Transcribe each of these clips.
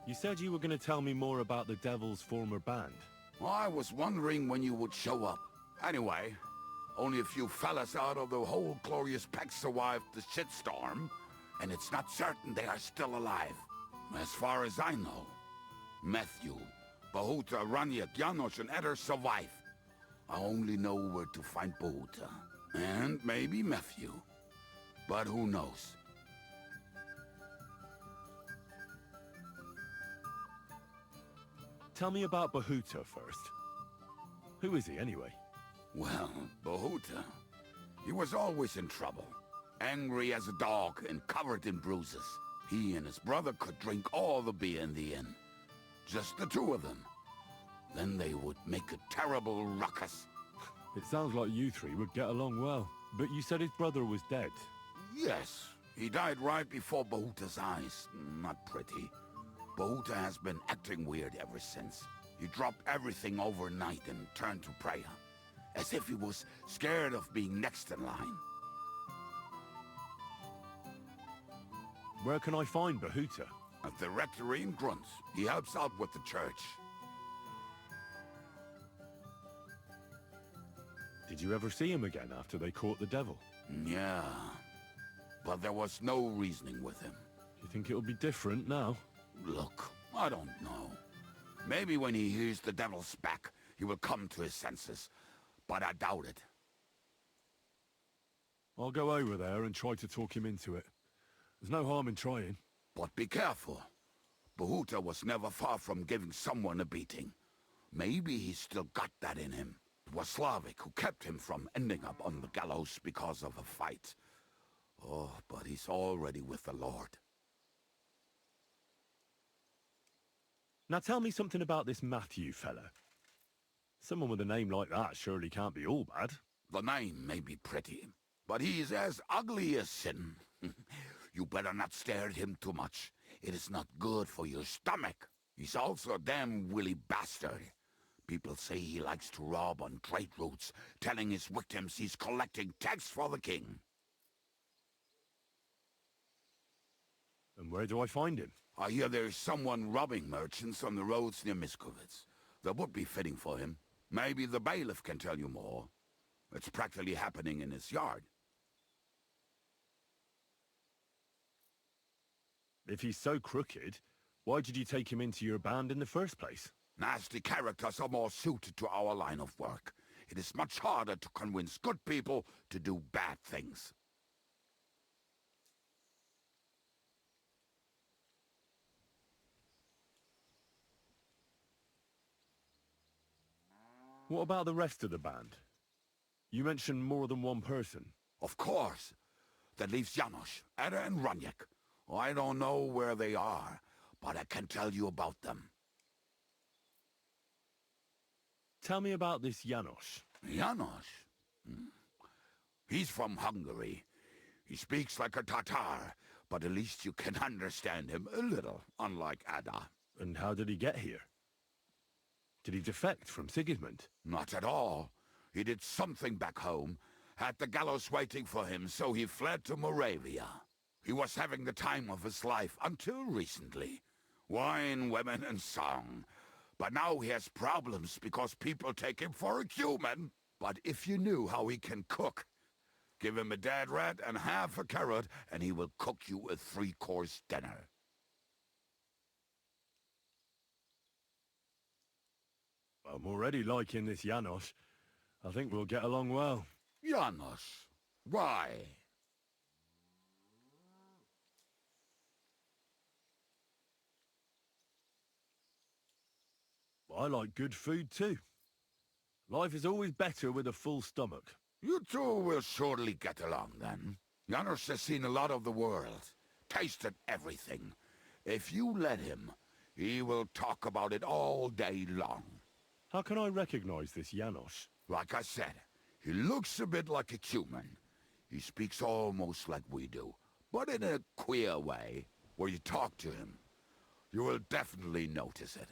You said you were going to tell me more about the Devil's former band. I was wondering when you would show up. Anyway, only a few fellas out of the whole glorious pack survived the shitstorm, and it's not certain they are still alive. As far as I know, Matthew, Bohuta, Raniak, Janosh and Adder survive. I only know where to find Bohuta. And maybe Matthew. But who knows? Tell me about Bohuta first. Who is he, anyway? Well, Bohuta, he was always in trouble. Angry as a dog and covered in bruises. He and his brother could drink all the beer in the inn. Just the two of them. Then they would make a terrible ruckus. It sounds like you three would get along well. But you said his brother was dead. Yes, he died right before Bohuta's eyes. Not pretty. Bohuta has been acting weird ever since. He dropped everything overnight and turned to prayer. As if he was scared of being next in line. Where can I find Bohuta? At the rectory in Grunts. He helps out with the church. Did you ever see him again after they caught the devil? Yeah, but there was no reasoning with him. You think it'll be different now? Look, I don't know. Maybe when he hears the devil's back, he will come to his senses. But I doubt it. I'll go over there and try to talk him into it. There's no harm in trying. But be careful. Bohuta was never far from giving someone a beating. Maybe he's still got that in him. It was Slavic who kept him from ending up on the gallows because of a fight. Oh, but he's already with the Lord. Now tell me something about this Matthew fella. Someone with a name like that surely can't be all bad. The name may be pretty, but he's as ugly as sin. You better not stare at him too much. It is not good for your stomach. He's also a damn willy bastard. People say he likes to rob on trade routes, telling his victims he's collecting tax for the king. And where do I find him? I hear there's someone robbing merchants on the roads near Miskovitz. That would be fitting for him. Maybe the bailiff can tell you more. It's practically happening in his yard. If he's so crooked, why did you take him into your band in the first place? Nasty characters are more suited to our line of work. It is much harder to convince good people to do bad things. What about the rest of the band? You mentioned more than one person. Of course. That leaves Janosh, Adder and Raniak. I don't know where they are, but I can tell you about them. Tell me about this Janosh. Janosh? He's from Hungary. He speaks like a Tatar, but at least you can understand him a little, unlike Adder. And how did he get here? Did he defect from Sigismund? Not at all. He did something back home, had the gallows waiting for him, so he fled to Moravia. He was having the time of his life until recently. Wine, women, and song. But now he has problems because people take him for a human. But if you knew how he can cook, give him a dead rat and half a carrot, and he will cook you a 3-course dinner. I'm already liking this Janosh. I think we'll get along well. Janosh? Why? I like good food too. Life is always better with a full stomach. You two will surely get along then. Janosh has seen a lot of the world, tasted everything. If you let him, he will talk about it all day long. How can I recognize this Janosh? Like I said, he looks a bit like a human. He speaks almost like we do, but in a queer way. Where you talk to him, you will definitely notice it.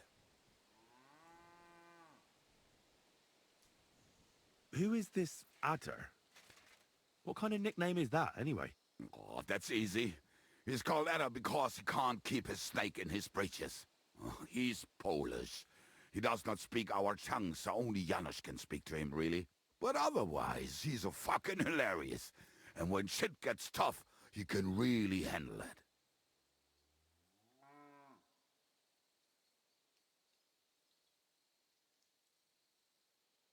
Who is this Adder? What kind of nickname is that, anyway? Oh, that's easy. He's called Adder because he can't keep his snake in his breeches. He's Polish. He does not speak our tongue, so only Janosh can speak to him, really. But otherwise, he's a fucking hilarious. And when shit gets tough, he can really handle it.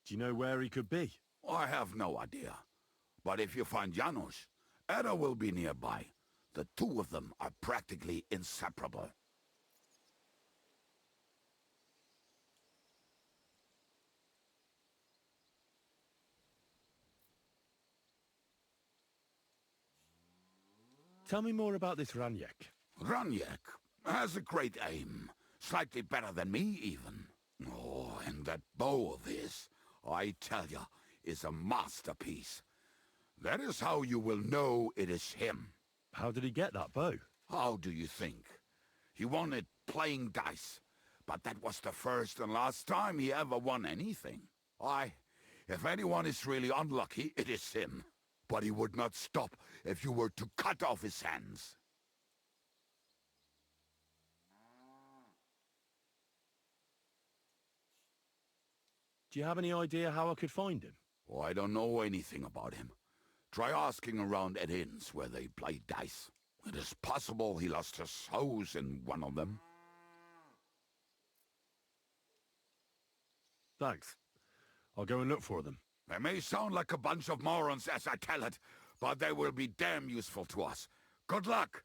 Do you know where he could be? I have no idea. But if you find Janosh, Adder will be nearby. The two of them are practically inseparable. Tell me more about this Raniek. Raniek has a great aim. Slightly better than me, even. Oh, and that bow of his, I tell ya, is a masterpiece. That is how you will know it is him. How did he get that bow? How do you think? He won it playing dice. But that was the first and last time he ever won anything. If anyone is really unlucky, it is him. But he would not stop if you were to cut off his hands. Do you have any idea how I could find him? Oh, I don't know anything about him. Try asking around at inns where they play dice. It is possible he lost his hose in one of them. Thanks. I'll go and look for them. They may sound like a bunch of morons as I tell it, but they will be damn useful to us. Good luck!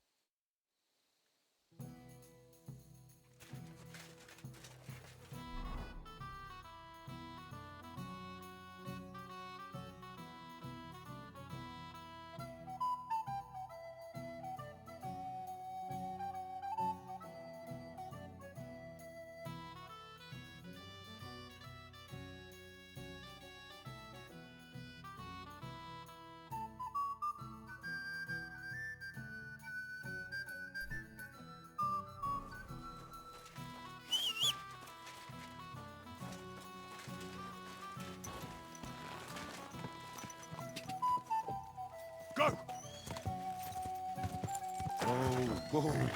Go! Oh, boy.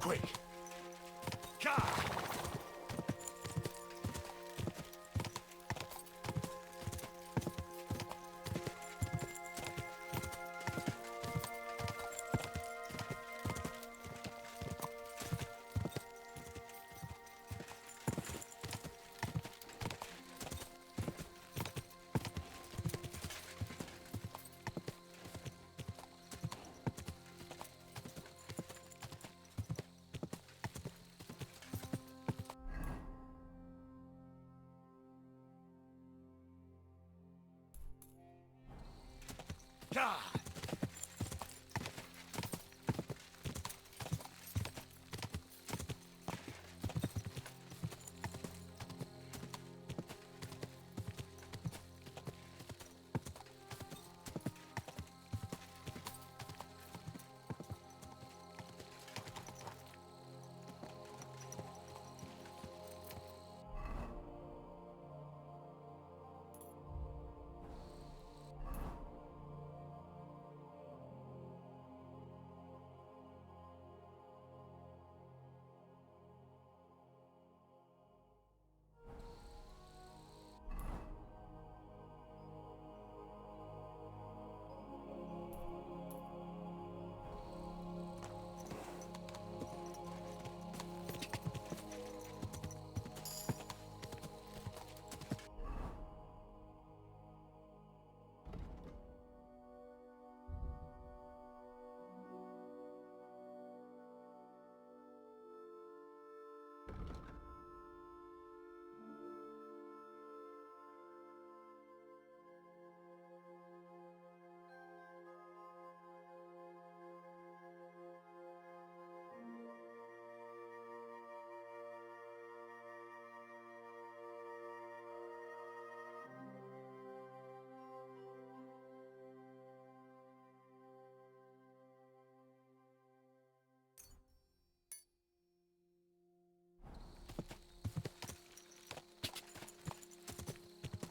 Quick!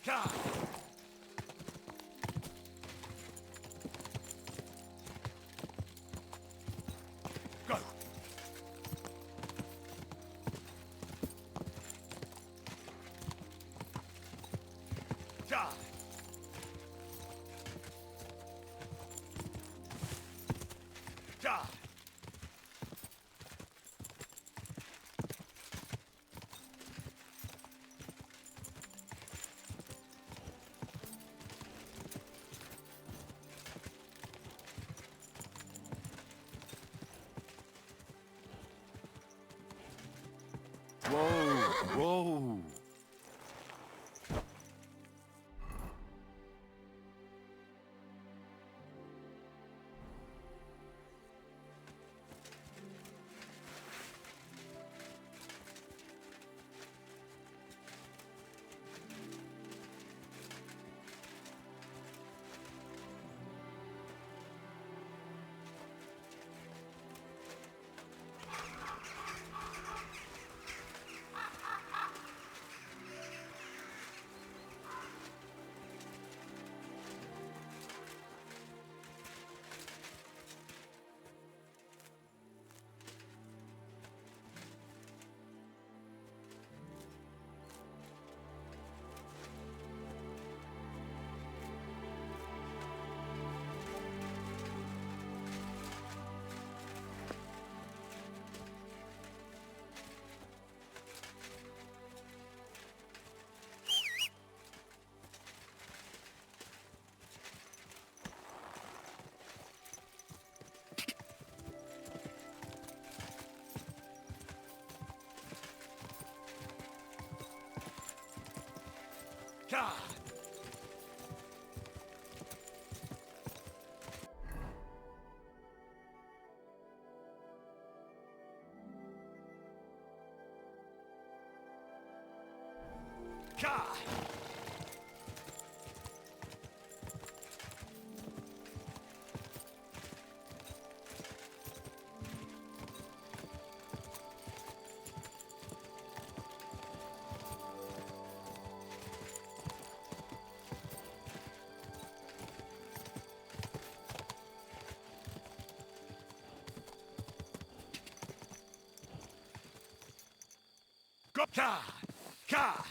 Ka! Go! Ja! Ja! Whoa, whoa. Ka! Ka! Go! Ka! Ka!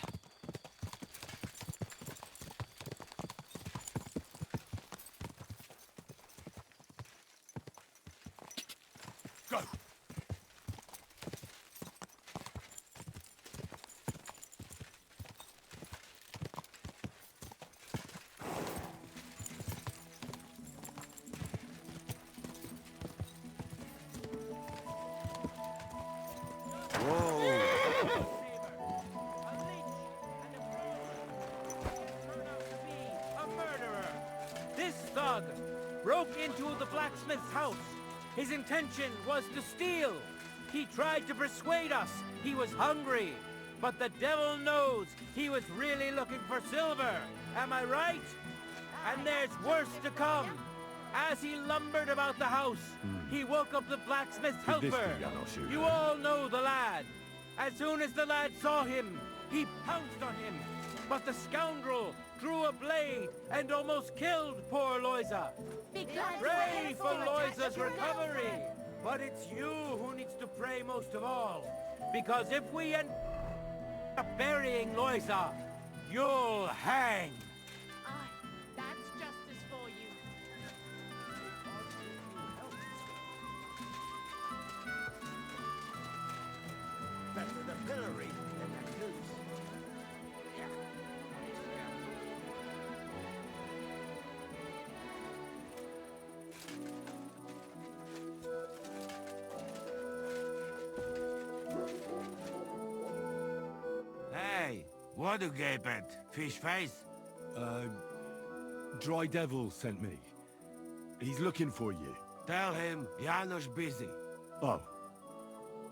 Go! This thug broke into the blacksmith's house. His intention was to steal. He tried to persuade us he was hungry. But the devil knows he was really looking for silver. Am I right? And there's worse to come. As he lumbered about the house, he woke up the blacksmith's Could this be helper. Janosh Uher? You all know the lad. As soon as the lad saw him, he pounced on him. But the scoundrel drew a blade and almost killed poor Loiza. Pray for Loiza's recovery. But it's you who needs to pray most of all. Because if we end up burying Loiza, you'll hang. Aye, that's justice for you. Better the pillory than that goose. Hey, what do gape at? Fish face? Dry Devil sent me. He's looking for you. Tell him Janosh busy. Oh.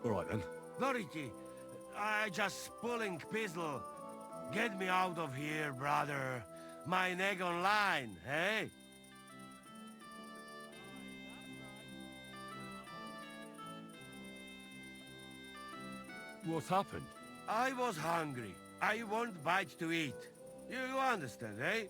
All right then. Dorothy, I just pulling pistol. Get me out of here, brother. My neck on line, hey? What's happened? I was hungry. I want bite to eat. You understand, eh?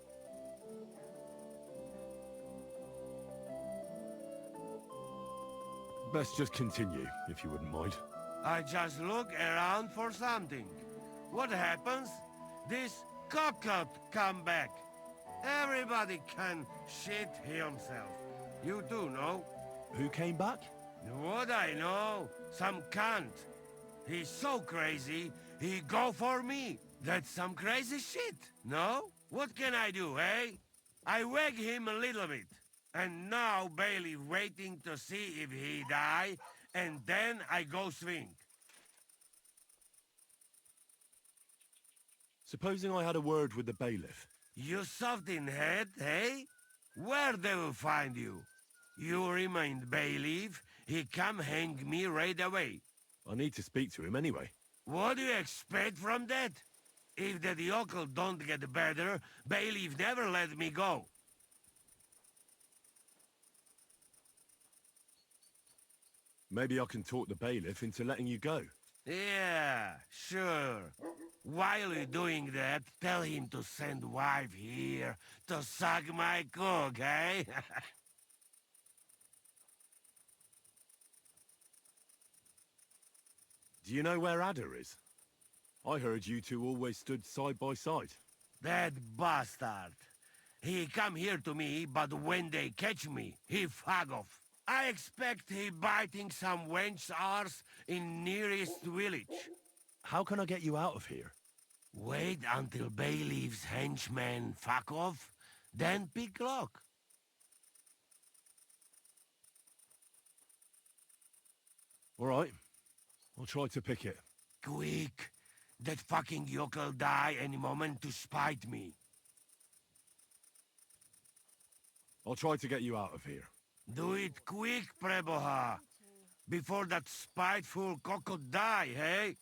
Best just continue, if you wouldn't mind. I just look around for something. What happens? This cockle come back. Everybody can shit himself. You do know? Who came back? What I know? Some cunt. He's so crazy, he go for me. That's some crazy shit, no? What can I do, eh? I wag him a little bit. And now Bailey waiting to see if he die, and then I go swing. Supposing I had a word with the bailiff. You soft in head, eh? Where they will find you? You remind bailiff, he come hang me right away. I need to speak to him anyway. What do you expect from that? If the yokel don't get better, bailiff never let me go. Maybe I can talk the bailiff into letting you go. Yeah, sure. While you're doing that, tell him to send wife here to suck my cock, eh? Do you know where Adder is? I heard you two always stood side by side. That bastard. He come here to me, but when they catch me, he fuck off. I expect he biting some wench's arse in nearest village. How can I get you out of here? Wait until bailiff's henchmen fuck off, then pick lock. All right. I'll try to pick it. Quick! That fucking yokel die any moment to spite me. I'll try to get you out of here. Do it quick, Preboha! Before that spiteful cockle die, hey?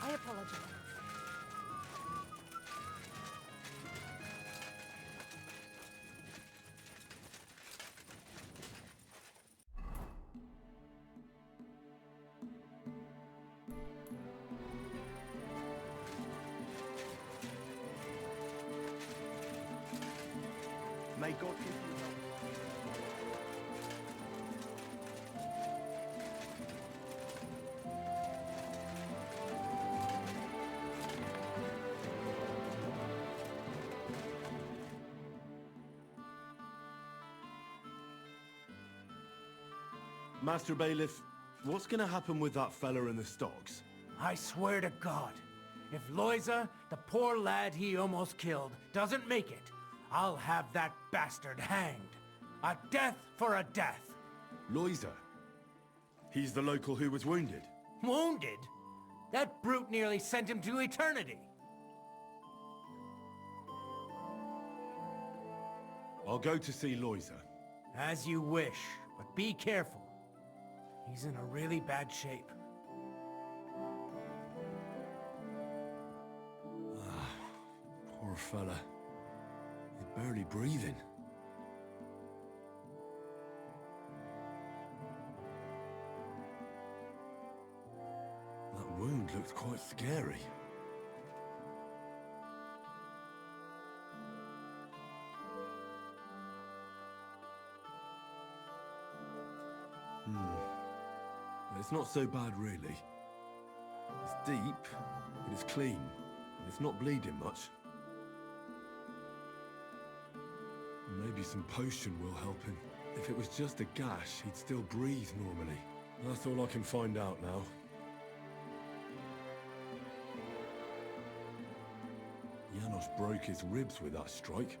I apologize. May God give you help. Master Bailiff, what's gonna happen with that fella in the stocks? I swear to God, if Loiza, the poor lad he almost killed, doesn't make it, I'll have that bastard hanged. A death for a death. Loiza. He's the local who was wounded. Wounded? That brute nearly sent him to eternity. I'll go to see Loiza. As you wish, but be careful. He's in a really bad shape. Poor fella. He's barely breathing. That wound looked quite scary. It's not so bad, really. It's deep, but it's clean, and it's not bleeding much. Maybe some potion will help him. If it was just a gash, he'd still breathe normally. That's all I can find out now. Janosh broke his ribs with that strike.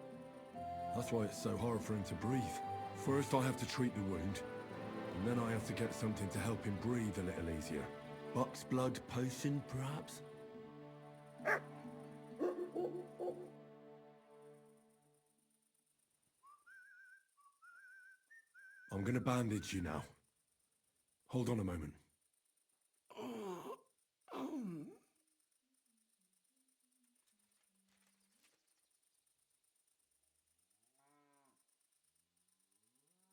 That's why it's so hard for him to breathe. First I have to treat the wound, and then I have to get something to help him breathe a little easier. Buck's blood potion, perhaps? I'm gonna bandage you now. Hold on a moment.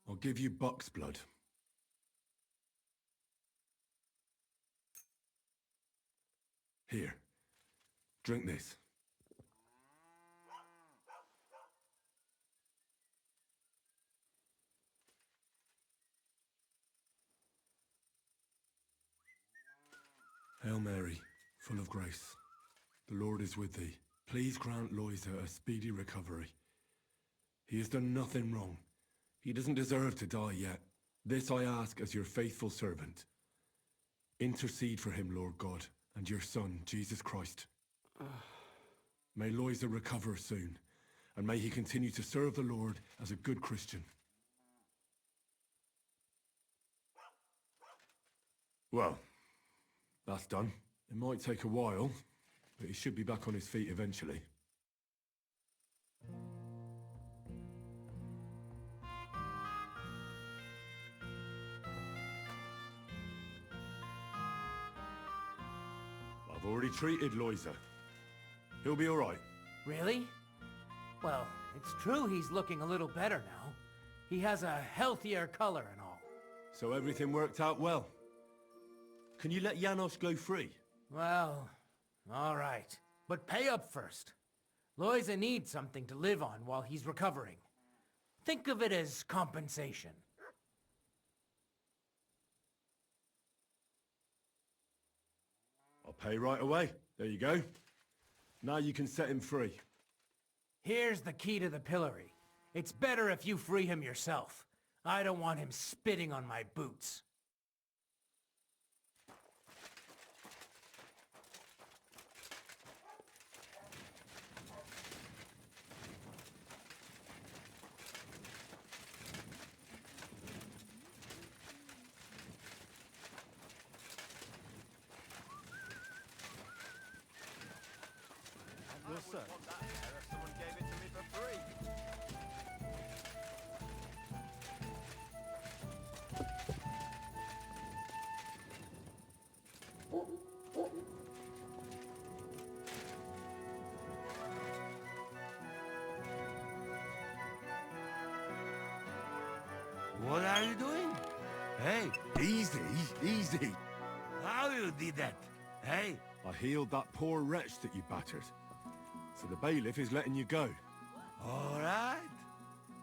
I'll give you Buck's blood. Here. Drink this. Hail Mary, full of grace. The Lord is with thee. Please grant Loiza a speedy recovery. He has done nothing wrong. He doesn't deserve to die yet. This I ask as your faithful servant. Intercede for him, Lord God, and your Son, Jesus Christ. May Loiza recover soon, and may he continue to serve the Lord as a good Christian. Well, that's done. It might take a while, but he should be back on his feet eventually. I've already treated Loiza. He'll be all right. Really? Well, it's true he's looking a little better now. He has a healthier color and all. So everything worked out well. Can you let Janosh go free? Well, all right. But pay up first. Loiza needs something to live on while he's recovering. Think of it as compensation. I'll pay right away. There you go. Now you can set him free. Here's the key to the pillory. It's better if you free him yourself. I don't want him spitting on my boots. Yes, sir. Want that hair if someone gave it to me for free. What are you doing? Hey, Easy, easy. how you did that? Hey, I healed that poor wretch that you battered. So the bailiff is letting you go. all right.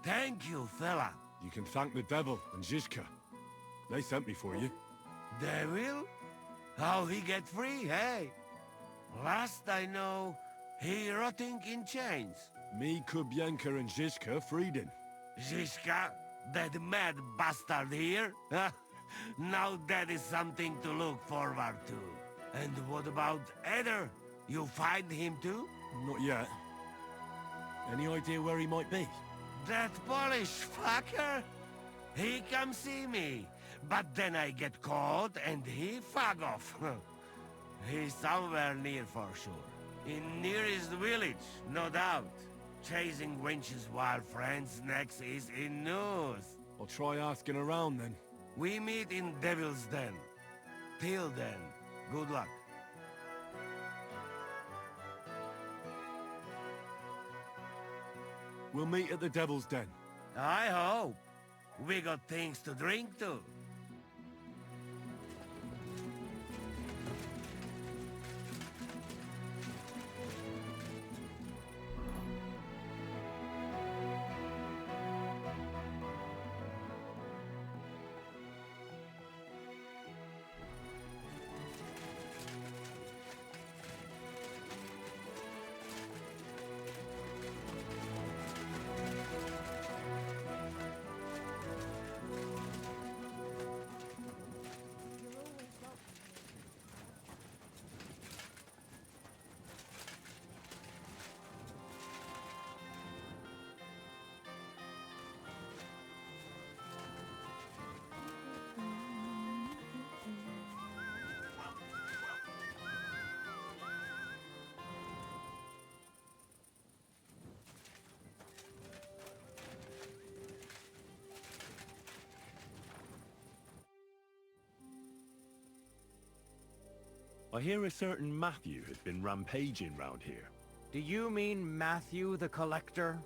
Thank you, fella. You can thank the devil and Zizka. They sent me for you. Devil? How he get free, hey? Last I know, he rotting in chains. Me, Kubienka, and Zizka freed him. Zizka, that mad bastard here? Now that is something to look forward to. And what about Adder? You find him too? Not yet. Any idea where he might be? That Polish fucker? He come see me, but then I get caught and he fuck off. He's somewhere near for sure. In nearest village, no doubt. Chasing wenches while friends next is in news. I'll try asking around then. We meet in Devil's Den. Till then, good luck. We'll meet at the Devil's Den. I hope. We got things to drink to. I hear a certain Matthew has been rampaging round here. Do you mean Matthew the Collector?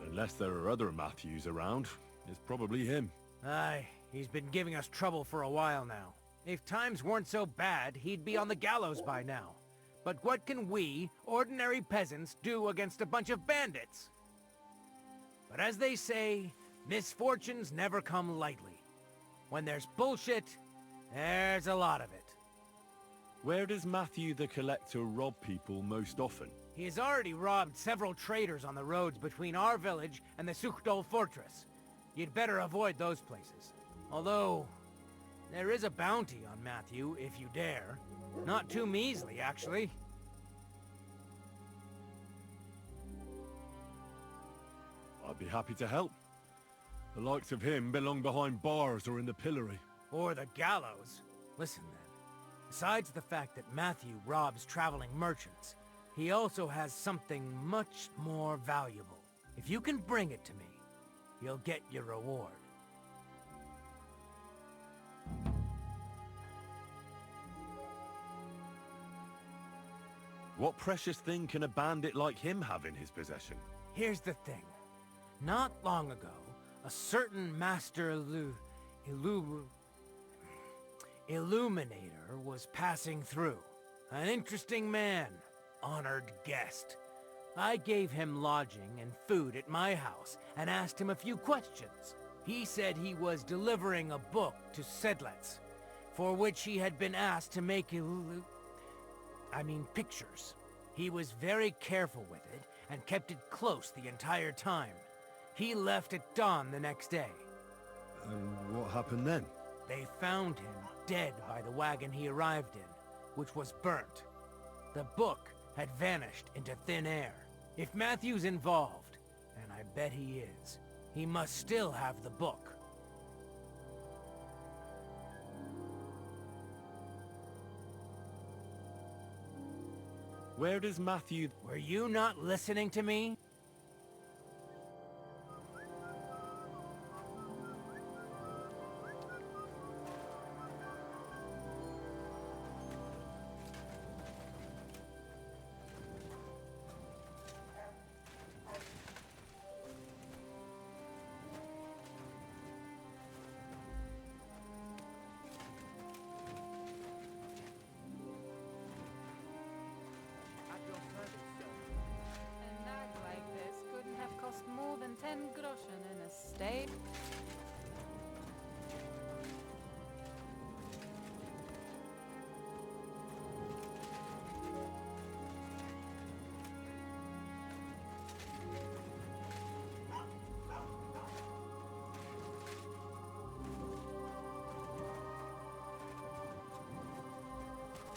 Unless there are other Matthews around, it's probably him. Aye, he's been giving us trouble for a while now. If times weren't so bad, he'd be on the gallows by now. But what can we, ordinary peasants, do against a bunch of bandits? But as they say, misfortunes never come lightly. When there's bullshit, there's a lot of it. Where does Matthew the Collector rob people most often? He has already robbed several traders on the roads between our village and the Suchdol fortress. You'd better avoid those places. Although, there is a bounty on Matthew, if you dare. Not too measly, actually. I'd be happy to help. The likes of him belong behind bars or in the pillory. Or the gallows. Listen then. Besides the fact that Matthew robs traveling merchants, he also has something much more valuable. If you can bring it to me, you'll get your reward. What precious thing can a bandit like him have in his possession? Here's the thing. Not long ago, a certain Master Illuminator was passing through. An interesting man, honored guest. I gave him lodging and food at my house and asked him a few questions. He said he was delivering a book to Sedlets, for which he had been asked to make pictures. He was very careful with it and kept it close the entire time. He left at dawn the next day. And what happened then? They found him dead by the wagon he arrived in, which was burnt. The book had vanished into thin air. If Matthew's involved, and I bet he is, he must still have the book. Where does Matthew... Were you not listening to me? A nag like this couldn't have cost more than 10 groschen in a state.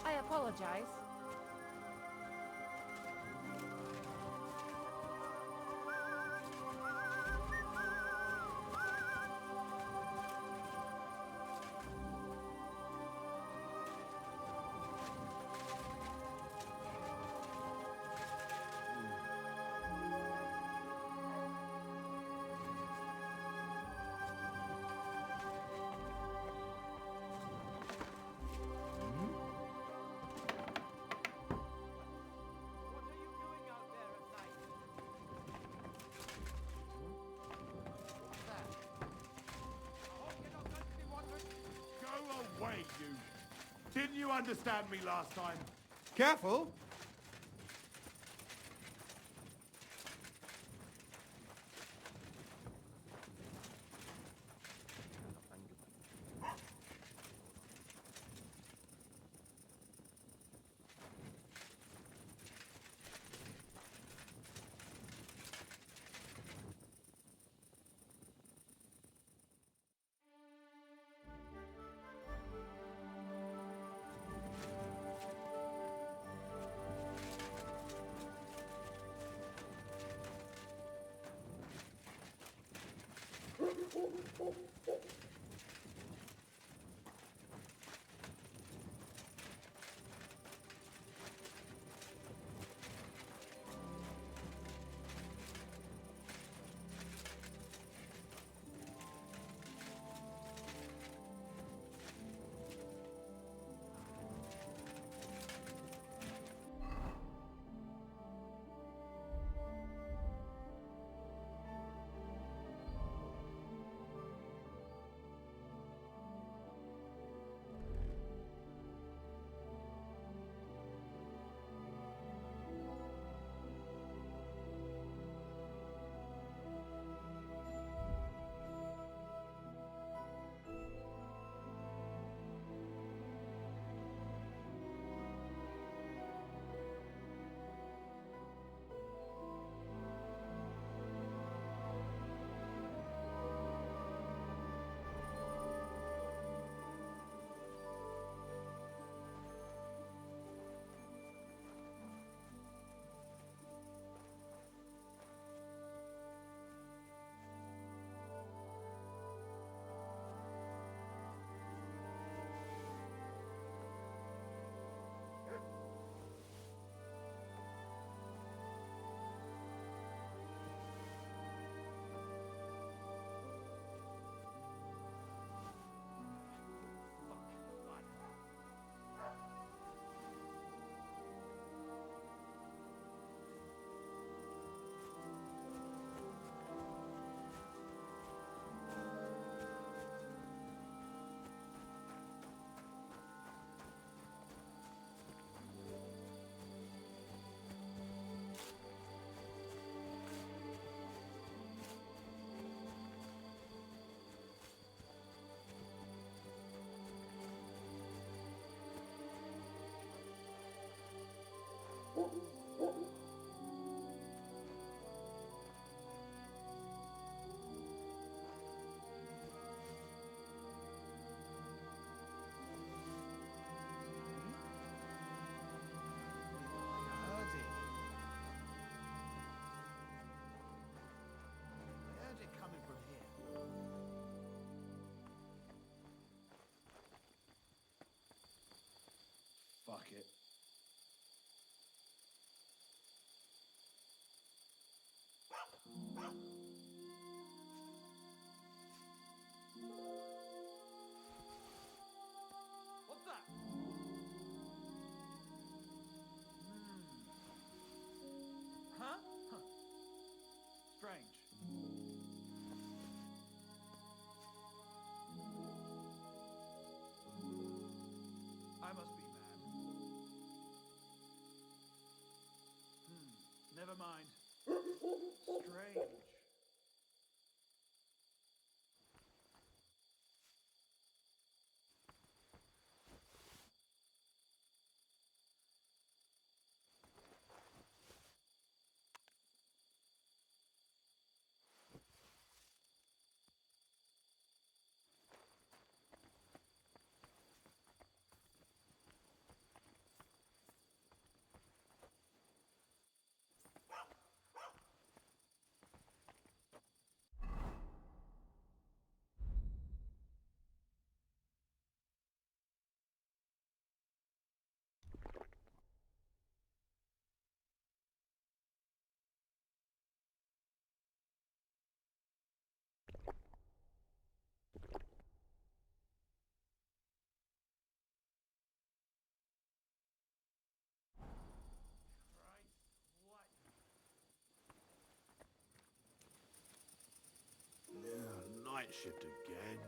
I apologize. Go away, you! Didn't you understand me last time? Careful! Fuck it. What's that? Huh? Huh. Strange. I must be mad. Never mind. Strange. Yeah, night shift again.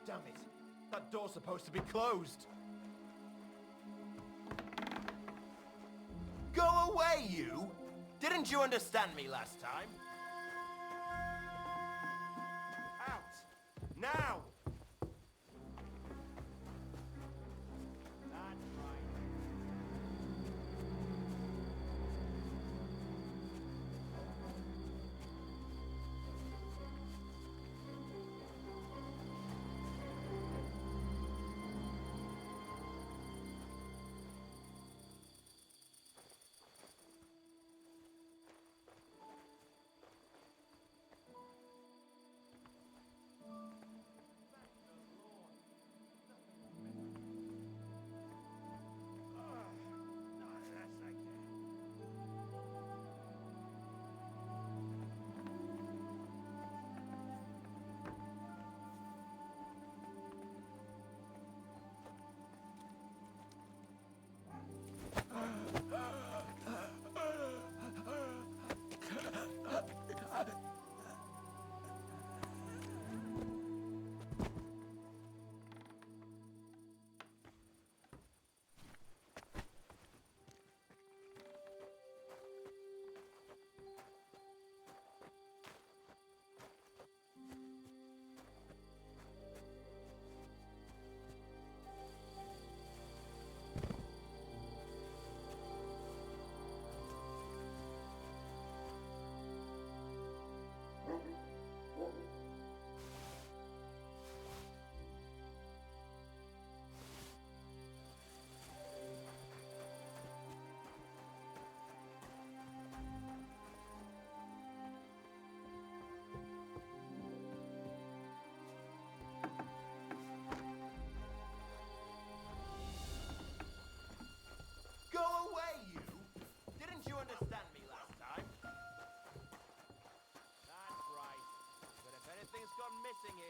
Damn it! That door's supposed to be closed! Go away, you! Didn't you understand me last time? Out! Now! That's right.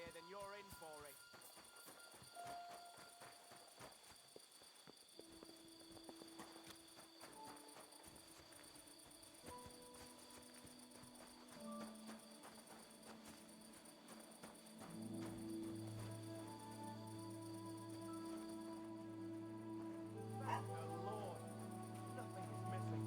here, then you're in for it. Thank the Lord. Nothing is missing.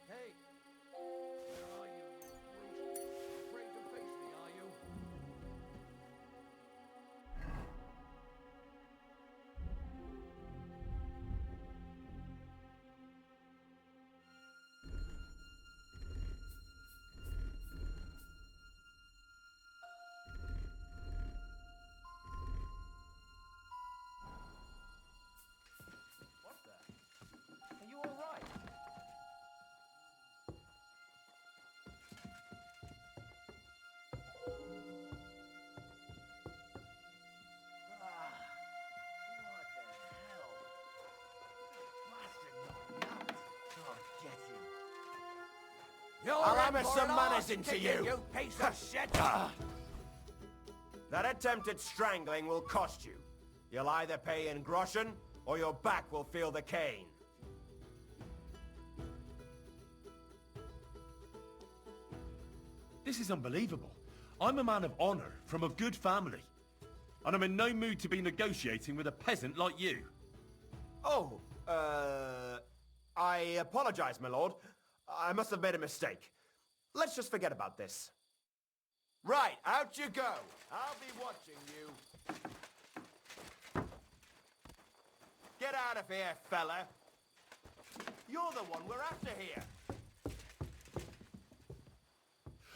Hey! Where are you, you brute? Afraid to face me, are you? What the? Are you alright? Ah, what the hell? Bastard knocked me out. Oh, get him. I'll hammer some manners into you! You piece of shit! That attempted strangling will cost you. You'll either pay in groschen, or your back will feel the cane. This is unbelievable. I'm a man of honor from a good family. And I'm in no mood to be negotiating with a peasant like you. Oh, I apologize, my lord. I must have made a mistake. Let's just forget about this. Right, out you go. I'll be watching you. Get out of here, fella. You're the one we're after here.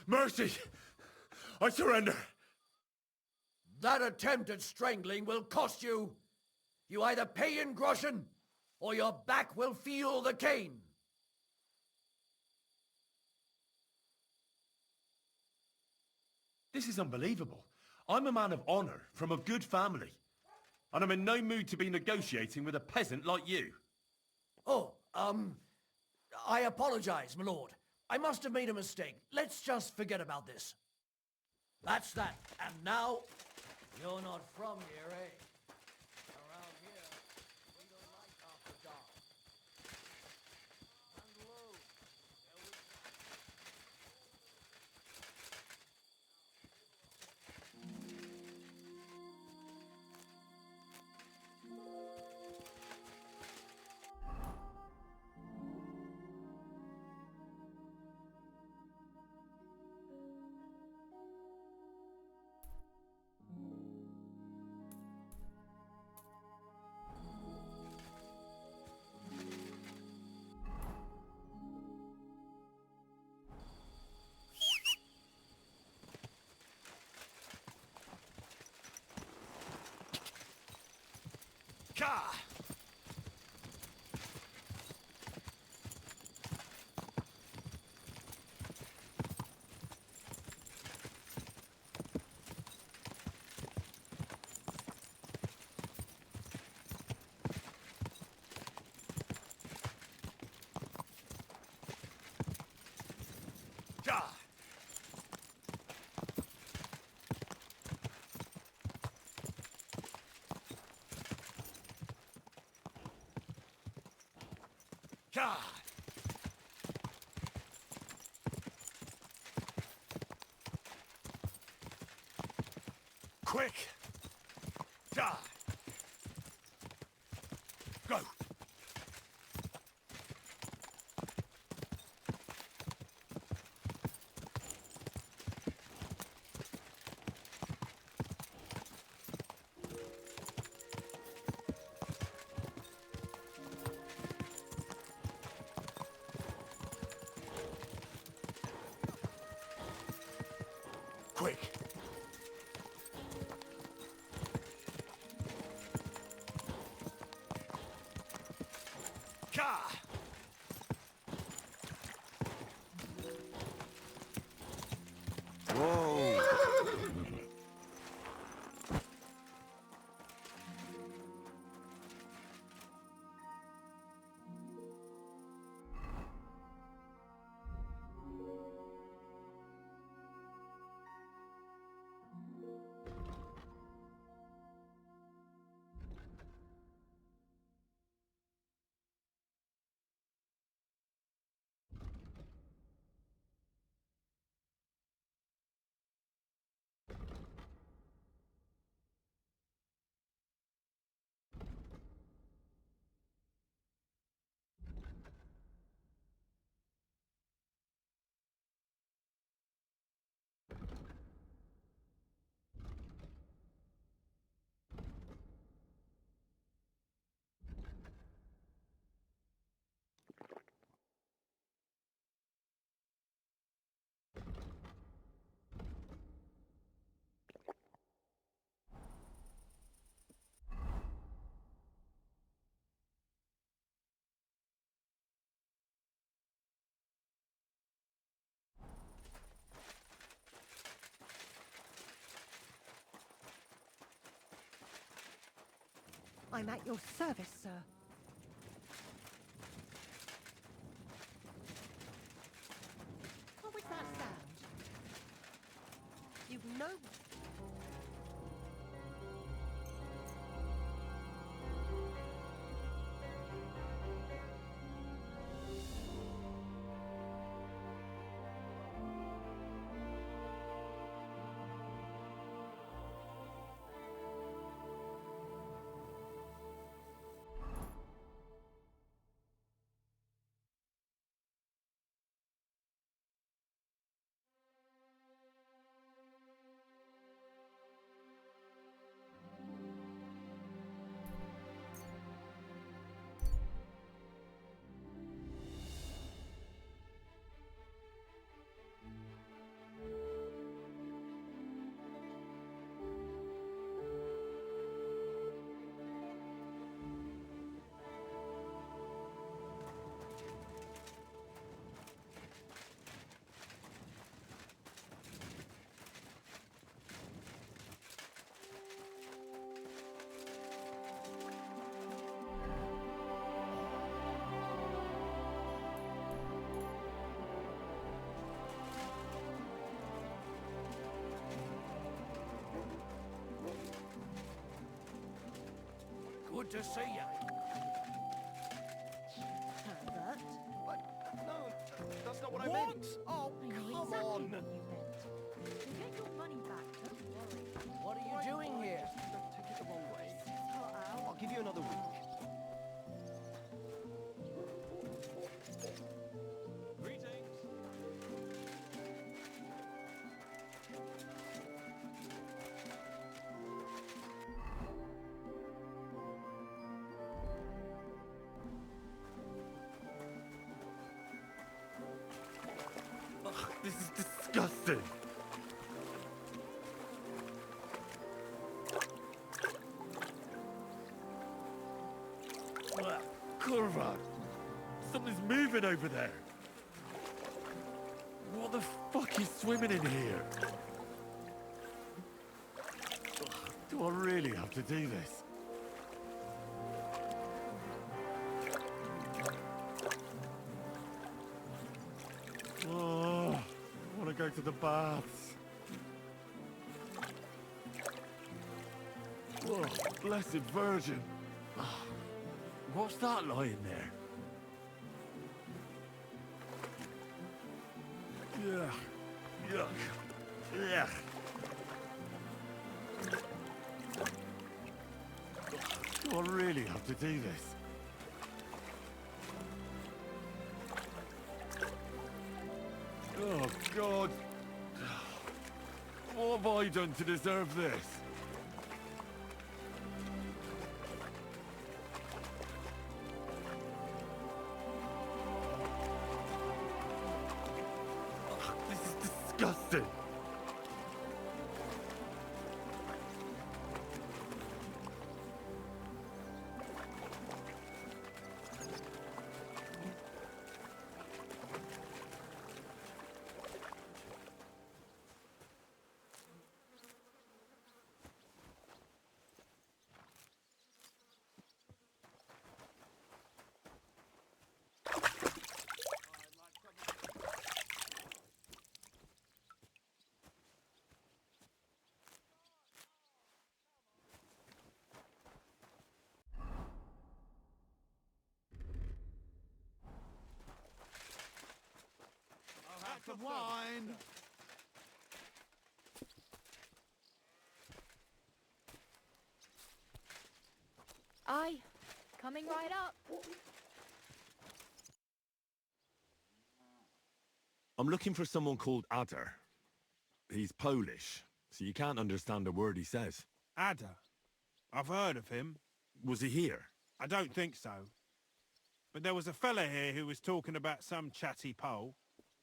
Mercy! I surrender! That attempted strangling will cost you. You either pay in groschen, or your back will feel the cane. This is unbelievable. I'm a man of honor from a good family. And I'm in no mood to be negotiating with a peasant like you. Oh, I apologize, my lord. I must have made a mistake. Let's just forget about this. That's that. And now, you're not from here, eh? Around here, we don't like after dark. And lo, there was... Ka! Ka! Ka! Quick! Ka! Go! Quick! Ka! Whoa! I'm at your service, sir. What was that sound? You know... Good to see you. Pervert. No, that's not what I What? meant. Oh, I know come exactly on. what you meant. You'll get your money back, don't worry. What are you doing here? Don't take it the wrong way. Hot out. I'll give you another week. Ugh, this is disgusting. Something's moving over there. What the fuck is swimming in here? Do I really have to do this? Oh, I want to go to the baths. Oh, blessed Virgin. What's that lying there? Yuck. Yuck. Yuck. Do I really have to do this? Oh, God. What have I done to deserve this? This is disgusting. Some wine. Aye, coming right up. I'm looking for someone called Adder. He's Polish, so you can't understand a word he says. Adder. I've heard of him. Was he here? I don't think so. But there was a fella here who was talking about some chatty Pole.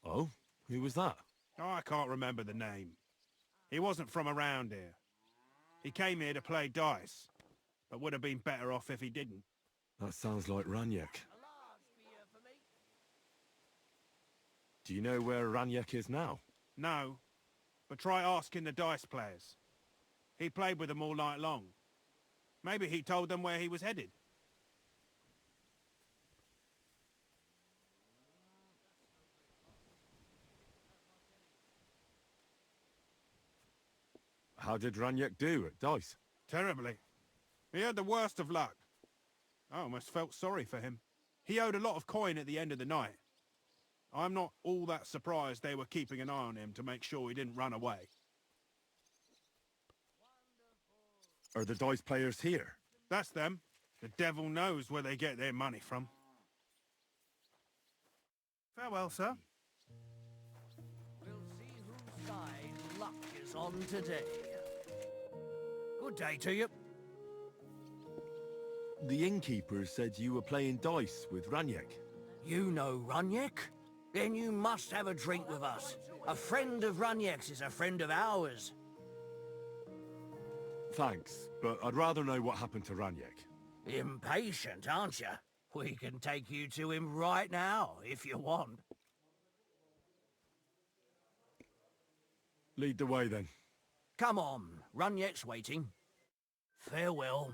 Oh? Who was that? Oh, I can't remember the name. He wasn't from around here. He came here to play dice, but would have been better off if he didn't. That sounds like Raniek. Do you know where Raniek is now? No, but try asking the dice players. He played with them all night long. Maybe he told them where he was headed. How did Raniek do at dice? Terribly. He had the worst of luck. I almost felt sorry for him. He owed a lot of coin at the end of the night. I'm not all that surprised they were keeping an eye on him to make sure he didn't run away. Are the dice players here? That's them. The devil knows where they get their money from. Farewell, sir. We'll see whose side luck is on today. Good day to you. The innkeeper said you were playing dice with Raniek. You know Raniek? Then you must have a drink with us. A friend of Raniek's is a friend of ours. Thanks, but I'd rather know what happened to Raniek. Impatient, aren't you? We can take you to him right now, if you want. Lead the way, then. Come on, Raniek's waiting. Farewell.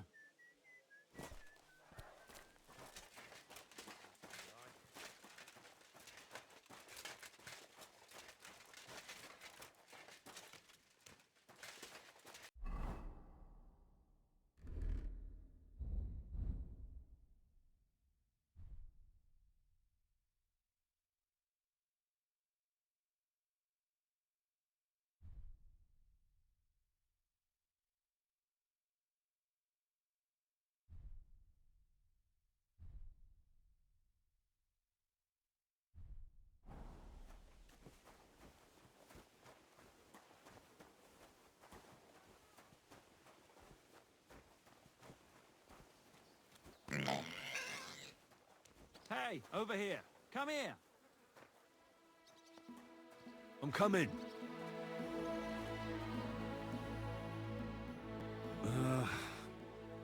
Hey, over here. Come here. I'm coming.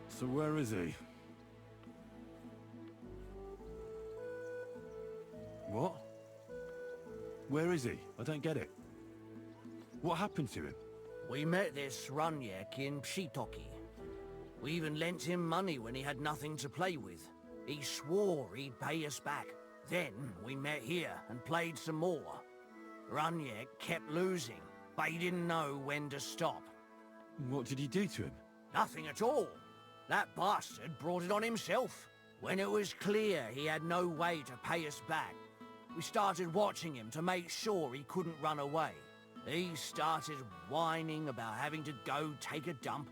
So where is he? Where is he? I don't get it. What happened to him? We met this Runyak in Pshitoki. We even lent him money when he had nothing to play with. He swore he'd pay us back. Then we met here and played some more. Runyak kept losing, but he didn't know when to stop. What did he do to him? Nothing at all. That bastard brought it on himself. When it was clear he had no way to pay us back, we started watching him to make sure he couldn't run away. He started whining about having to go take a dump.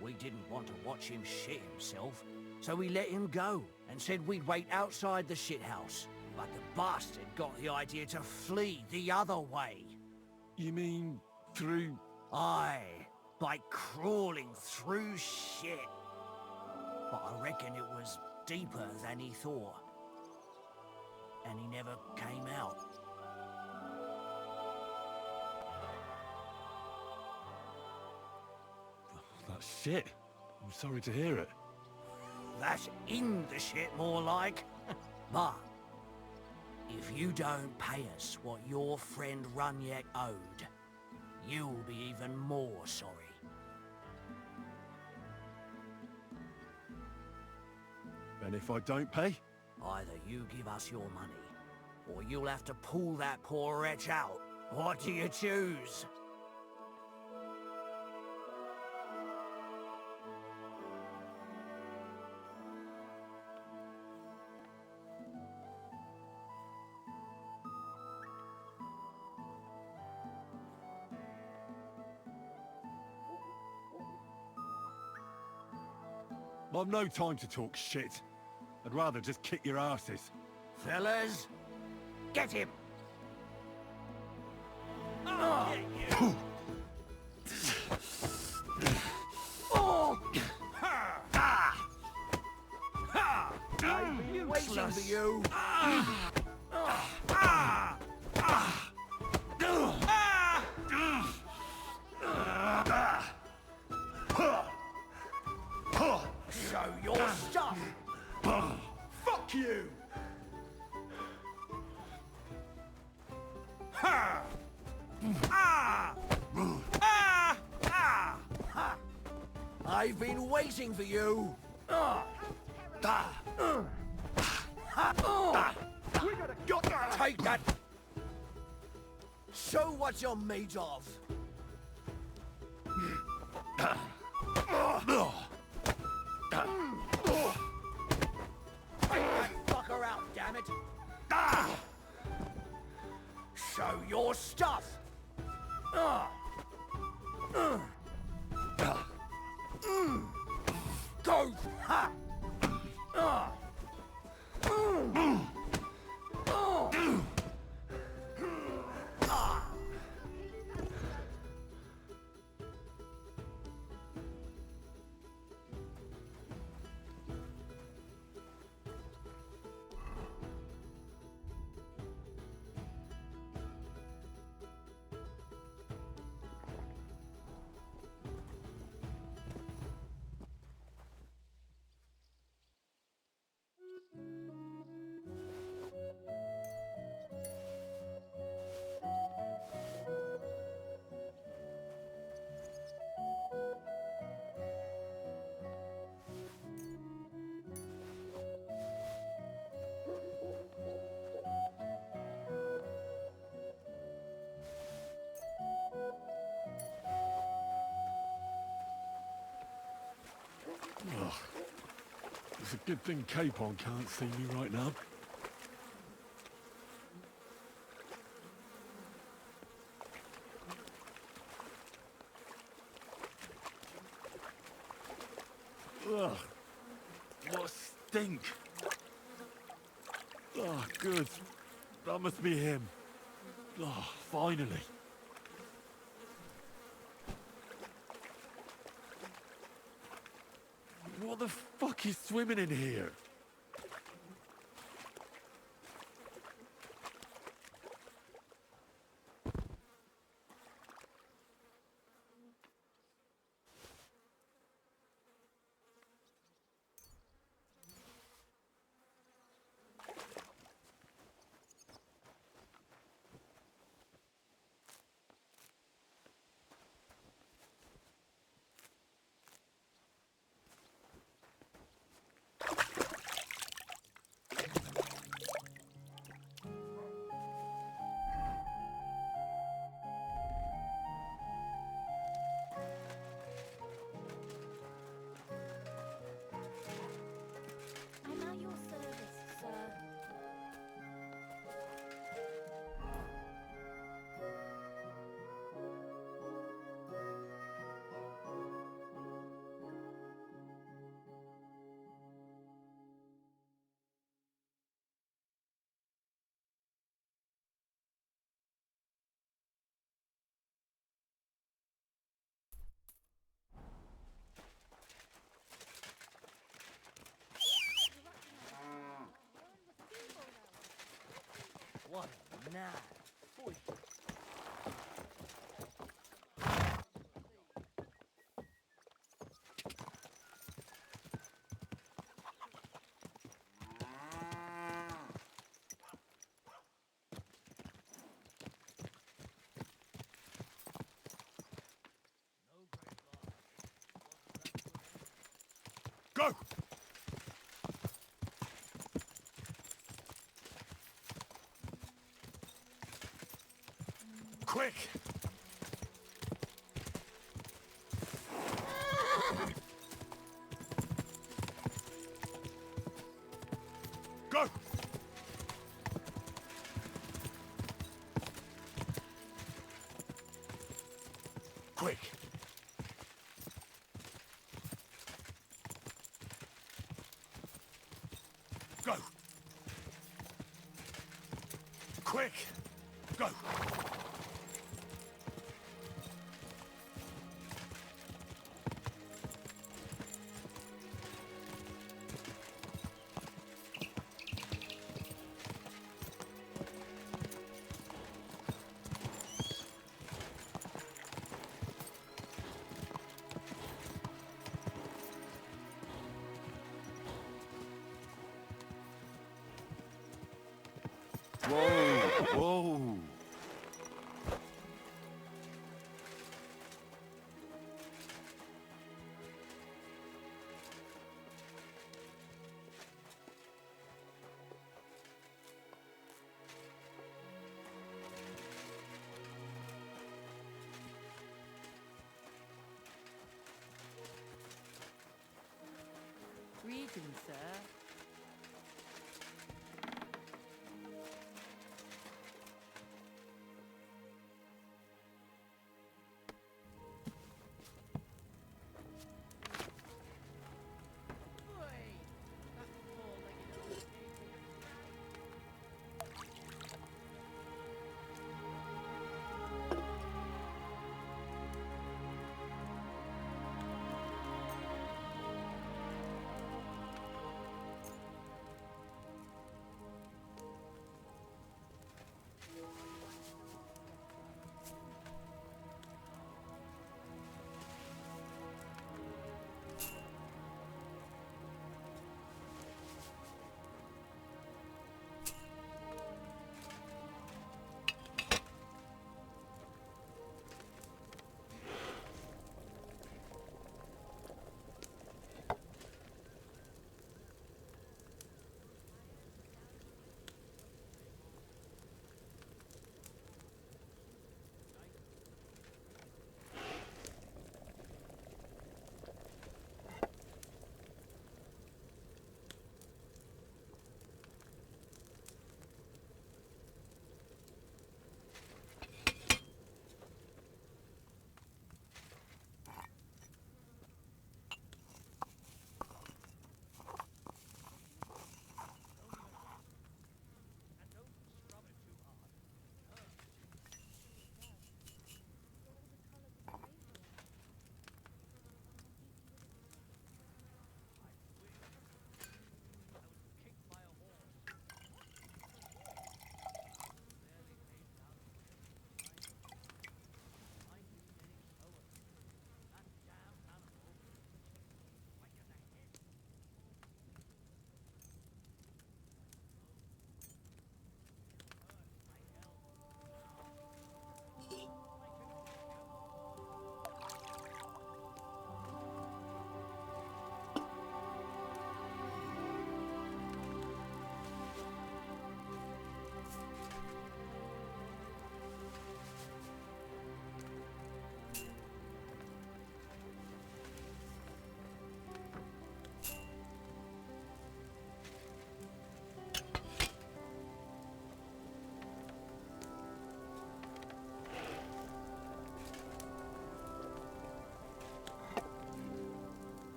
We didn't want to watch him shit himself, so we let him go and said we'd wait outside the shithouse. But the bastard got the idea to flee the other way. You mean through... Aye, by crawling through shit. But I reckon it was deeper than he thought. And he never came out. That's shit. I'm sorry to hear it. That's in the shit, more like. But if you don't pay us what your friend Runyak owed, you'll be even more sorry. And if I don't pay? Either you give us your money, or you'll have to pull that poor wretch out. What do you choose? I've no time to talk shit. I'd rather just kick your asses. Fellas, get him! I've been waiting for you. Show your stuff! Fuck you! I've been waiting for you. Take that. Show what you're made of. Take that fucker out, damn it. Show your stuff. Go! Ha! It's a good thing Capon can't see me right now. Ugh. What a stink. Oh, good. That must be him. Oh, finally. What the fuck is swimming in here? Go! Quick! Go! Quick! Go! Quick! Go! Whoa! Whoa! Greetings, sir.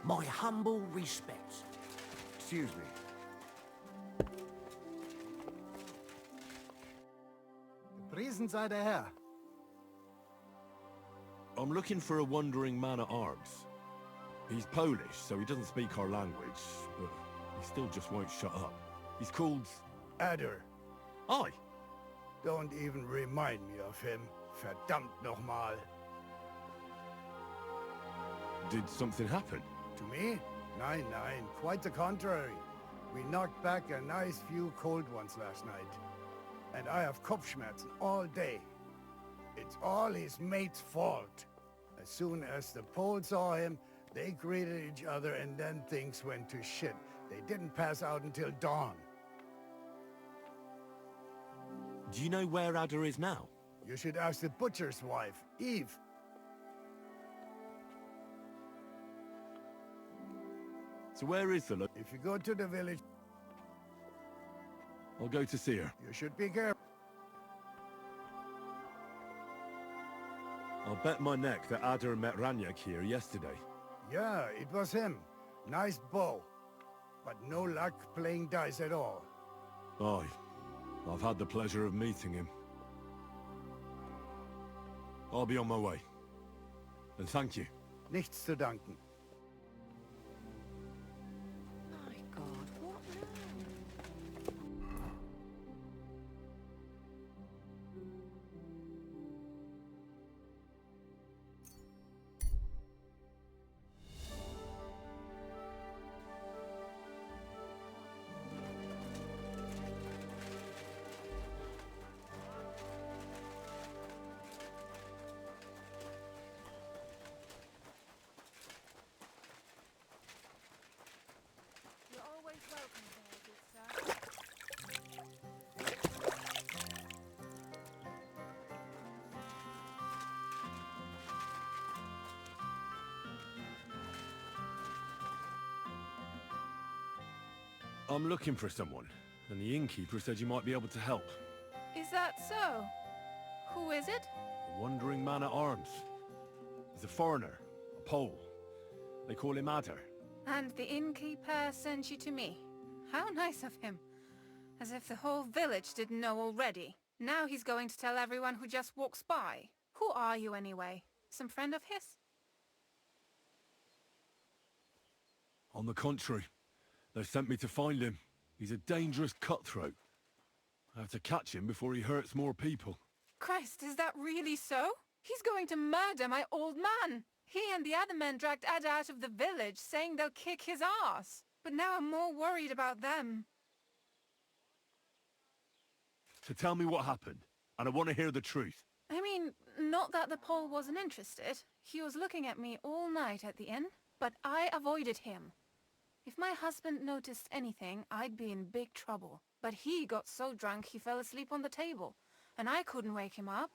My humble respects. Excuse me. Gepriesen sei der Herr. I'm looking for a wandering man-at-arms. He's Polish, so he doesn't speak our language, but he still just won't shut up. He's called... Adder. Aye. Don't even remind me of him. Verdammt nochmal. Did something happen? To me? Nein, nein. Quite the contrary. We knocked back a nice few cold ones last night. And I have Kopfschmerzen all day. It's all his mate's fault. As soon as the Poles saw him, they greeted each other and then things went to shit. They didn't pass out until dawn. Do you know where Adder is now? You should ask the butcher's wife, Eve. So where is the... If you go to the village... I'll go to see her. You should be careful. I'll bet my neck that Adder met Ranyak here yesterday. Yeah, it was him. Nice bow. But no luck playing dice at all. Aye. I've had the pleasure of meeting him. I'll be on my way. And thank you. Nichts zu danken. My God, what now? You're always welcome here, good sir. I'm looking for someone, and the innkeeper said you might be able to help. Is that so? Who is it? A wandering man-at-arms. He's a foreigner, a Pole. They call him Adder. And the innkeeper sent you to me. How nice of him. As if the whole village didn't know already. Now he's going to tell everyone who just walks by. Who are you anyway? Some friend of his? On the contrary, they sent me to find him. He's a dangerous cutthroat. I have to catch him before he hurts more people. Christ, is that really so? He's going to murder my old man. He and the other men dragged Adder out of the village, saying they'll kick his ass. But now I'm more worried about them. So tell me what happened, and I want to hear the truth. I mean, not that the Pole wasn't interested. He was looking at me all night at the inn, but I avoided him. If my husband noticed anything, I'd be in big trouble. But he got so drunk he fell asleep on the table, and I couldn't wake him up.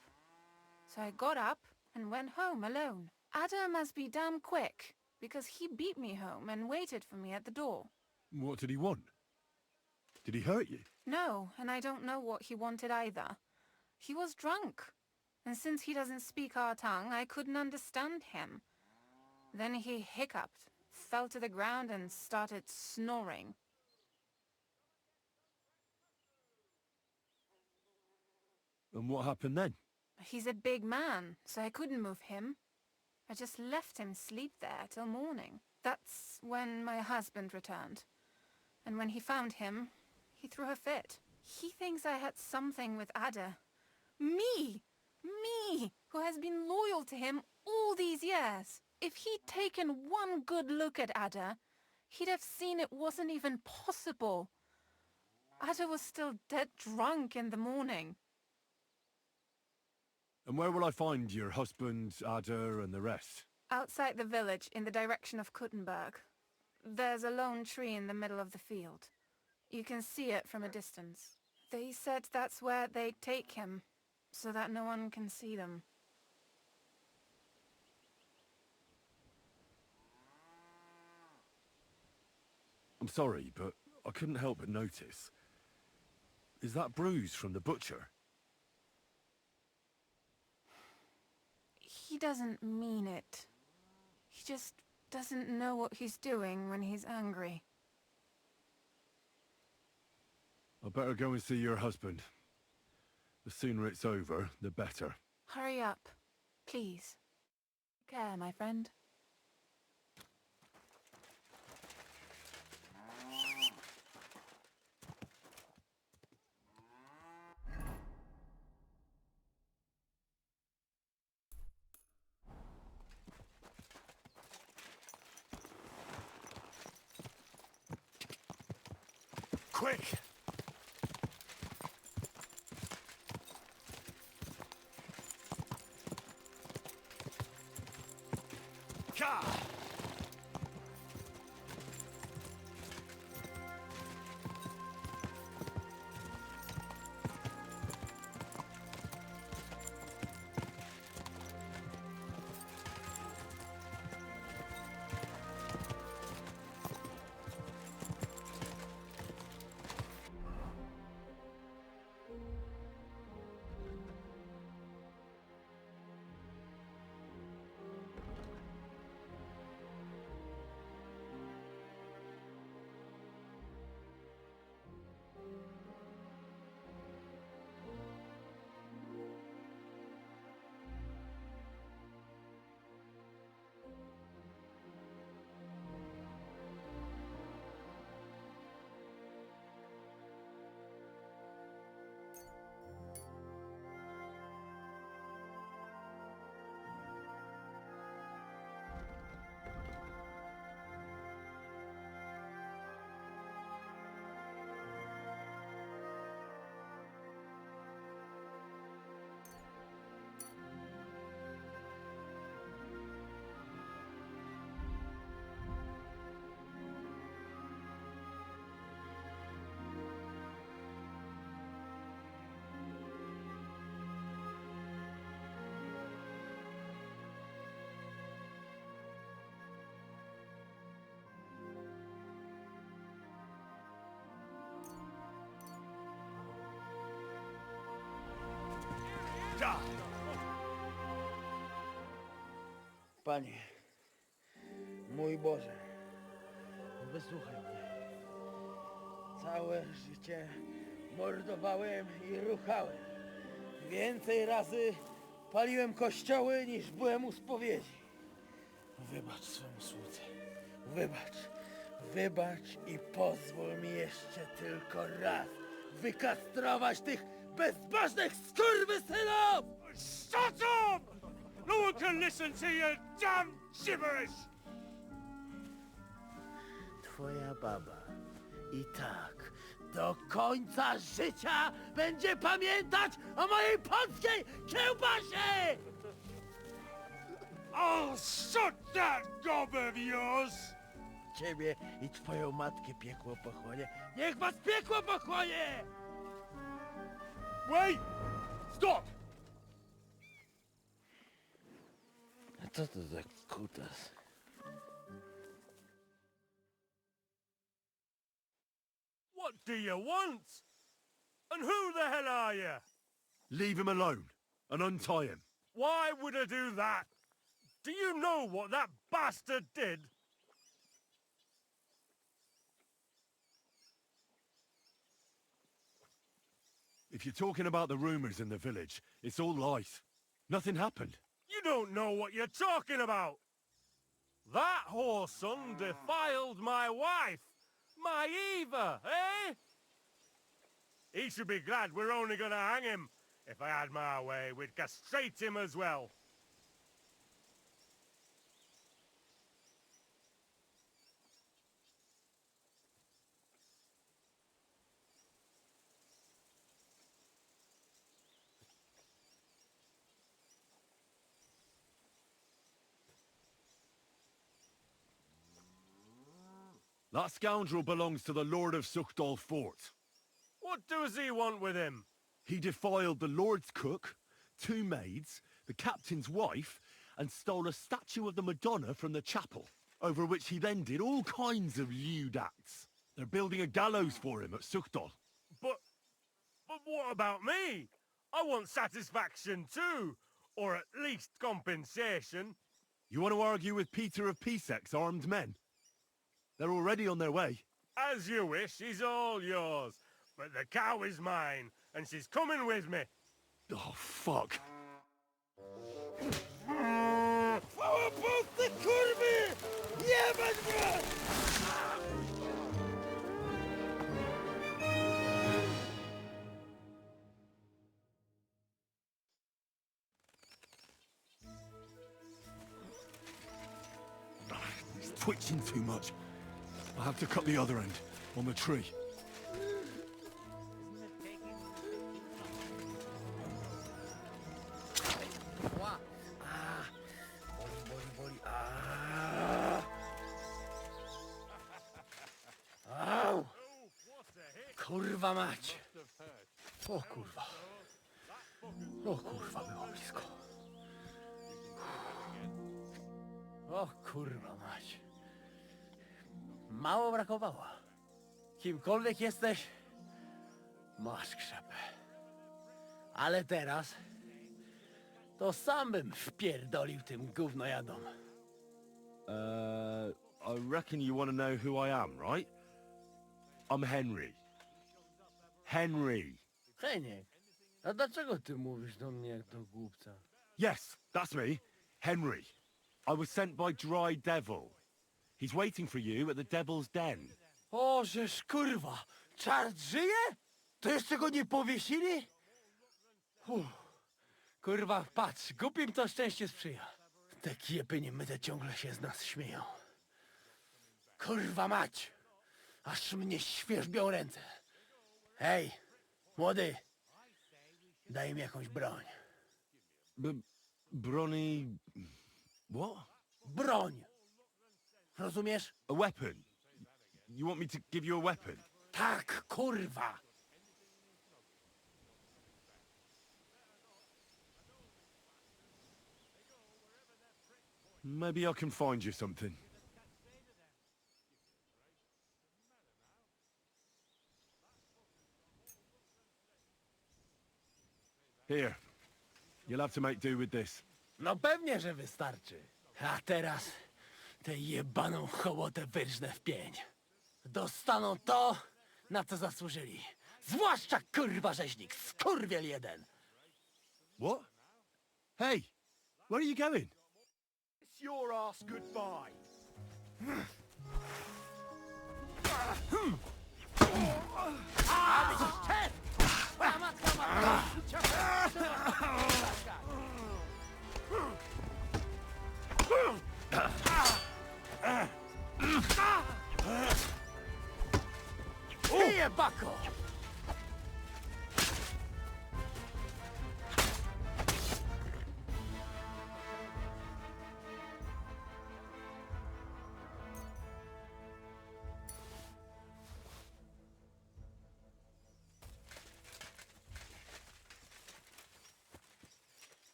So I got up and went home alone. Adder must be damn quick, because he beat me home and waited for me at the door. What did he want? Did he hurt you? No, and I don't know what he wanted either. He was drunk, and since he doesn't speak our tongue, I couldn't understand him. Then he hiccuped, fell to the ground and started snoring. And what happened then? He's a big man, so I couldn't move him. I just left him sleep there till morning. That's when my husband returned. And when he found him, he threw a fit. He thinks I had something with Adder. Me! Me! Who has been loyal to him all these years. If he'd taken one good look at Adder, he'd have seen it wasn't even possible. Adder was still dead drunk in the morning. And where will I find your husband, Adder, and the rest? Outside the village, in the direction of Kuttenberg. There's a lone tree in the middle of the field. You can see it from a distance. They said that's where they'd take him, so that no one can see them. I'm sorry, but I couldn't help but notice. Is that bruise from the butcher? He doesn't mean it. He just doesn't know what he's doing when he's angry. I better go and see your husband. The sooner it's over, the better. Hurry up, please. Take care, my friend. Quick! Ka! Panie, mój Boże, wysłuchaj mnie. Całe życie mordowałem i ruchałem. Więcej razy paliłem kościoły, niż byłem u spowiedzi. Wybacz swemu słudze. Wybacz. Wybacz i pozwól mi jeszcze tylko raz wykastrować tych bezbożnych skurwysynów! Shut up! No one can listen to your damn gibberish! Twoja baba i tak do końca życia będzie pamiętać o mojej polskiej kiełbasie! I'll shut that gob of yours! Ciebie i twoją matkę piekło pochłonie. Niech was piekło pochłonie! Wait! Stop! A co to za kutas? What do you want? And who the hell are you? Leave him alone and untie him. Why would I do that? Do you know what that bastard did? If you're talking about the rumors in the village, it's all lies. Nothing happened. You don't know what you're talking about. That whoreson defiled my wife, my Eva, eh? He should be glad we're only gonna hang him. If I had my way, we'd castrate him as well. That scoundrel belongs to the Lord of Suchdal Fort. What does he want with him? He defiled the Lord's cook, 2 maids, the captain's wife, and stole a statue of the Madonna from the chapel, over which he then did all kinds of lewd acts. They're building a gallows for him at Suchdal. But what about me? I want satisfaction too, or at least compensation. You want to argue with Peter of Pisek's armed men? They're already on their way. As you wish, she's all yours. But the cow is mine, and she's coming with me. Oh, fuck. He's twitching too much. I'll have to cut the other end, on the tree. Boli. Au! Kurwa mać! O kurwa. O kurwa, było blisko. O kurwa mać. Mało brakowało. Kimkolwiek jesteś, masz krzepę. Ale teraz to sam bym wpierdolił tym gównojadom. I reckon you want to know who I am, right? I'm Henry. Henry. Heniek, a dlaczego ty mówisz do mnie jak do głupca? Yes, that's me. Henry. I was sent by Dry Devil. He's waiting for you at the Devil's Den. O, żeż kurwa! Czart żyje? To jeszcze go nie powiesili? Kurwa, patrz, głupim to szczęście sprzyja. Te kiepy niemyte ciągle się z nas śmieją. Kurwa mać! Aż mnie świerzbią ręce. Hej, młody! Daj mi jakąś broń. Bronny... What? Broń! Rozumiesz? A weapon? You want me to give you a weapon? Tak, kurwa! Maybe I can find you something. Here. You'll have to make do with this. No pewnie, że wystarczy. A teraz tę jebaną hołotę wyrżnę w pień. Dostaną to, na co zasłużyli. Zwłaszcza kurwa rzeźnik, skurwiel jeden. What? Hey! Where are you going? It's your ass goodbye. Pije, bako!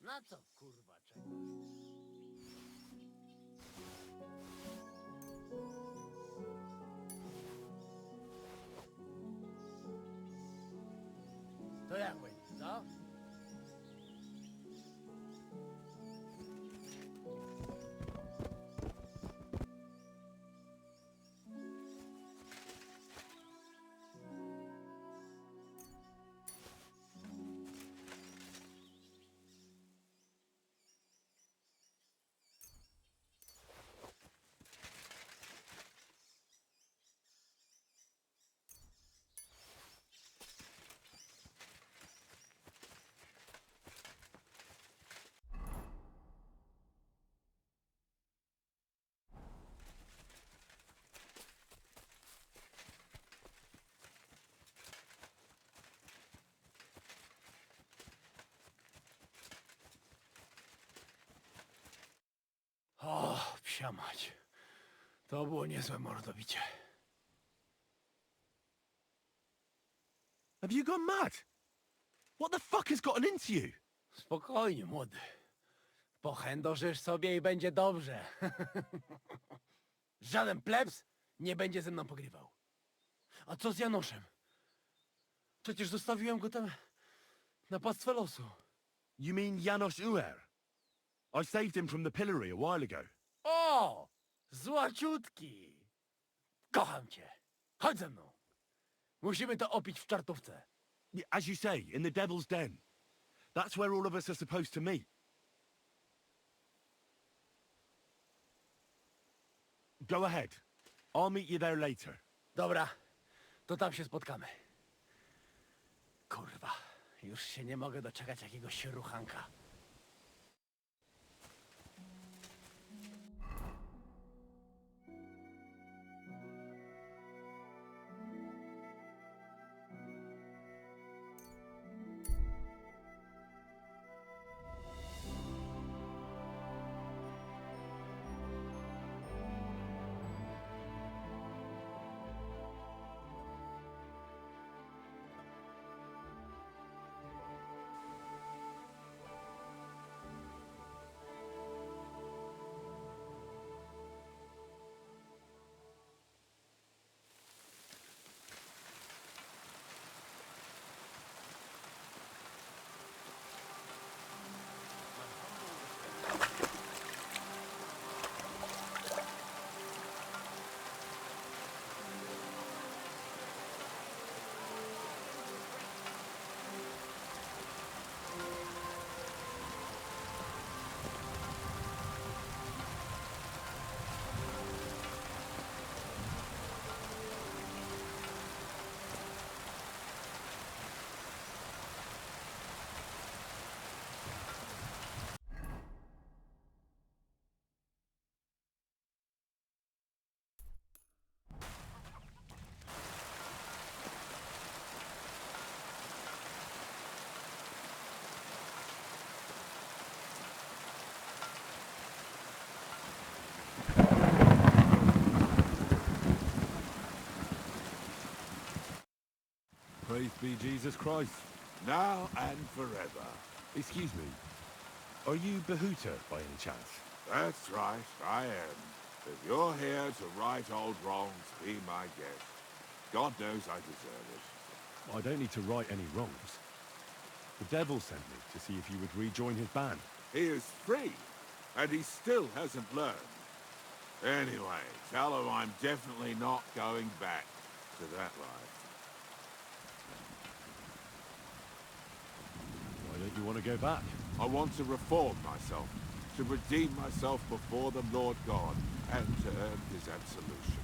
Na co kurwa czekasz? To jak będzie, co? O, psia mać. To było niezłe mordobicie. Have you gone mad? What the fuck has gotten into you? Spokojnie, młody. Pochędożysz sobie i będzie dobrze. Żaden plebs nie będzie ze mną pogrywał. A co z Janoszem? Przecież zostawiłem go tam na pastwę losu. You mean Janosh Uher? I saved him from the pillory a while ago. O! Złaciutki! Kocham cię. Chodź ze mną. Musimy to opić w czartówce. As you say, in the Devil's Den. That's where all of us are supposed to meet. Go ahead. I'll meet you there later. Dobra, to tam się spotkamy. Kurwa, już się nie mogę doczekać jakiegoś ruchanka. Praise be Jesus Christ. Now and forever. Excuse me. Are you Bahuta by any chance? That's right, I am. If you're here to right old wrongs, be my guest. God knows I deserve it. I don't need to right any wrongs. The devil sent me to see if you would rejoin his band. He is free, and he still hasn't learned. Anyway, tell him I'm definitely not going back to that life. Why don't you want to go back? I want to reform myself, to redeem myself before the Lord God, and to earn his absolution.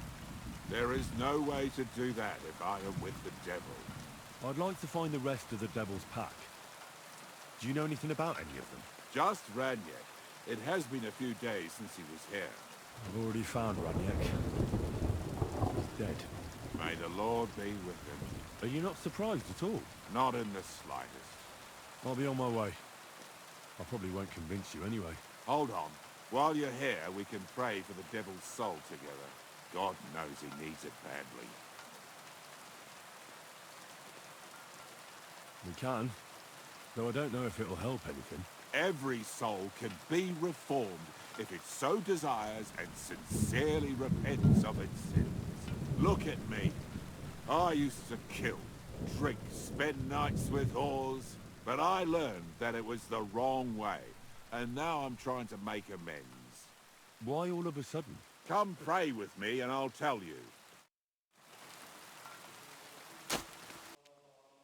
There is no way to do that if I am with the devil. I'd like to find the rest of the Devil's Pack. Do you know anything about any of them? Just Raniek. It has been a few days since he was here. I've already found Raniek. He's dead. May the Lord be with him. Are you not surprised at all? Not in the slightest. I'll be on my way. I probably won't convince you anyway. Hold on. While you're here, we can pray for the devil's soul together. God knows he needs it badly. We can, though I don't know if it'll help anything. Every soul can be reformed if it so desires and sincerely repents of its sins. Look at me. I used to kill, drink, spend nights with whores, but I learned that it was the wrong way, and now I'm trying to make amends. Why all of a sudden? Come pray with me and I'll tell you.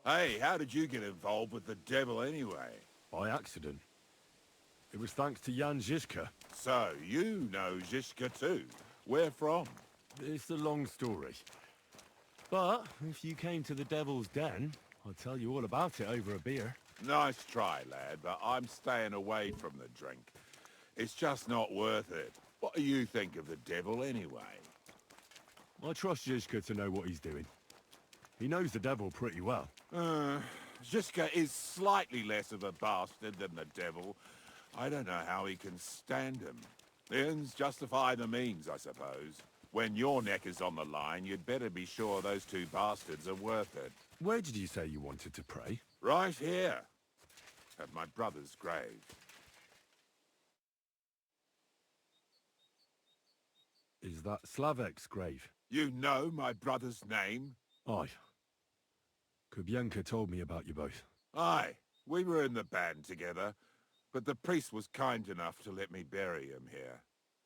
Hey, how did you get involved with the devil anyway? By accident. It was thanks to Jan Žižka. So, you know Žižka too. Where from? It's a long story. But if you came to the Devil's Den, I'll tell you all about it over a beer. Nice try, lad, but I'm staying away from the drink. It's just not worth it. What do you think of the devil anyway? I trust Žižka to know what he's doing. He knows the devil pretty well. Žižka is slightly less of a bastard than the devil. I don't know how he can stand him. The ends justify the means, I suppose. When your neck is on the line, you'd better be sure those two bastards are worth it. Where did you say you wanted to pray? Right here, at my brother's grave. Is that Slavek's grave? You know my brother's name? Aye. Kubienka told me about you both. Aye, we were in the band together. but the priest was kind enough to let me bury him here.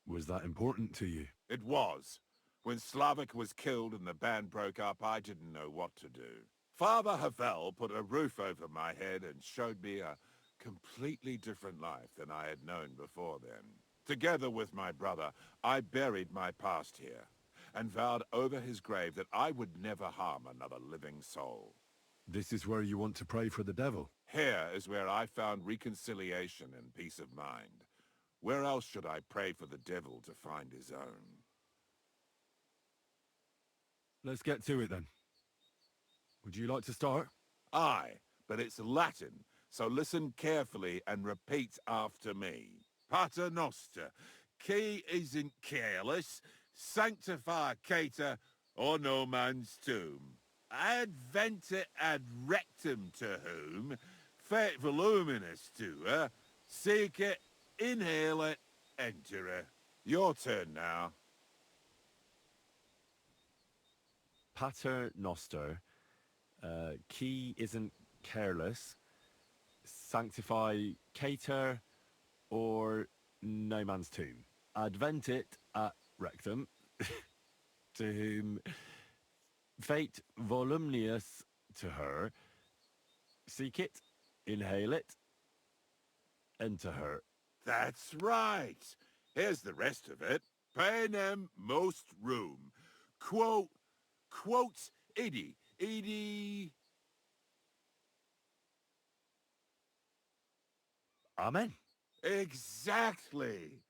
Was that important to you? It was. When Slavik was killed and the band broke up, I didn't know what to do. Father Havel put a roof over my head and showed me a completely different life than I had known before then. Together with my brother, I buried my past here and vowed over his grave that I would never harm another living soul. This is where you want to pray for the devil? Here is where I found reconciliation and peace of mind. Where else should I pray for the devil to find his own? Let's get to it then. Would you like to start? Aye, but it's Latin, so listen carefully and repeat after me. Pater Noster, qui isn't careless, sanctify cater, or no man's tomb. Adventet ad rectum to whom, fet voluminous to her, seek it, inhale it, enter her. Your turn now. Pater Noster, qui isn't careless, sanctify cater, or no man's tomb. Adventit at rectum, to whom fate voluminous to her, seek it, inhale it, enter her. That's right. Here's the rest of it. Panem most room. Quote, idi. Amen. Exactly.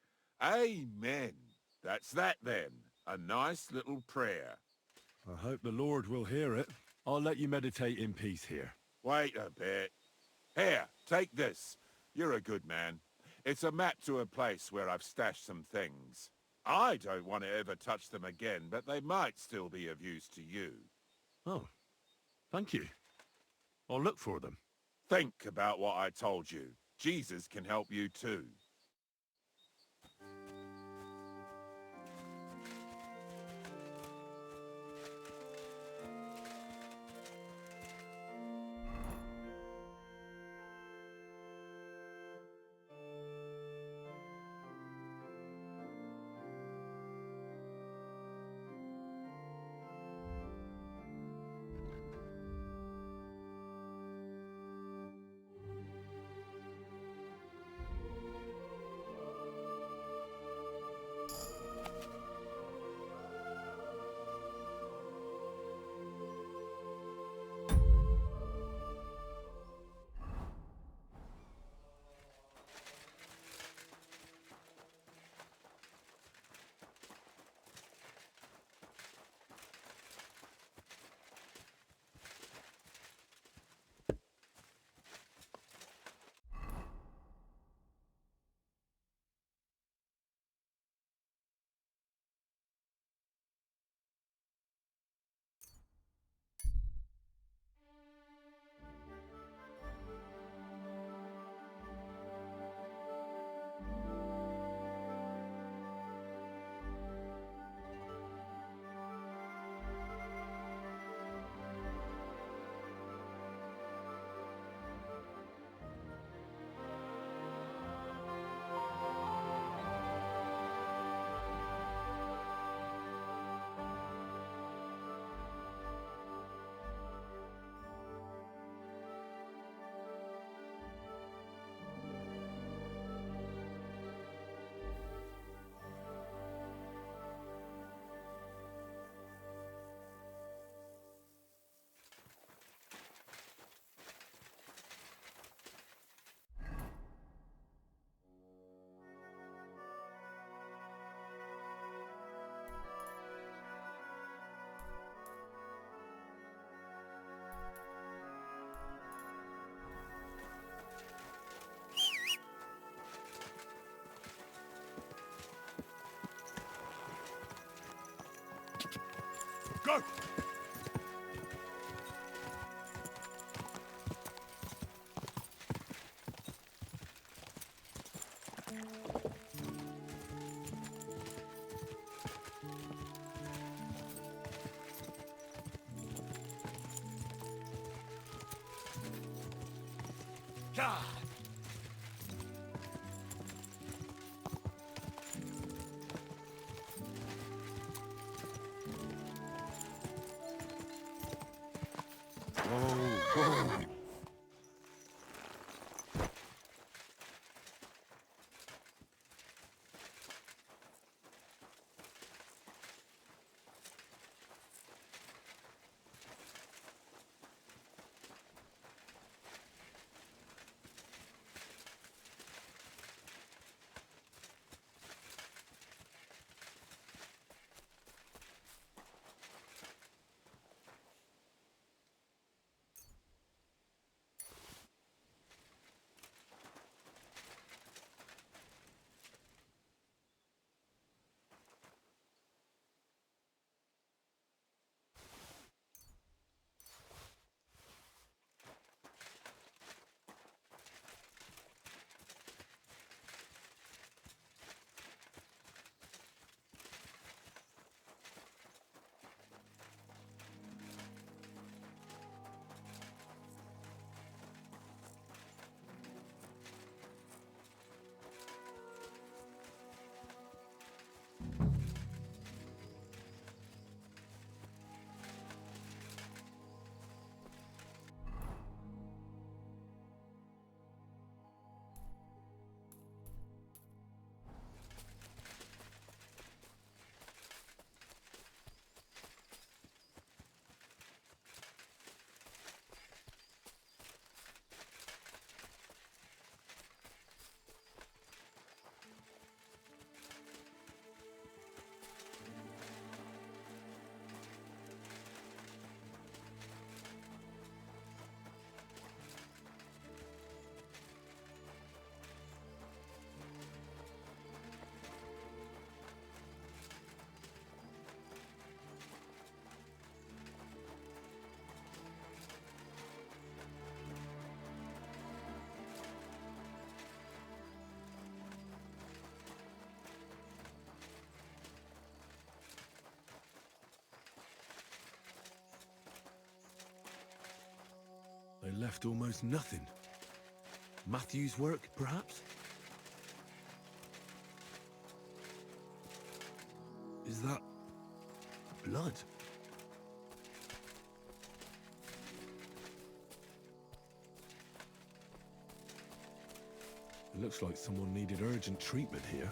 Amen. That's that then. A nice little prayer. I hope the Lord will hear it. I'll let you meditate in peace here. Wait a bit. Here, take this. You're a good man. It's a map to a place where I've stashed some things. I don't want to ever touch them again, but they might still be of use to you. Oh, thank you. I'll look for them. Think about what I told you. Jesus can help you too. Go! They left almost nothing. Matthew's work, perhaps? Is that blood? It looks like someone needed urgent treatment here.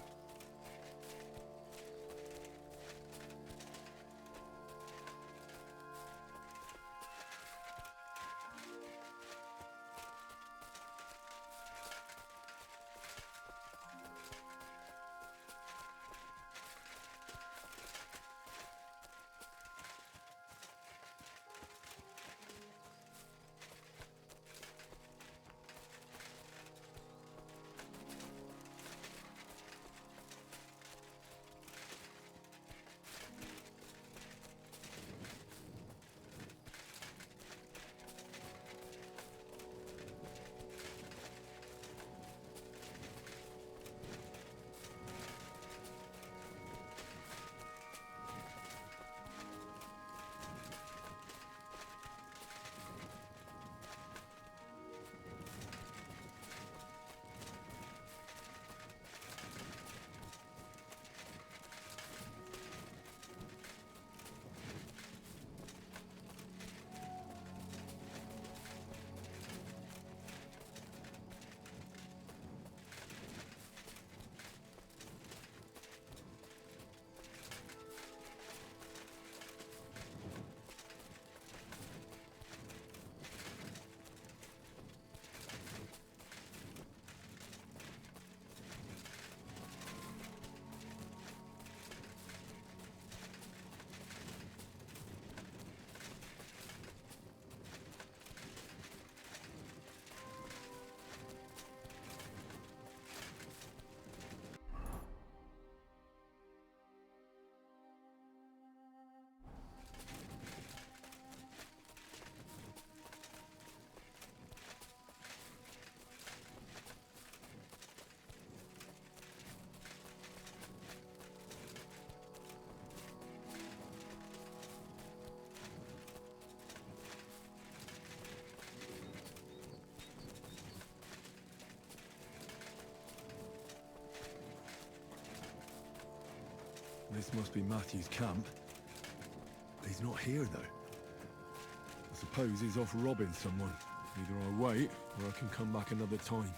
This must be Matthew's camp. He's not here, though. I suppose, is off robbing someone. Either I wait, or I can come back another time.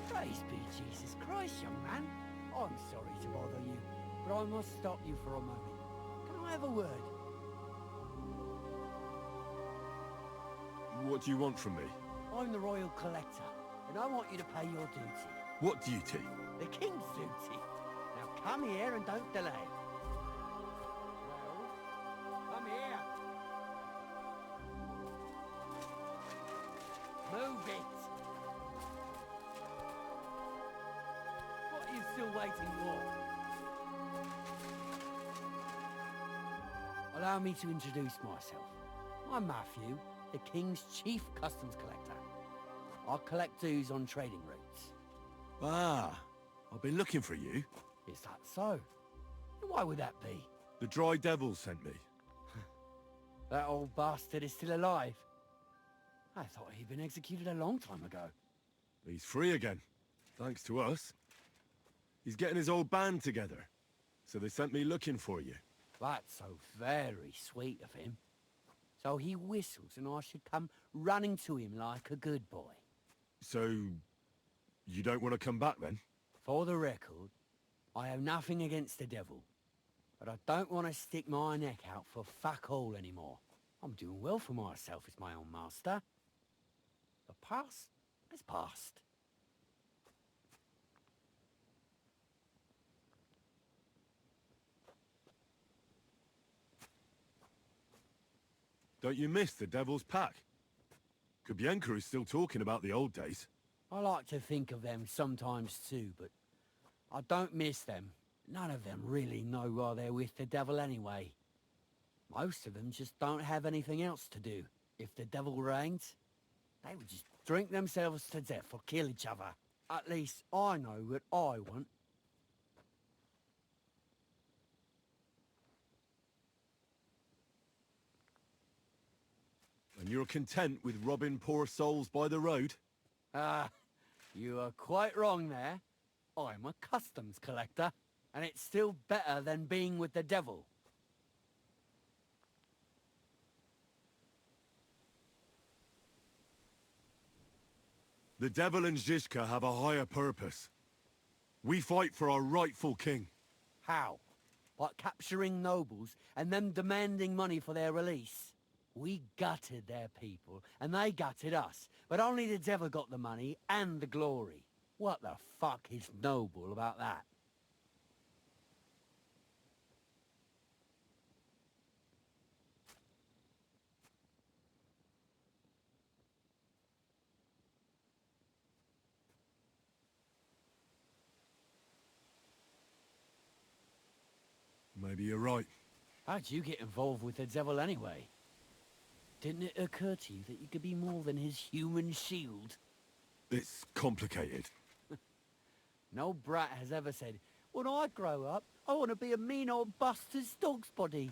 Praise be Jesus Christ, young man. I'm sorry to bother you, but I must stop you for a moment. Can I have a word? What do you want from me? I'm the royal collector, and I want you to pay your duty. What duty? The king's duty. Now come here and don't delay. Well, come here. Move it. What are you still waiting for? Allow me to introduce myself. I'm Matthew, the King's chief customs collector. I collect dues on trading routes. Ah, I've been looking for you. Is that so? Why would that be? The Dry Devil sent me. That old bastard is still alive. I thought he'd been executed a long time ago. He's free again, thanks to us. He's getting his old band together, so they sent me looking for you. That's so very sweet of him. So he whistles and I should come running to him like a good boy. So, you don't want to come back then? For the record, I have nothing against the devil. But I don't want to stick my neck out for fuck all anymore. I'm doing well for myself as my own master. The past is past. Don't you miss the Devil's Pack? Kubienka is still talking about the old days. I like to think of them sometimes too, but I don't miss them. None of them really know why they're with the devil anyway. Most of them just don't have anything else to do. If the devil reigned, they would just drink themselves to death or kill each other. At least I know what I want. And you're content with robbing poor souls by the road? Ah, you are quite wrong there. I'm a customs collector, and it's still better than being with the devil. The devil and Zizka have a higher purpose. We fight for our rightful king. How? By capturing nobles and them demanding money for their release? We gutted their people, and they gutted us. But only the devil got the money and the glory. What the fuck is noble about that? Maybe you're right. How'd you get involved with the devil anyway? Didn't it occur to you that you could be more than his human shield? It's complicated. No brat has ever said, when I grow up, I want to be a mean old bastard's dog's body.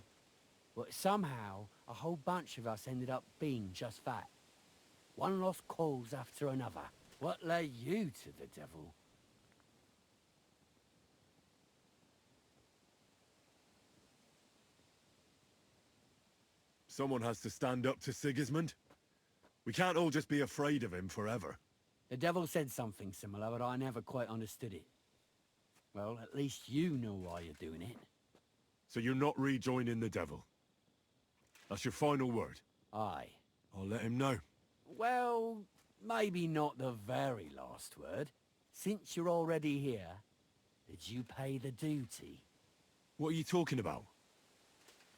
But somehow, a whole bunch of us ended up being just that. One lost cause after another. What led you to the devil? Someone has to stand up to Sigismund. We can't all just be afraid of him forever. The devil said something similar, but I never quite understood it. Well, at least you know why you're doing it. So you're not rejoining the devil? That's your final word? Aye. I'll let him know. Well, maybe not the very last word. Since you're already here, did you pay the duty? What are you talking about?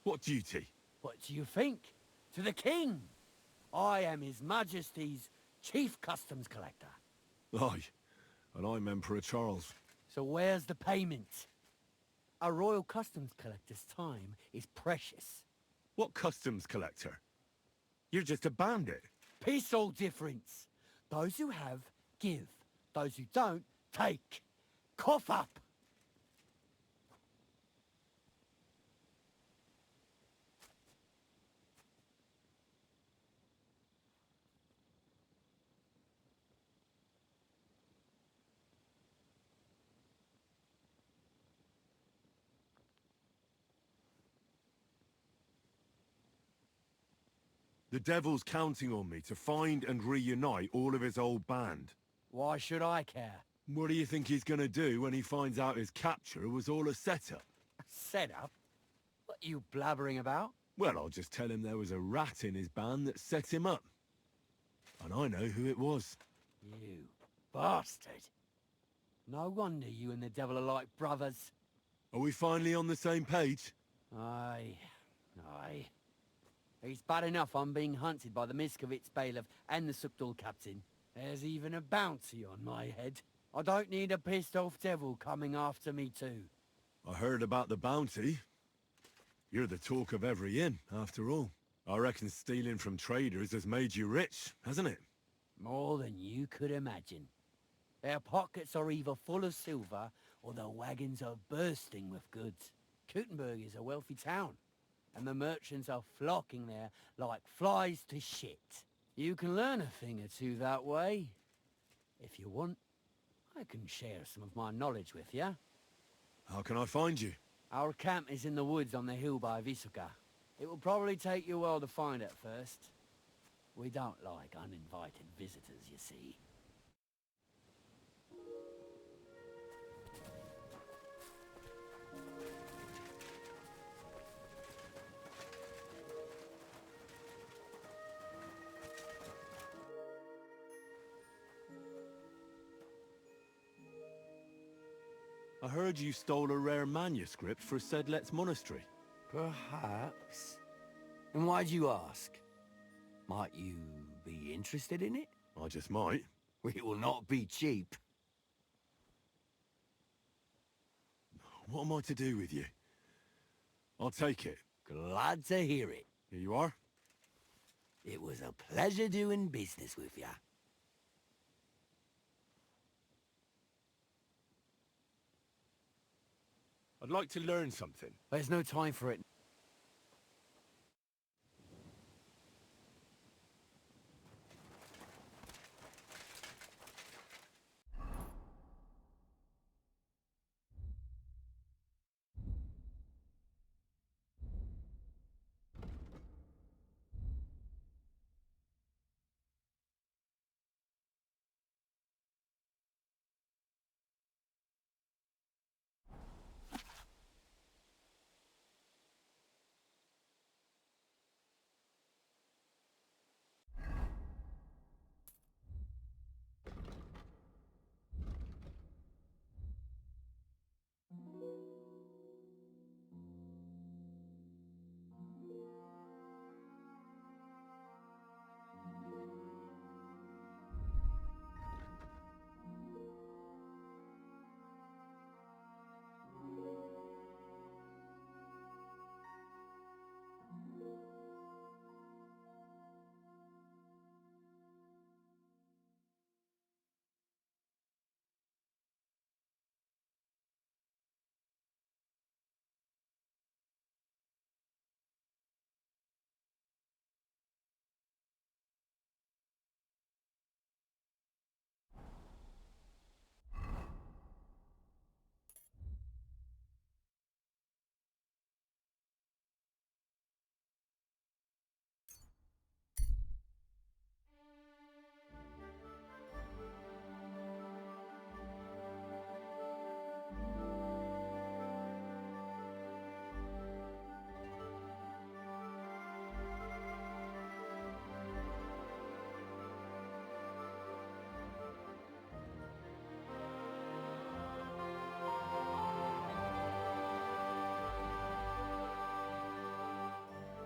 What duty? What do you think? To the king! I am His Majesty's chief customs collector. Aye, and I'm Emperor Charles. So where's the payment? A royal customs collector's time is precious. What customs collector? You're just a bandit. Peace all difference. Those who have, give. Those who don't, take. Cough up! The devil's counting on me to find and reunite all of his old band. Why should I care? What do you think he's gonna do when he finds out his capture was all a setup? Setup? What are you blabbering about? Well, I'll just tell him there was a rat in his band that set him up. And I know who it was. You bastard. No wonder you and the devil are like brothers. Are we finally on the same page? Aye. Aye. It's bad enough I'm being hunted by the Miskovitz bailiff and the Sukdal captain. There's even a bounty on my head. I don't need a pissed-off devil coming after me too. I heard about the bounty. You're the talk of every inn, after all. I reckon stealing from traders has made you rich, hasn't it? More than you could imagine. Their pockets are either full of silver, or their wagons are bursting with goods. Kuttenberg is a wealthy town, and the merchants are flocking there like flies to shit. You can learn a thing or two that way. If you want, I can share some of my knowledge with you. How can I find you? Our camp is in the woods on the hill by Visuka. It will probably take you a while to find it first. We don't like uninvited visitors, you see. I heard you stole a rare manuscript for Sedlet's monastery. Perhaps. And why do you ask? Might you be interested in it? I just might. It will not be cheap. What am I to do with you? I'll take it. Glad to hear it. Here you are. It was a pleasure doing business with you. I'd like to learn something. There's no time for it.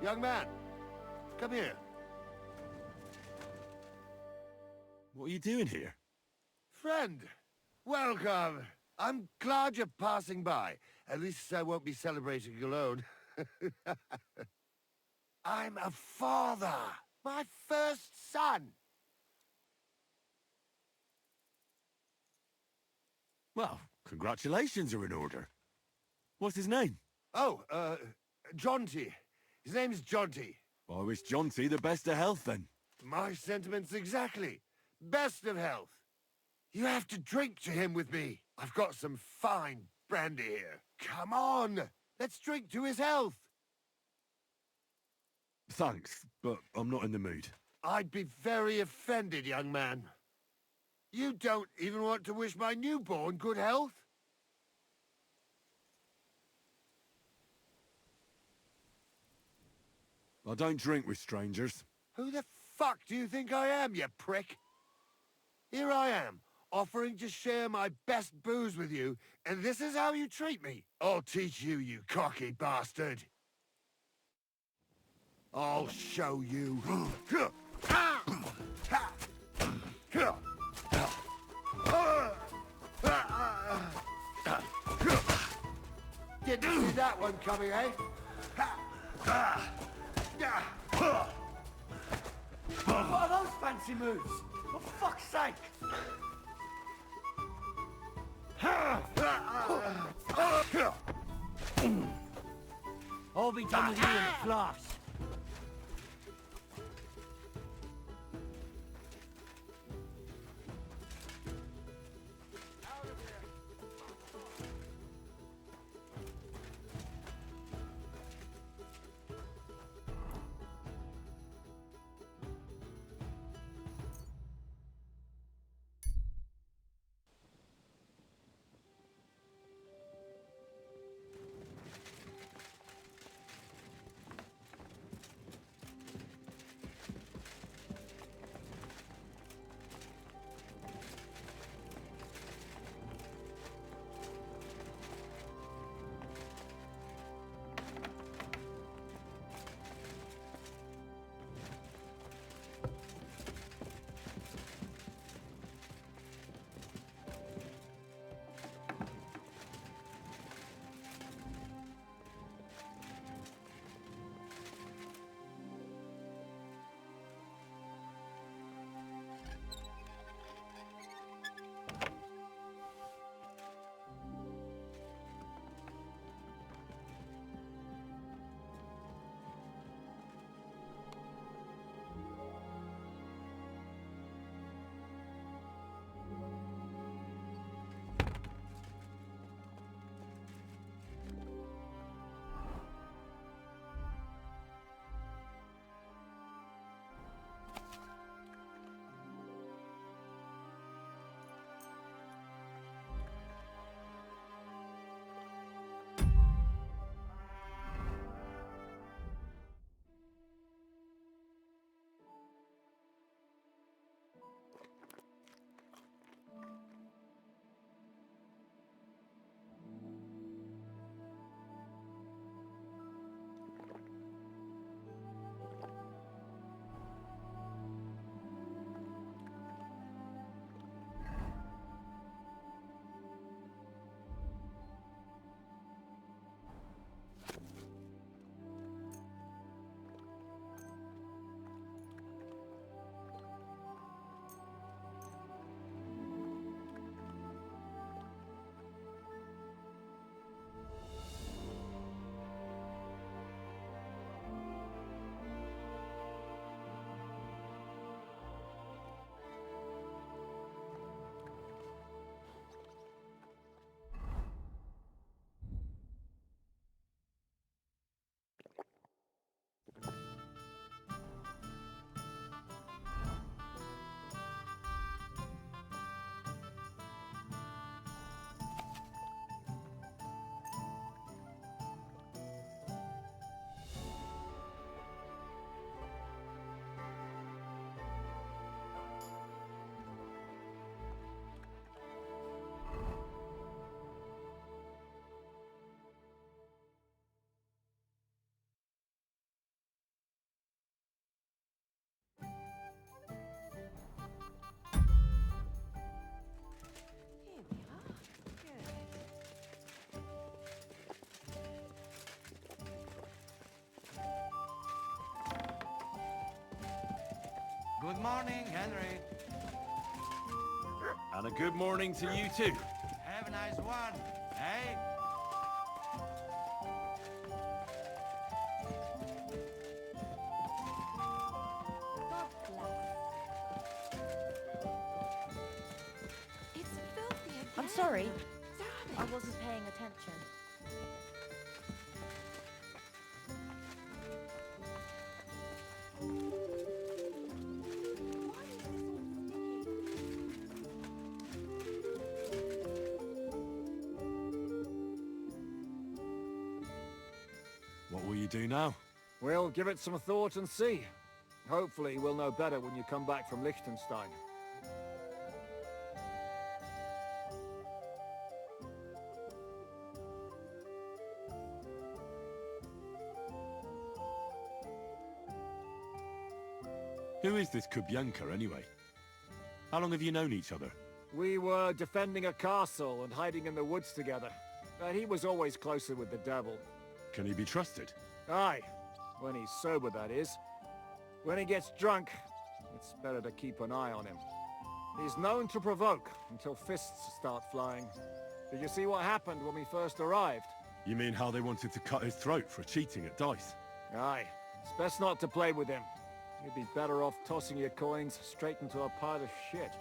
Young man, come here. What are you doing here? Friend, welcome. I'm glad you're passing by. At least I won't be celebrating alone. I'm a father. My first son. Well, congratulations are in order. What's his name? Oh, Jonty. His name's Jonty. I wish Jonty the best of health then. My sentiments exactly. Best of health. You have to drink to him with me. I've got some fine brandy here. Come on! Let's drink to his health. Thanks, but I'm not in the mood. I'd be very offended, young man. You don't even want to wish my newborn good health? I don't drink with strangers. Who the fuck do you think I am, you prick? Here I am, offering to share my best booze with you, and this is how you treat me? I'll teach you, you cocky bastard. I'll show you. Didn't see that one coming, eh? What are those fancy moves? For fuck's sake! I'll be done with you in a flash. Good morning, Henry. And a good morning to you too. Have a nice one, eh? God bless. It's filthy again. I'm sorry. I wasn't paying attention. What will you do now? We'll give it some thought and see. Hopefully we'll know better when you come back from Liechtenstein. Who is this Kubyanka, anyway? How long have you known each other? We were defending a castle and hiding in the woods together. But he was always closer with the devil. Can he be trusted? Aye. When he's sober, that is. When he gets drunk, it's better to keep an eye on him. He's known to provoke until fists start flying. Did you see what happened when we first arrived? You mean how they wanted to cut his throat for cheating at dice? Aye. It's best not to play with him. You'd be better off tossing your coins straight into a pile of shit.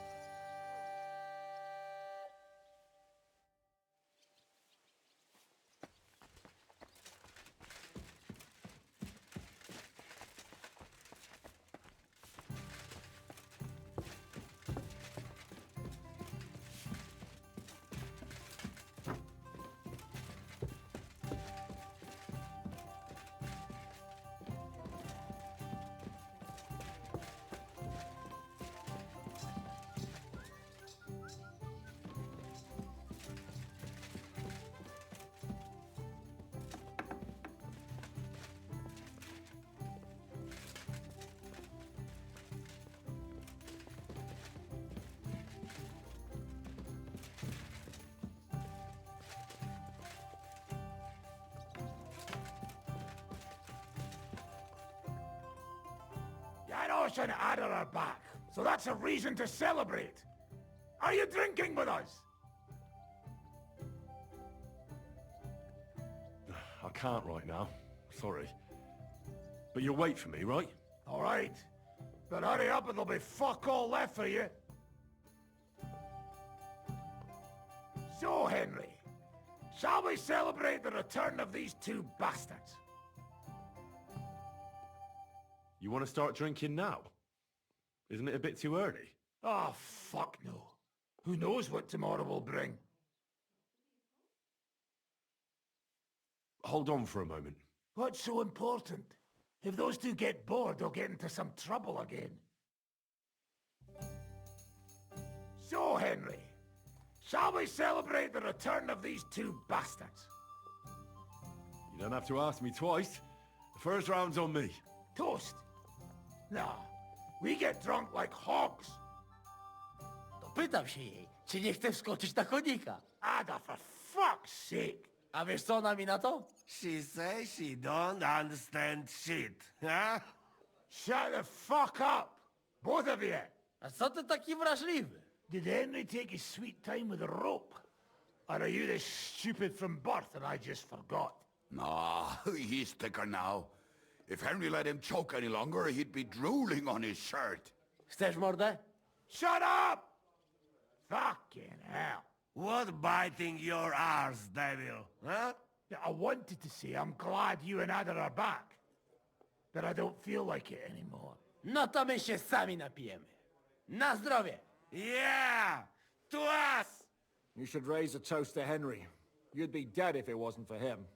Janosh and Adder are back, so that's a reason to celebrate. Are you drinking with us? I can't right now. Sorry. But you'll wait for me, right? All right. But hurry up and there'll be fuck all left for you. So, Henry, shall we celebrate the return of these two bastards? You want to start drinking now? Isn't it a bit too early? Oh, fuck no. Who knows what tomorrow will bring? Hold on for a moment. What's so important? If those two get bored, they'll get into some trouble again. So, Henry, shall we celebrate the return of these two bastards? You don't have to ask me twice. The first round's on me. Toast? Nah, we get drunk like hogs. Pytam się jej, czy nie chce wskoczyć na konika. Ada, for fuck's sake. A wiesz co ona mi na to? She says she don't understand shit, huh? Shut the fuck up, both of you. A co ty taki wrażliwy? Did Henry take his sweet time with a rope? Or are you this stupid from birth and I just forgot? Nah, he's thicker now. If Henry let him choke any longer, he'd be drooling on his shirt. Chcesz mordę? Shut up! Fucking hell. What biting your arse, devil, huh? I wanted to say I'm glad you and Adder are back. But I don't feel like it anymore. No to my się sami napijemy. Na zdrowie! Yeah! To us! You should raise a toast to Henry. You'd be dead if it wasn't for him.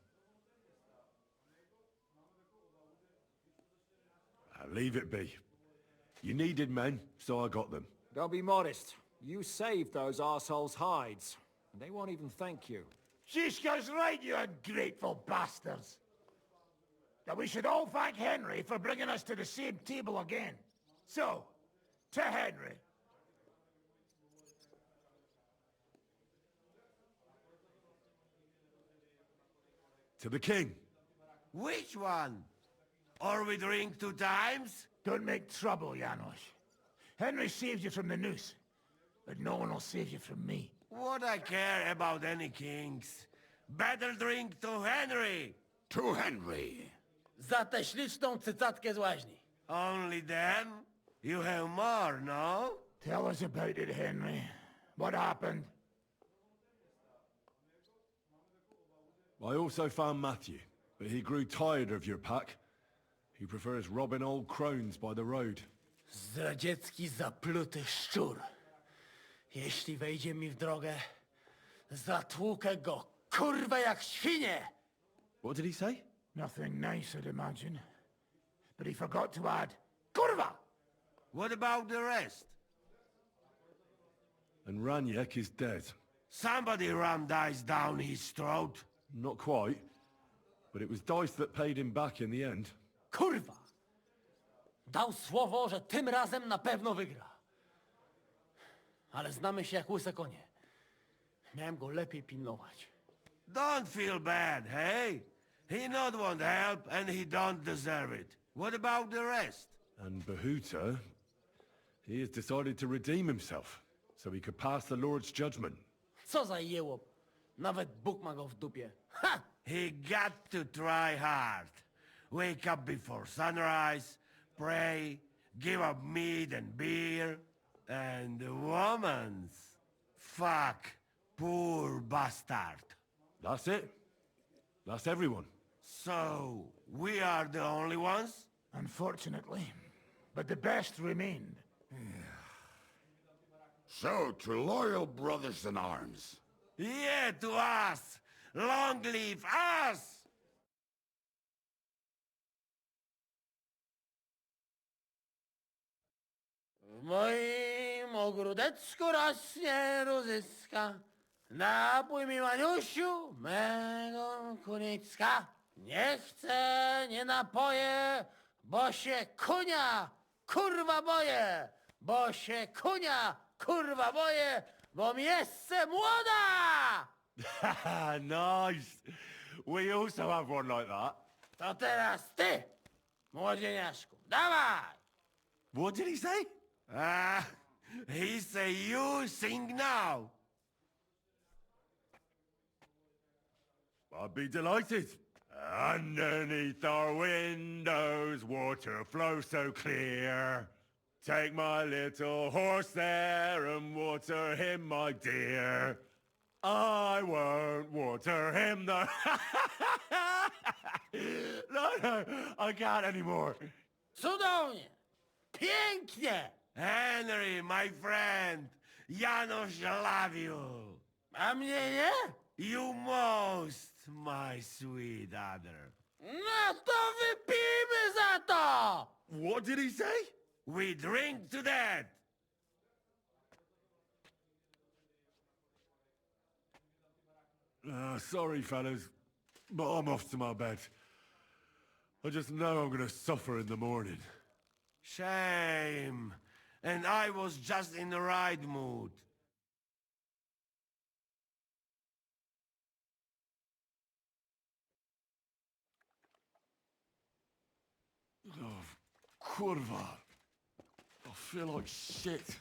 Leave it be. You needed men, so I got them. Don't be modest. You saved those arseholes' hides. And they won't even thank you. Shishka's right, you ungrateful bastards. That we should all thank Henry for bringing us to the same table again. So, to Henry. To the king. Which one? Or we drink 2 times? Don't make trouble, Janosh. Henry saved you from the noose, but no one will save you from me. What I care about any kings? Better drink to Henry! To Henry! Za tę śliczną cycatkę z łaźni. Only them? You have more, no? Tell us about it, Henry. What happened? I also found Matthew, but he grew tired of your pack. He prefers robbing old crones by the road. Zdradziecki, zapluty szczur. Jeśli wejdzie mi w drogę, zatłukę go, kurwa, jak świnie! What did he say? Nothing nice, I'd imagine. But he forgot to add, Kurwa! What about the rest? And Raniek is dead. Somebody rammed dice down his throat. Not quite. But it was Dice that paid him back in the end. Kurwa! Dał słowo, że tym razem na pewno wygra. Ale znamy się jak łyse konie. Miałem go lepiej pilnować. Don't feel bad, hey? He not want help, and he don't deserve it. What about the rest? And Behuta, he has decided to redeem himself, so he could pass the Lord's judgment. Co za jełop. Nawet Bóg ma go w dupie. Ha! He got to try hard. Wake up before sunrise, pray, give up meat and beer, and the woman's. Fuck, poor bastard. That's it. That's everyone. So, we are the only ones? Unfortunately. But the best remained. So, to loyal brothers in arms. Yeah, to us! Long live us! W moim ogródeczku rośnie różyska. Napój mi, Maniusiu, mego kunicka. Nie chcę, nie napoję, bo się kunia, kurwa boję. Bo się kunia, kurwa boję, bo mi jeszcze młoda! Nice. We also have one like that. To teraz ty, młodzieniaszku, dawaj! What did he say? He say you sing now. I'd be delighted. Underneath our windows, water flows so clear. Take my little horse there and water him, my dear. I won't water him, though. No, I can't anymore. Cudownie! Pięknie! Henry, my friend, Janosh love you. A mnie nie? You most, my sweet Adder. No to wypijmy za to! What did he say? We drink to that. Sorry, fellas, but I'm off to my bed. I just know I'm gonna suffer in the morning. Shame. And I was just in the right mood. Oh, kurwa. I feel like shit.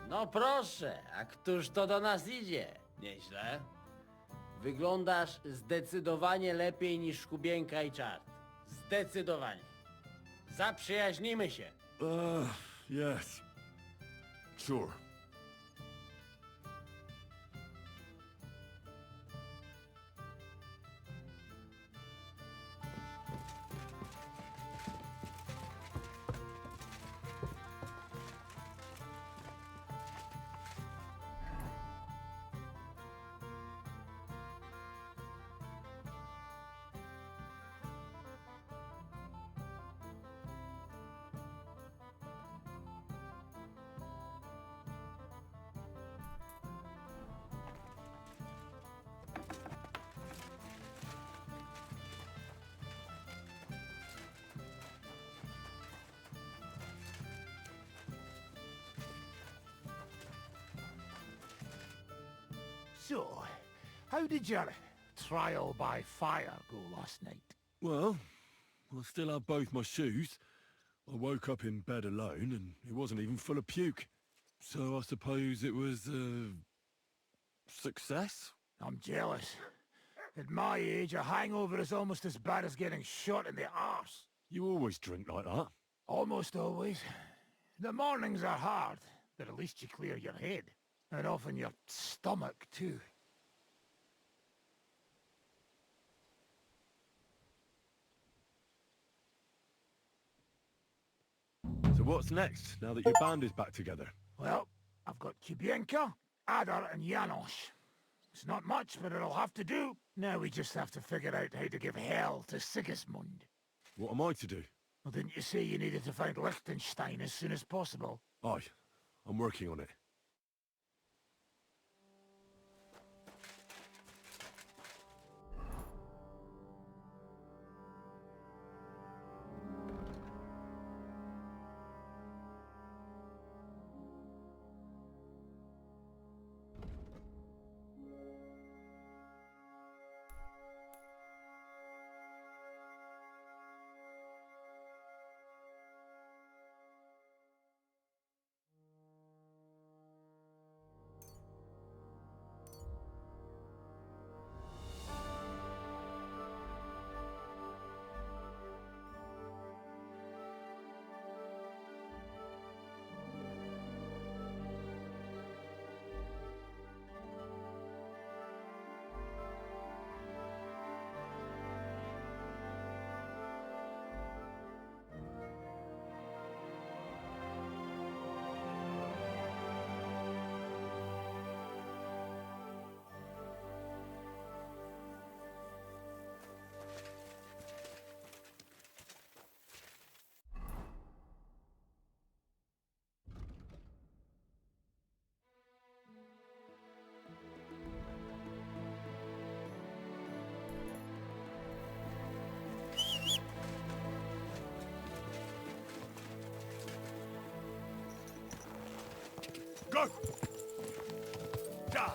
No proszę, a któż to do nas idzie? Nieźle. Wyglądasz zdecydowanie lepiej niż Kubienka i Czart. Zdecydowanie. Zaprzyjaźnimy się. Yes. Sure. So, how did your trial by fire go last night? Well, I still have both my shoes. I woke up in bed alone, and it wasn't even full of puke. So I suppose it was a success? I'm jealous. At my age, a hangover is almost as bad as getting shot in the arse. You always drink like that. Almost always. The mornings are hard, but at least you clear your head. And often your stomach, too. what's next, now that your band is back together? Well, I've got Kubienka, Adder and Janosh. It's not much, but it'll have to do. Now we just have to figure out how to give hell to Sigismund. What am I to do? Well, didn't you say you needed to find Liechtenstein as soon as possible? Aye, I'm working on it. Go! Die!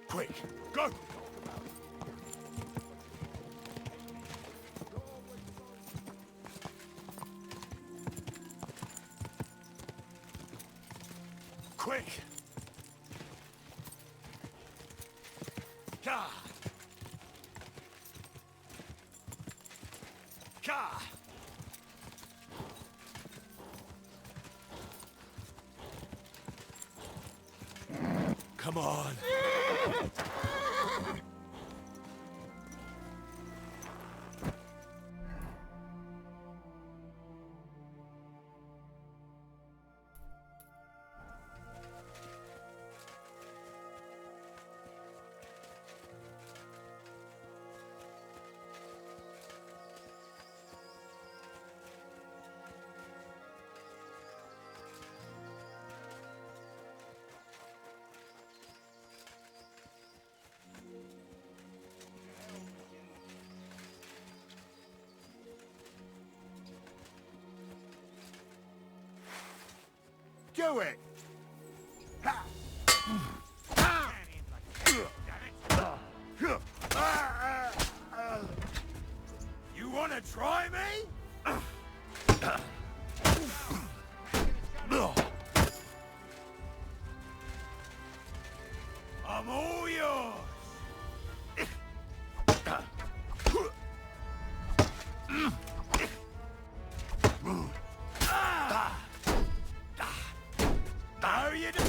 Quick, go! Quick! Ka! Ka! Come on! Do it! Ha! You wanna try me? I'm all yours! How you do?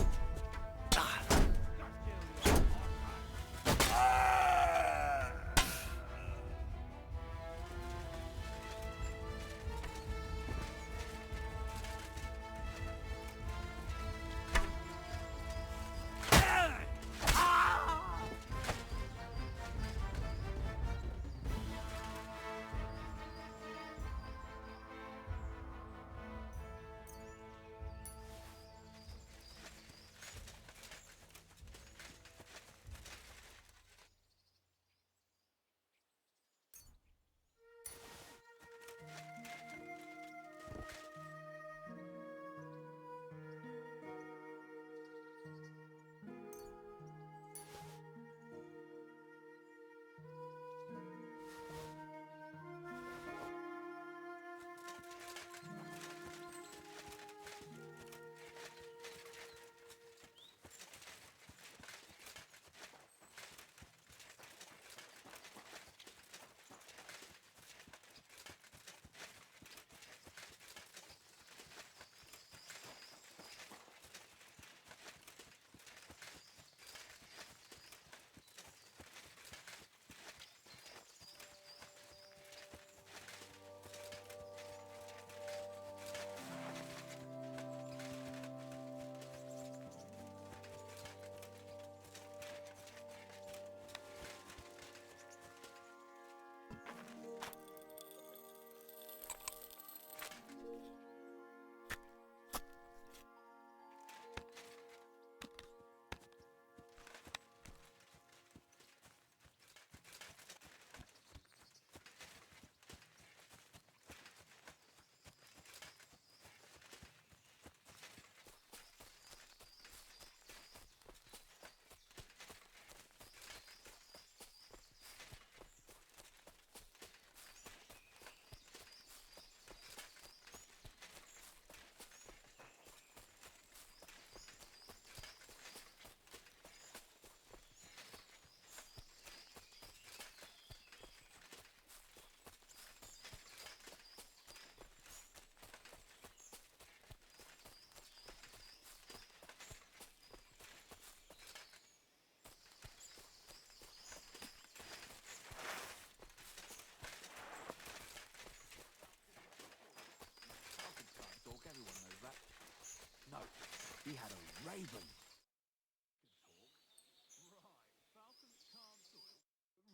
raven.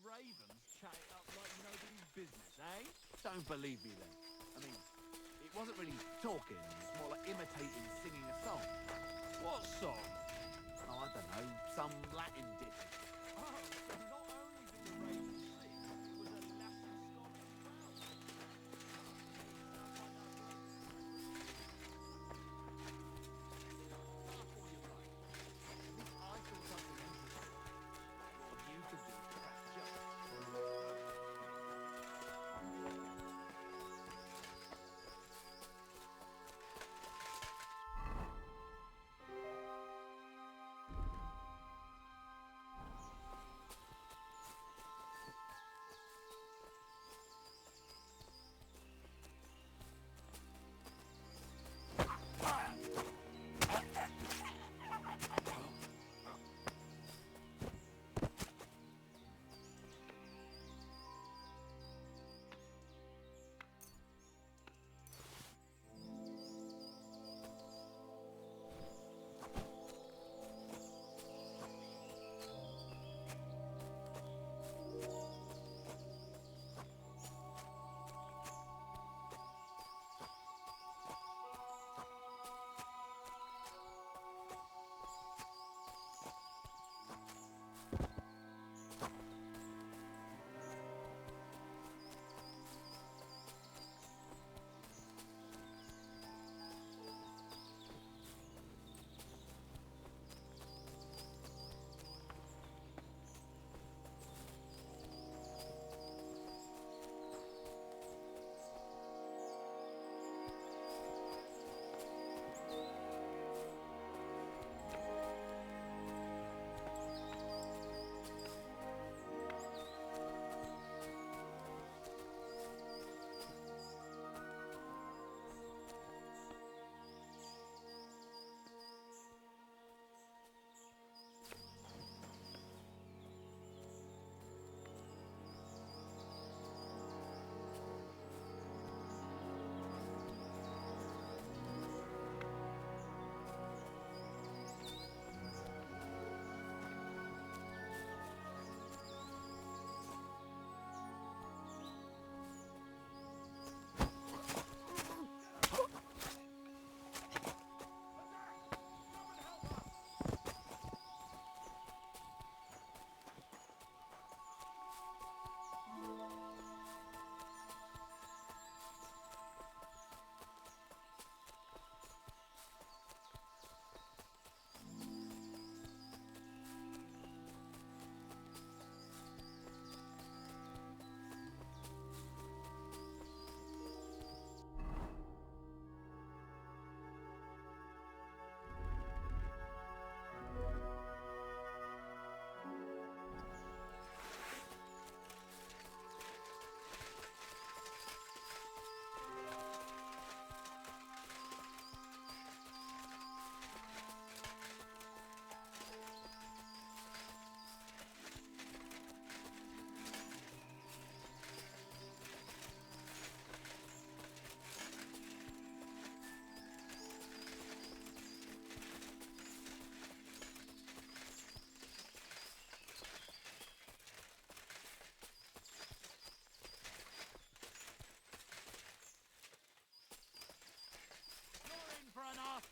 Ravens chat it up like nobody's business, eh? Don't believe me then. I mean, it wasn't really talking, it's more like imitating singing a song. What song? Oh, I don't know, some Latin ditty. Oh, so not only did the raven sing, it was a Latin song as well. Laugh all you like. At least I saw something interesting. All you can do is crack jokes.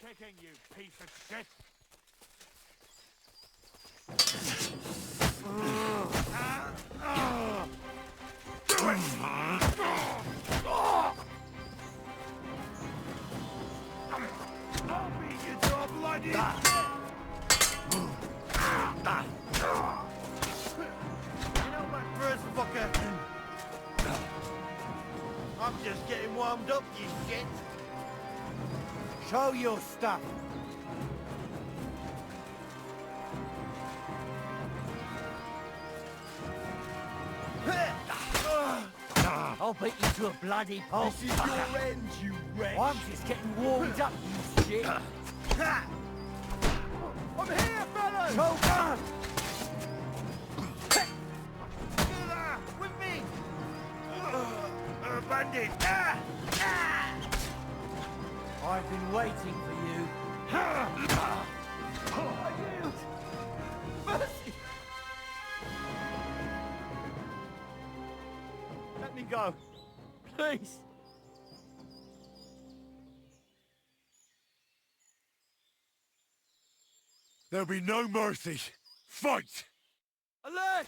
Kicking, you piece of shit! I'll beat you to a bloody You know what, first fucker? I'm just getting warmed up, you shit. Show your stuff. I'll beat you to a bloody pulp. This is your end, you wretch. I'm just getting warmed up, you shit. I'm here, fellas! Hold on! With me! bandit! I've been waiting for you. let me go. Please. There'll be no mercy. Fight! Alert!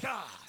God!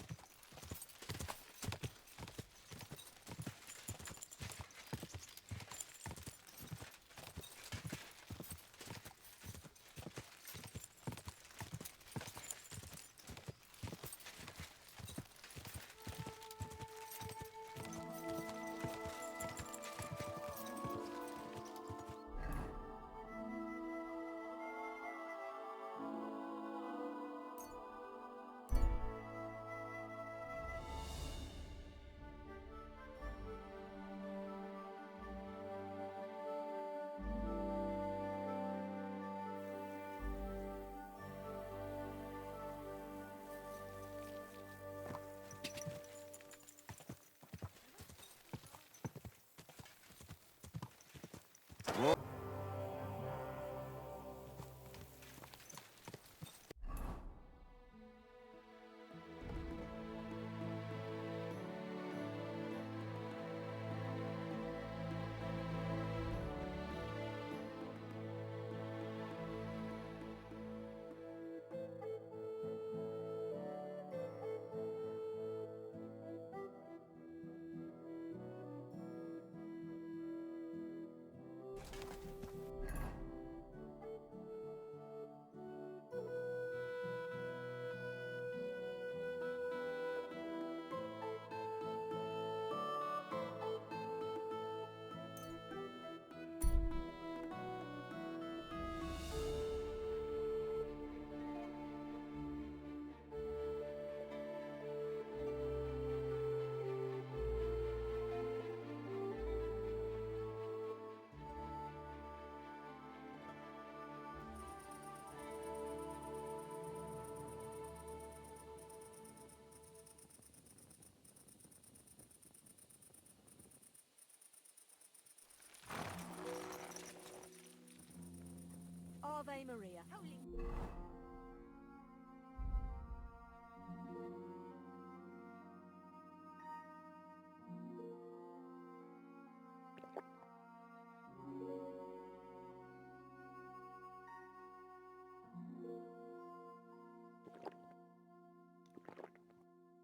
Ave Maria.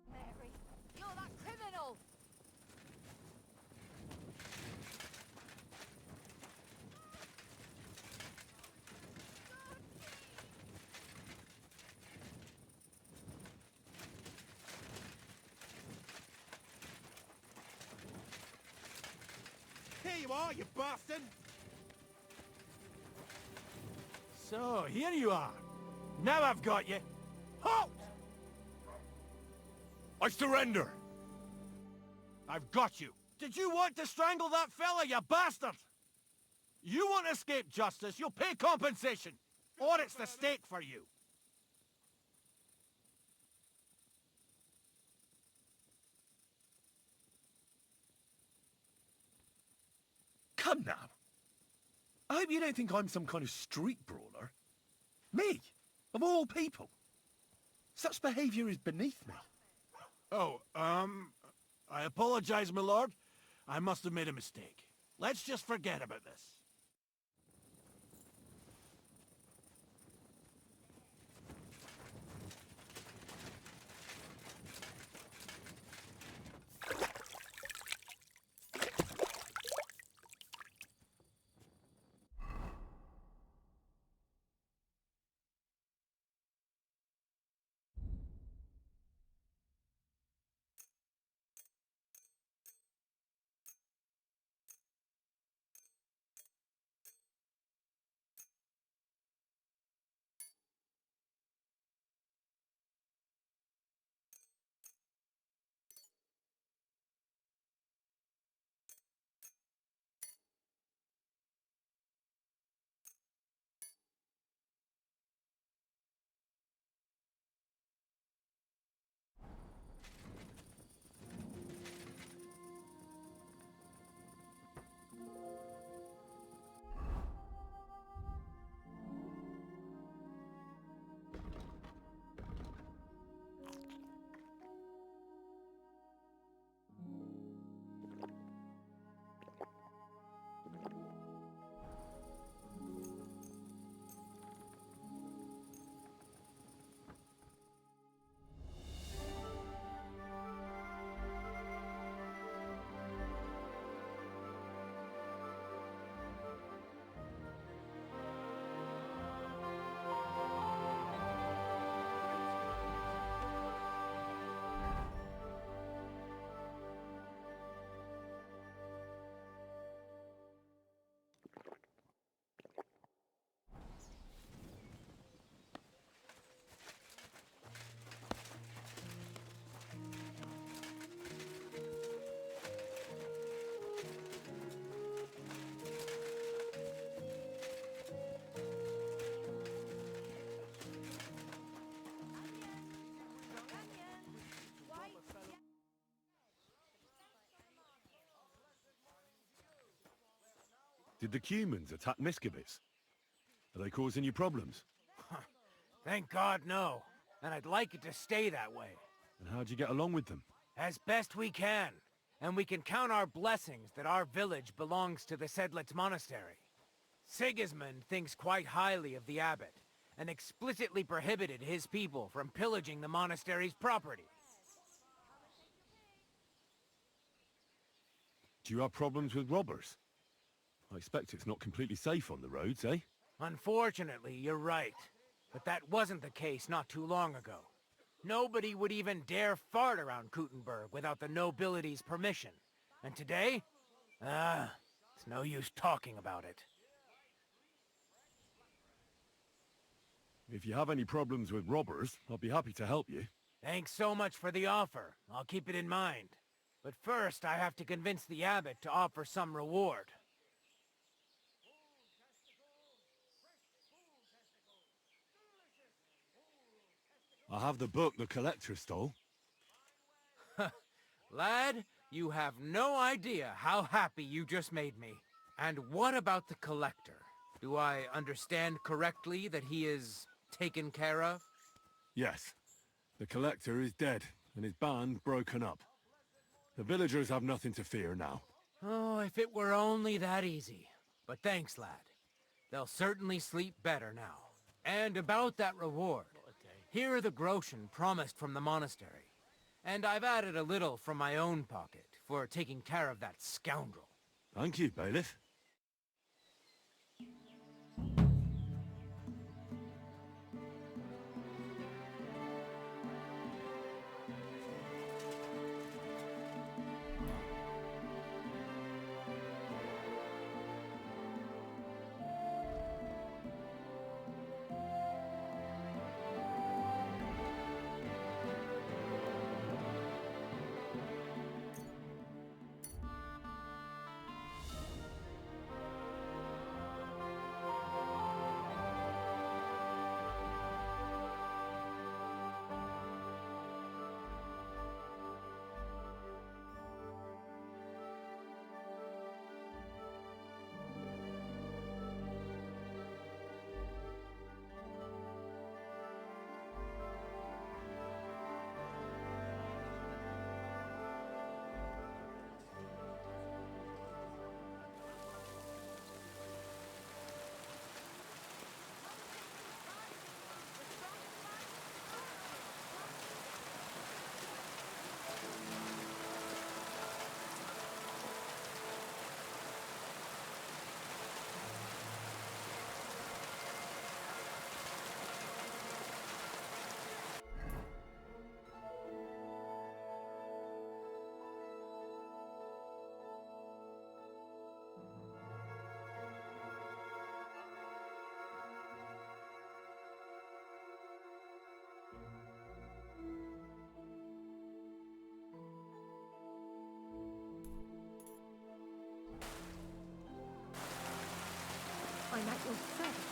Mary, you're that criminal! Here you are, you bastard! So, here you are. Now I've got you. Halt! I surrender! I've got you. Did you want to strangle that fella, you bastard? You want to escape justice, you'll pay compensation. Or it's the stake for you. Come now. I hope you don't think I'm some kind of street brawler. Me, of all people. Such behavior is beneath me. Oh, I apologize, my lord. I must have made a mistake. Let's just forget about this. Did the humans attack Miscavige? Are they causing you problems? Thank God, no. And I'd like it to stay that way. And how'd you get along with them? As best we can. And we can count our blessings that our village belongs to the Sedlitz Monastery. Sigismund thinks quite highly of the abbot, and explicitly prohibited his people from pillaging the monastery's property. Do you have problems with robbers? I expect it's not completely safe on the roads, eh? Unfortunately, you're right. But that wasn't the case not too long ago. Nobody would even dare fart around Kuttenberg without the nobility's permission. And today? It's no use talking about it. If you have any problems with robbers, I'll be happy to help you. Thanks so much for the offer. I'll keep it in mind. But first, I have to convince the abbot to offer some reward. I have the book the collector stole. Lad, you have no idea how happy you just made me. And what about the collector? Do I understand correctly that he is taken care of? Yes. The Collector is dead, and his band broken up. The villagers have nothing to fear now. Oh, if it were only that easy. But thanks, lad. They'll certainly sleep better now. And about that reward, here are the groschen promised from the monastery. And I've added a little from my own pocket for taking care of that scoundrel. Thank you, bailiff. I'm at your service.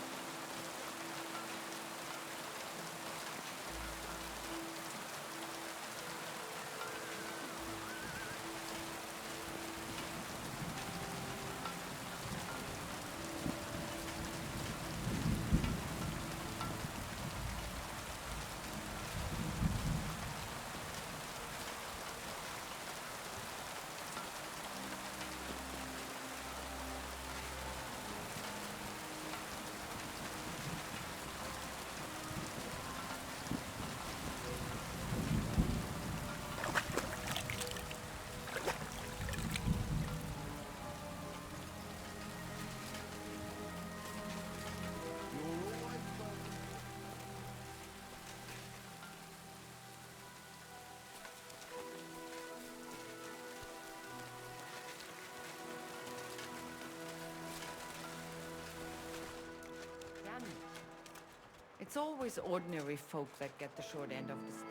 It's always ordinary folk that get the short end of the stick,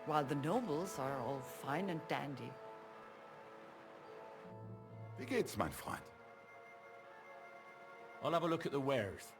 while the nobles are all fine and dandy. Wie geht's, mein Freund? I'll have a look at the wares.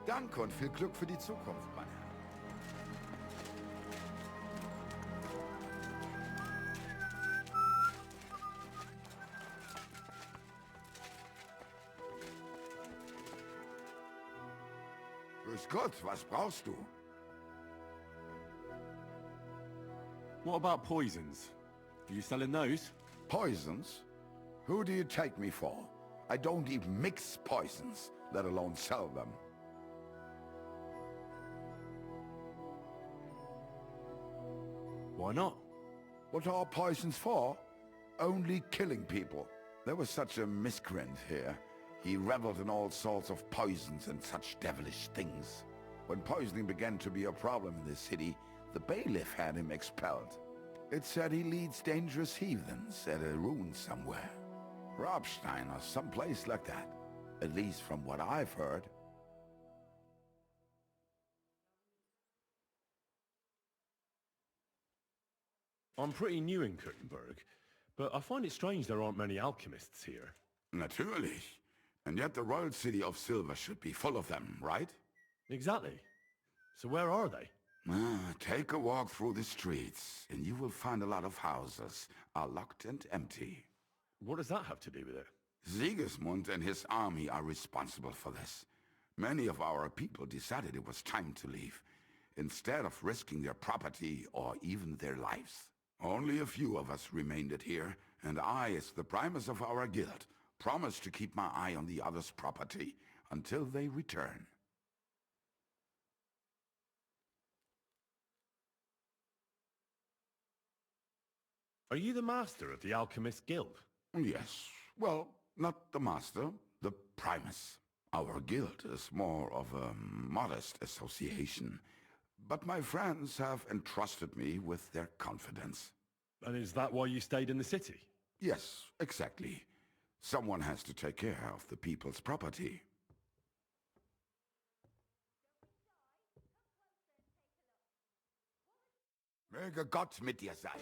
Danke und viel Glück für die Zukunft, mein Herr. Grüß Gott, was brauchst du? What about poisons? Are you selling those? Poisons? Who do you take me for? I don't even mix poisons, let alone sell them. Why not? What are poisons for? Only killing people. There was such a miscreant here. He reveled in all sorts of poisons and such devilish things. When poisoning began to be a problem in the city, the bailiff had him expelled. It said he leads dangerous heathens at a ruin somewhere. Robstein or someplace like that. At least from what I've heard. I'm pretty new in Kuttenberg, but I find it strange there aren't many alchemists here. Natürlich. And yet the royal city of Silver should be full of them, right? Exactly. So where are they? Take a walk through the streets, and you will find a lot of houses are locked and empty. What does that have to do with it? Sigismund and his army are responsible for this. Many of our people decided it was time to leave, instead of risking their property or even their lives. Only a few of us remained here, and I, as the primus of our guild, promised to keep my eye on the others' property until they return. Are you the master of the Alchemist Guild? Yes. Well, not the master, the primus. Our guild is more of a modest association, but my friends have entrusted me with their confidence. And is that why you stayed in the city? Yes, exactly. Someone has to take care of the people's property. Möge Gott mit dir sein.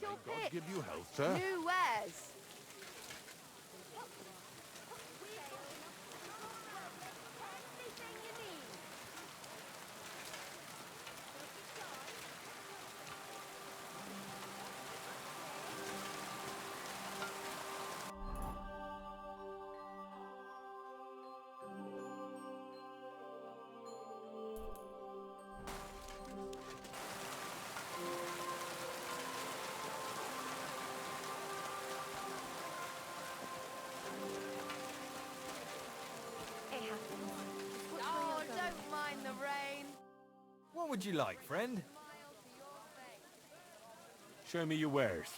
Your God pick. give you health, sir. New wares. What would you like, friend? Show me your wares.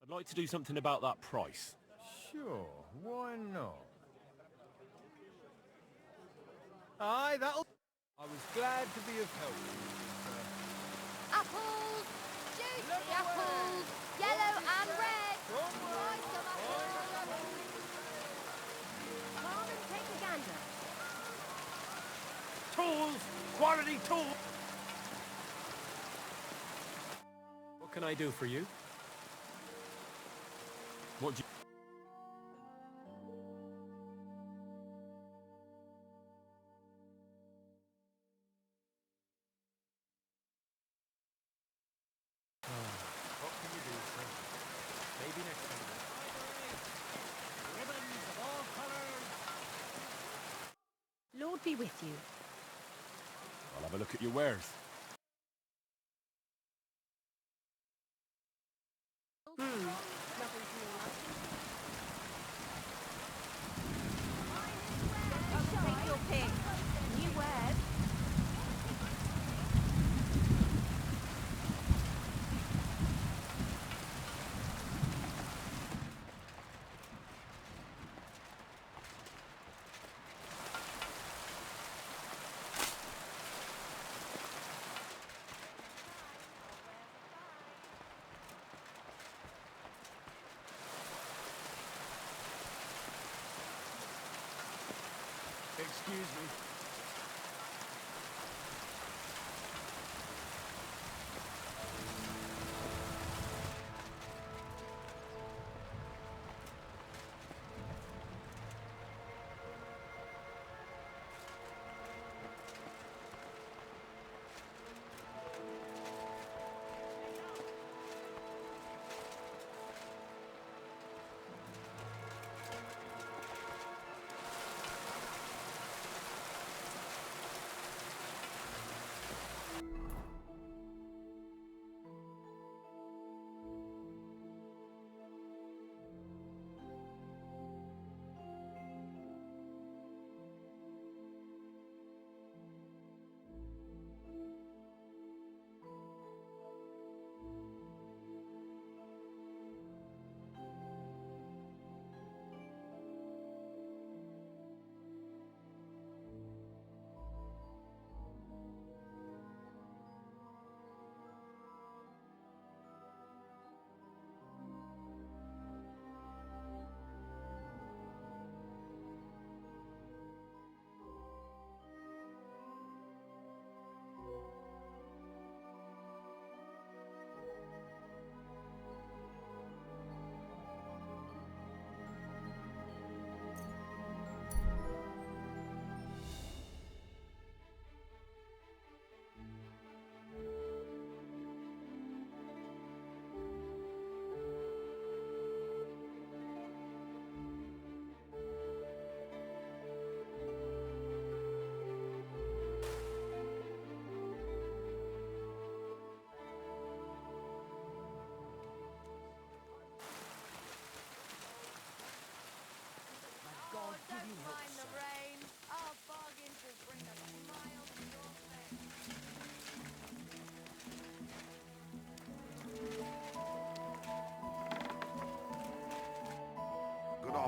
I'd like to do something about that price. Sure, why not? Aye, that'll... I was glad to be of help to you, sir. Apples! Juicy apples! Yellow and red! Buy some apples! Come and take a gander. Tools! Quality tools! What can I do for you? What do you... What can you do, sir? Maybe next time. Ribbons of all colours. Lord be with you. I'll have a look at your wares. Nothing to me. Take your pick. New wares. Excuse me.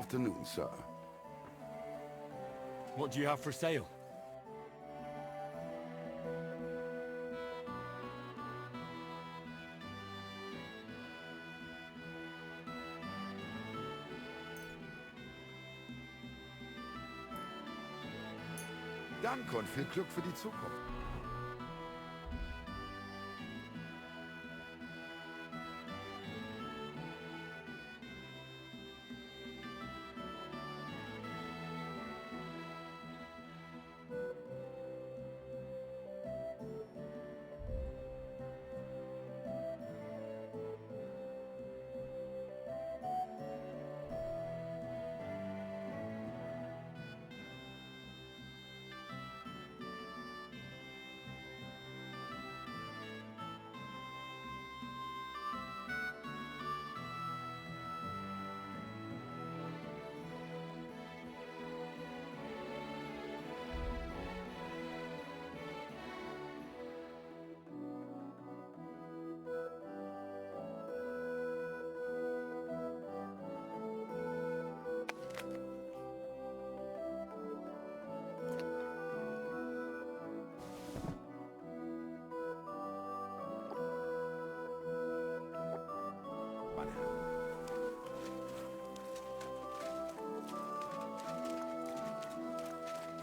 afternoon, sir. What do you have for sale? Danke und viel Glück für die Zukunft.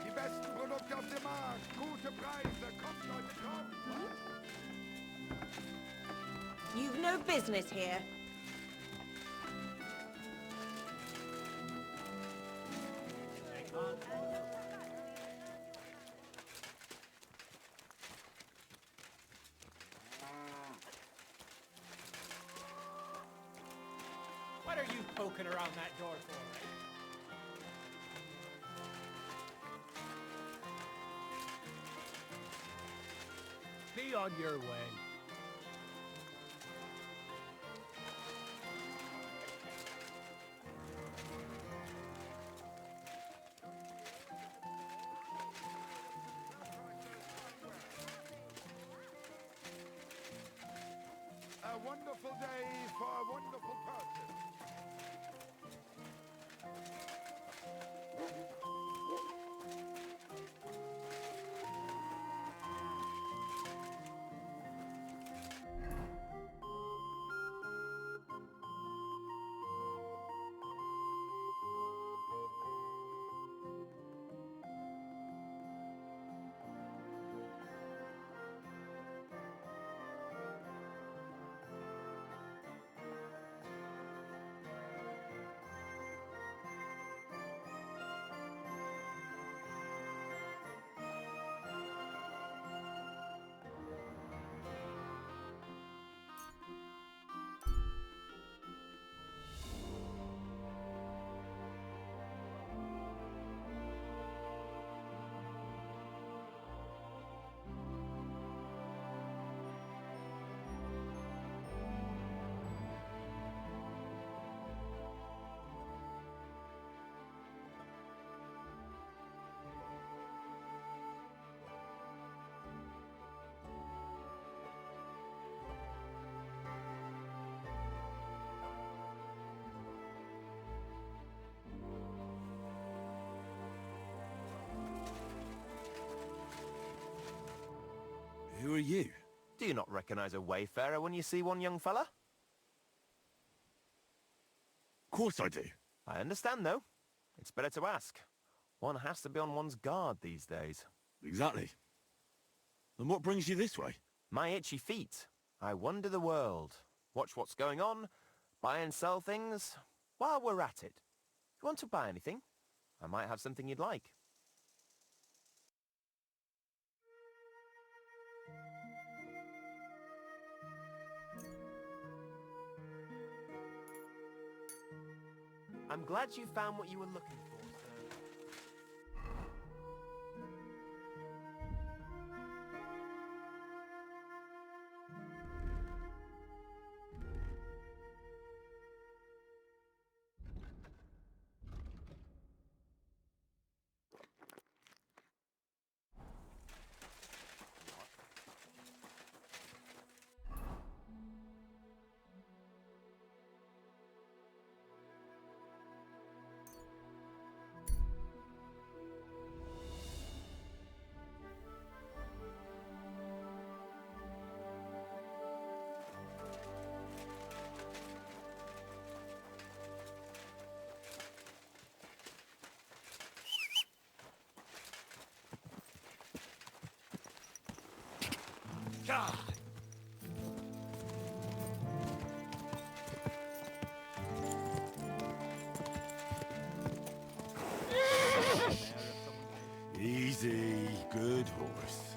Die besten Produkte auf dem Markt, gute Preise, kommt Leute, kommt! You've no business here. What are you poking around that door for? Be on your way. A wonderful day for a wonderful person. Who are you? Do you not recognize a wayfarer when you see one, young fella? Of course I do. I understand, though. It's better to ask. One has to be on one's guard these days. Exactly. And what brings you this way? My itchy feet. I wander the world, watch what's going on, buy and sell things, while we're at it. You want to buy anything? I might have something you'd like. I'm glad you found what you were looking for, sir. God. Easy, good horse.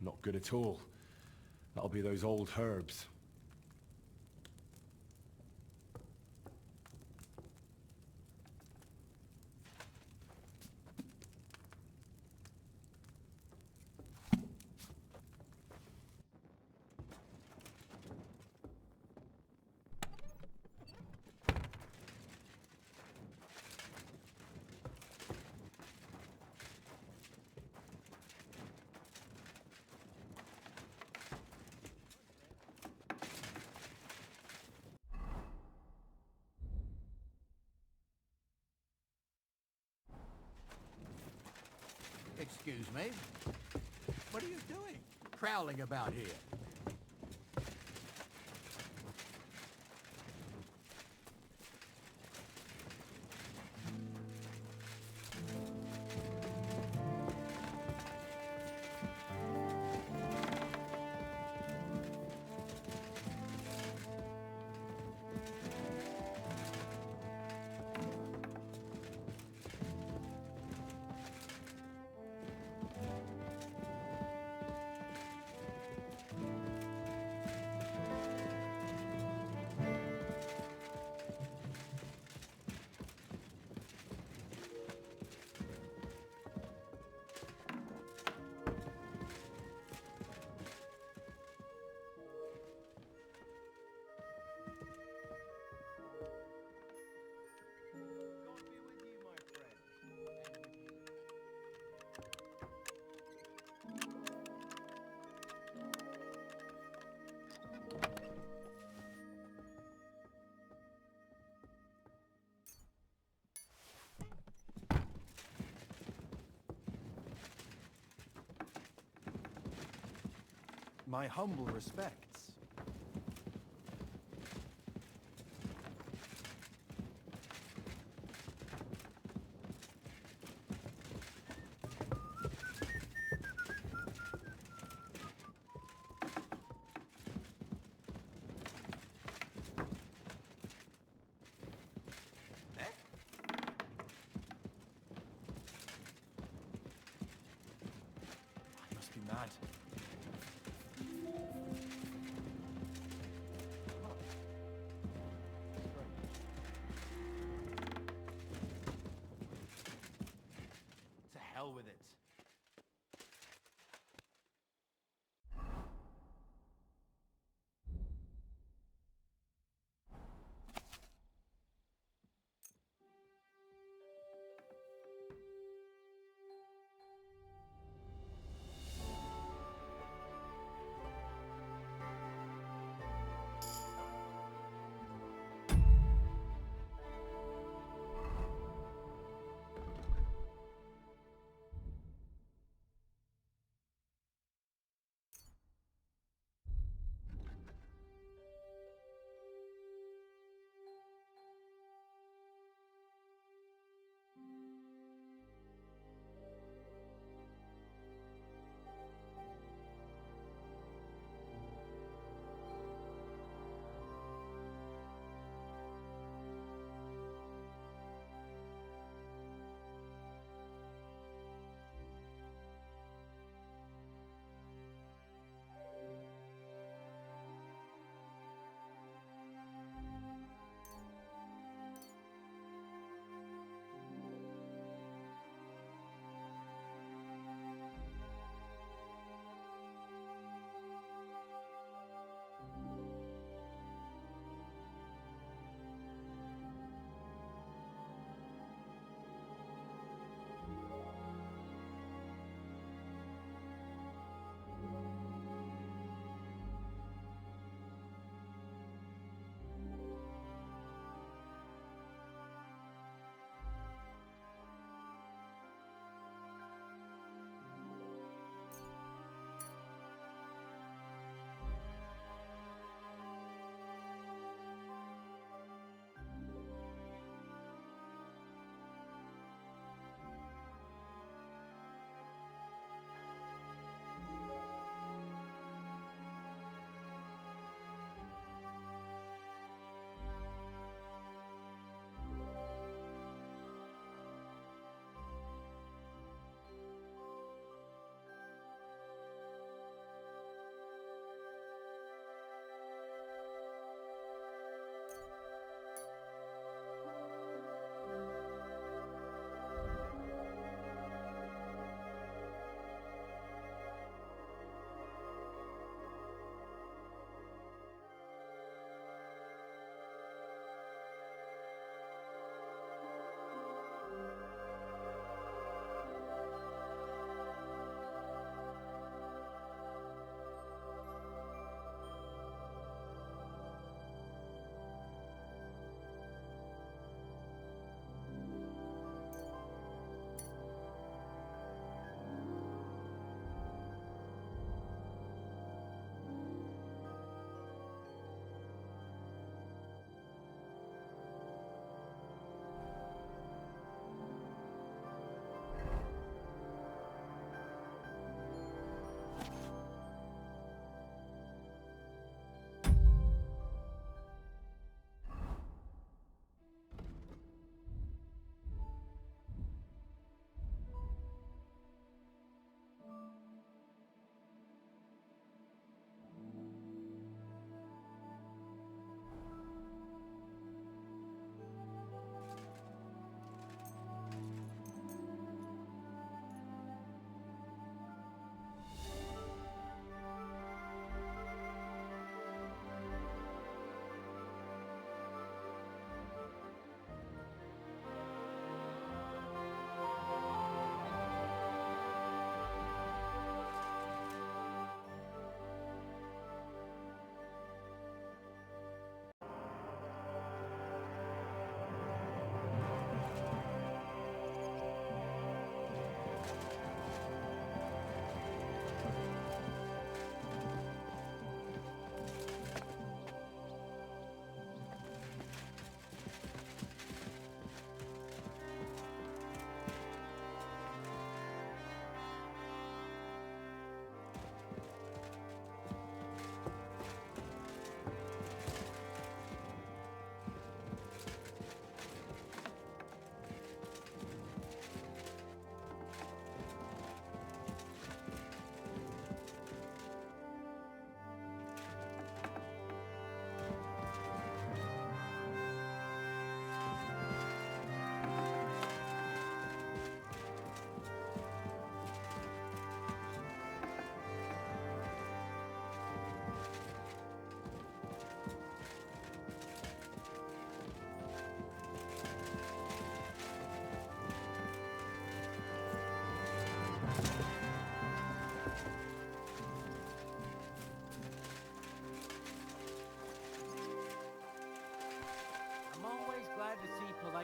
Not good at all. That'll be those old herbs. Excuse me? What are you doing? Prowling about here? My humble respects. I must be mad. To hell with it.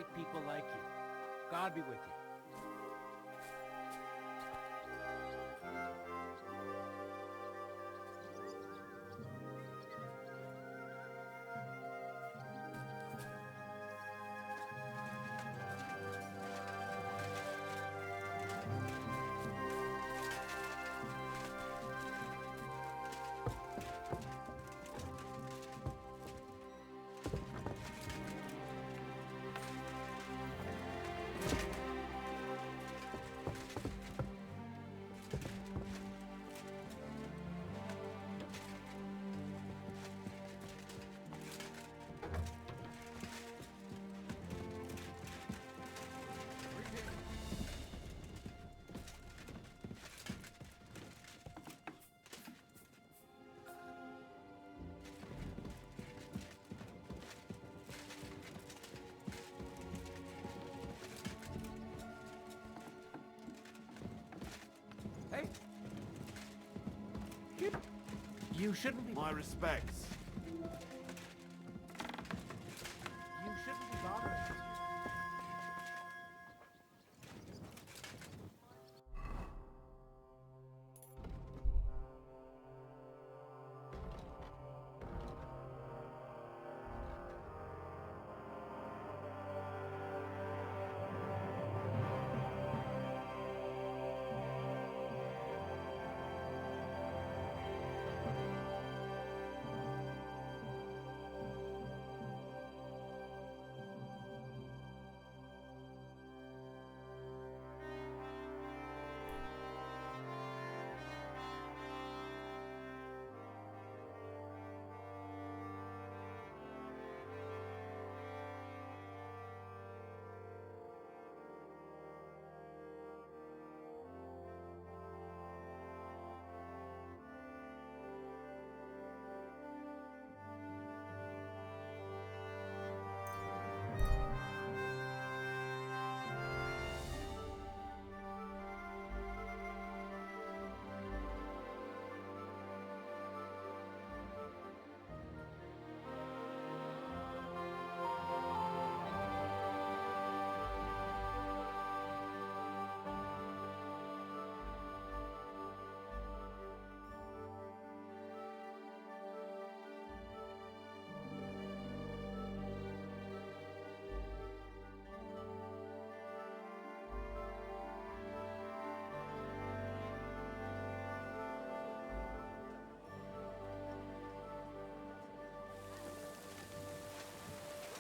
right people like you. God be with you. Hey! You shouldn't be... My respects. You shouldn't be bothering.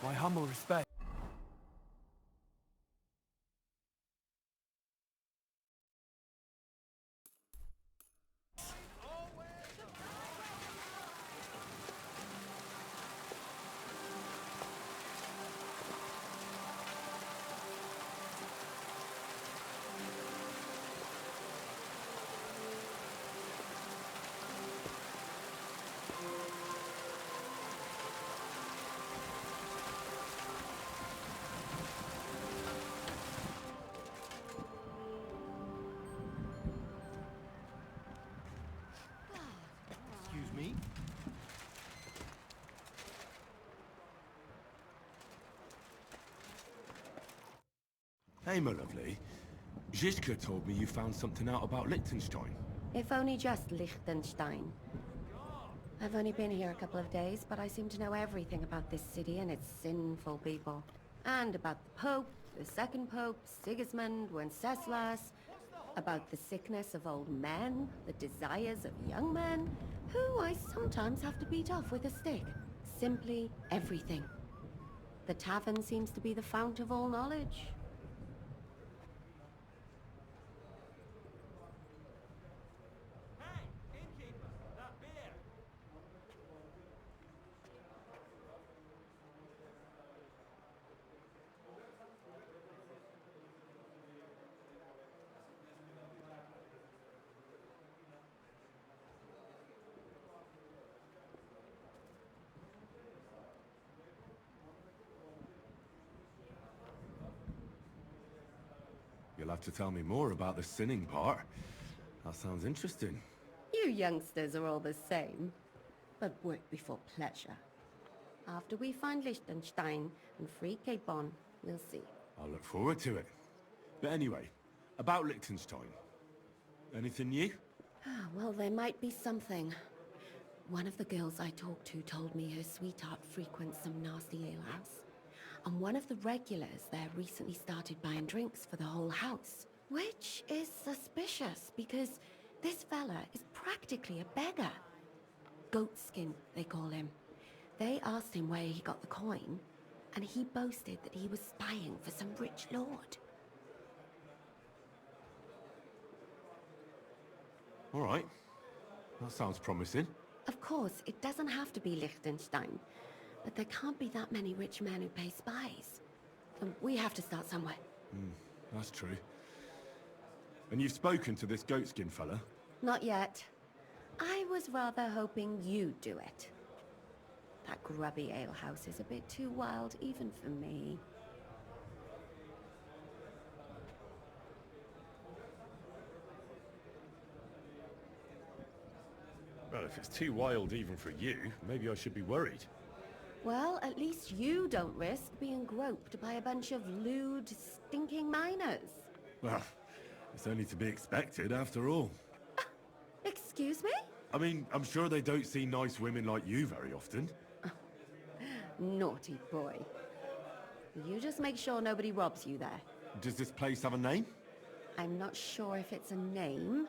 My humble respect. Excuse me? Hey, my lovely. Zizka told me you found something out about Liechtenstein. If only just Liechtenstein. I've only been here a couple of days, but I seem to know everything about this city and its sinful people. And about the Pope, the second Pope, Sigismund, Wenceslas, about the sickness of old men, the desires of young men, who I sometimes have to beat off with a stick. Simply everything. The tavern seems to be the fount of all knowledge. You'll have to tell me more about the sinning part. That sounds interesting. You youngsters are all the same, but work before pleasure. After we find Liechtenstein and free Cape Bon, We'll see. I'll look forward to it. But anyway, about Liechtenstein. Anything new? Well, there might be something. One of the girls I talked to told me her sweetheart frequents some nasty alehouse. And one of the regulars there recently started buying drinks for the whole house. Which is suspicious, because this fella is practically a beggar. Goatskin, they call him. They asked him where he got the coin, and he boasted that he was spying for some rich lord. All right. That sounds promising. Of course, it doesn't have to be Liechtenstein, but there can't be that many rich men who pay spies. And we have to start somewhere. That's true. And you've spoken to this goatskin fella? Not yet. I was rather hoping you'd do it. That grubby alehouse is a bit too wild even for me. Well, if it's too wild even for you, maybe I should be worried. Well, at least you don't risk being groped by a bunch of lewd, stinking miners. Well, it's only to be expected after all. Excuse me? I mean, I'm sure they don't see nice women like you very often. Naughty boy. You just make sure nobody robs you there. Does this place have a name? I'm not sure if it's a name,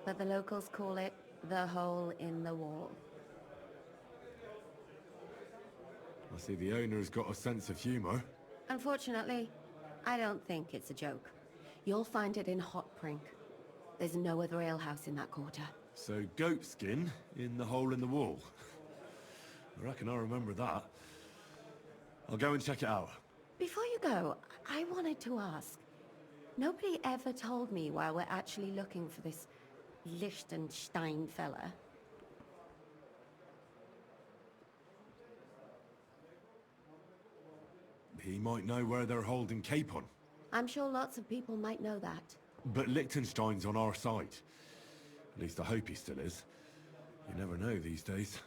but the locals call it the Hole in the Wall. I see the owner's got a sense of humor. Unfortunately, I don't think it's a joke. You'll find it in Hot Prink. There's no other alehouse in that quarter. So goatskin in the hole in the wall. I reckon I remember that. I'll go and check it out. Before you go, I wanted to ask. Nobody ever told me why we're actually looking for this Liechtenstein fella. He might know where they're holding Capon. I'm sure lots of people might know that. But Liechtenstein's on our side. At least I hope he still is. You never know these days.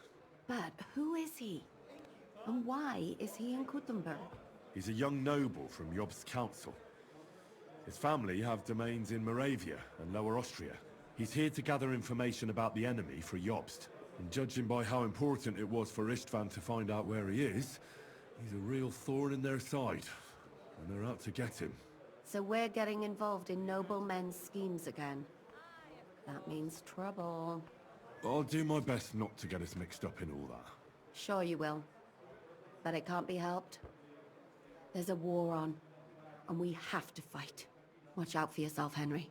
But who is he? And why is he in Kuttenberg? He's a young noble from Jobst's council. His family have domains in Moravia and Lower Austria. He's here to gather information about the enemy for Jobst. And judging by how important it was for Istvan to find out where he is, he's a real thorn in their side. And they're out to get him. So we're getting involved in noblemen's schemes again. That means trouble. I'll do my best not to get us mixed up in all that. Sure you will. But it can't be helped. There's a war on, and we have to fight. Watch out for yourself, Henry.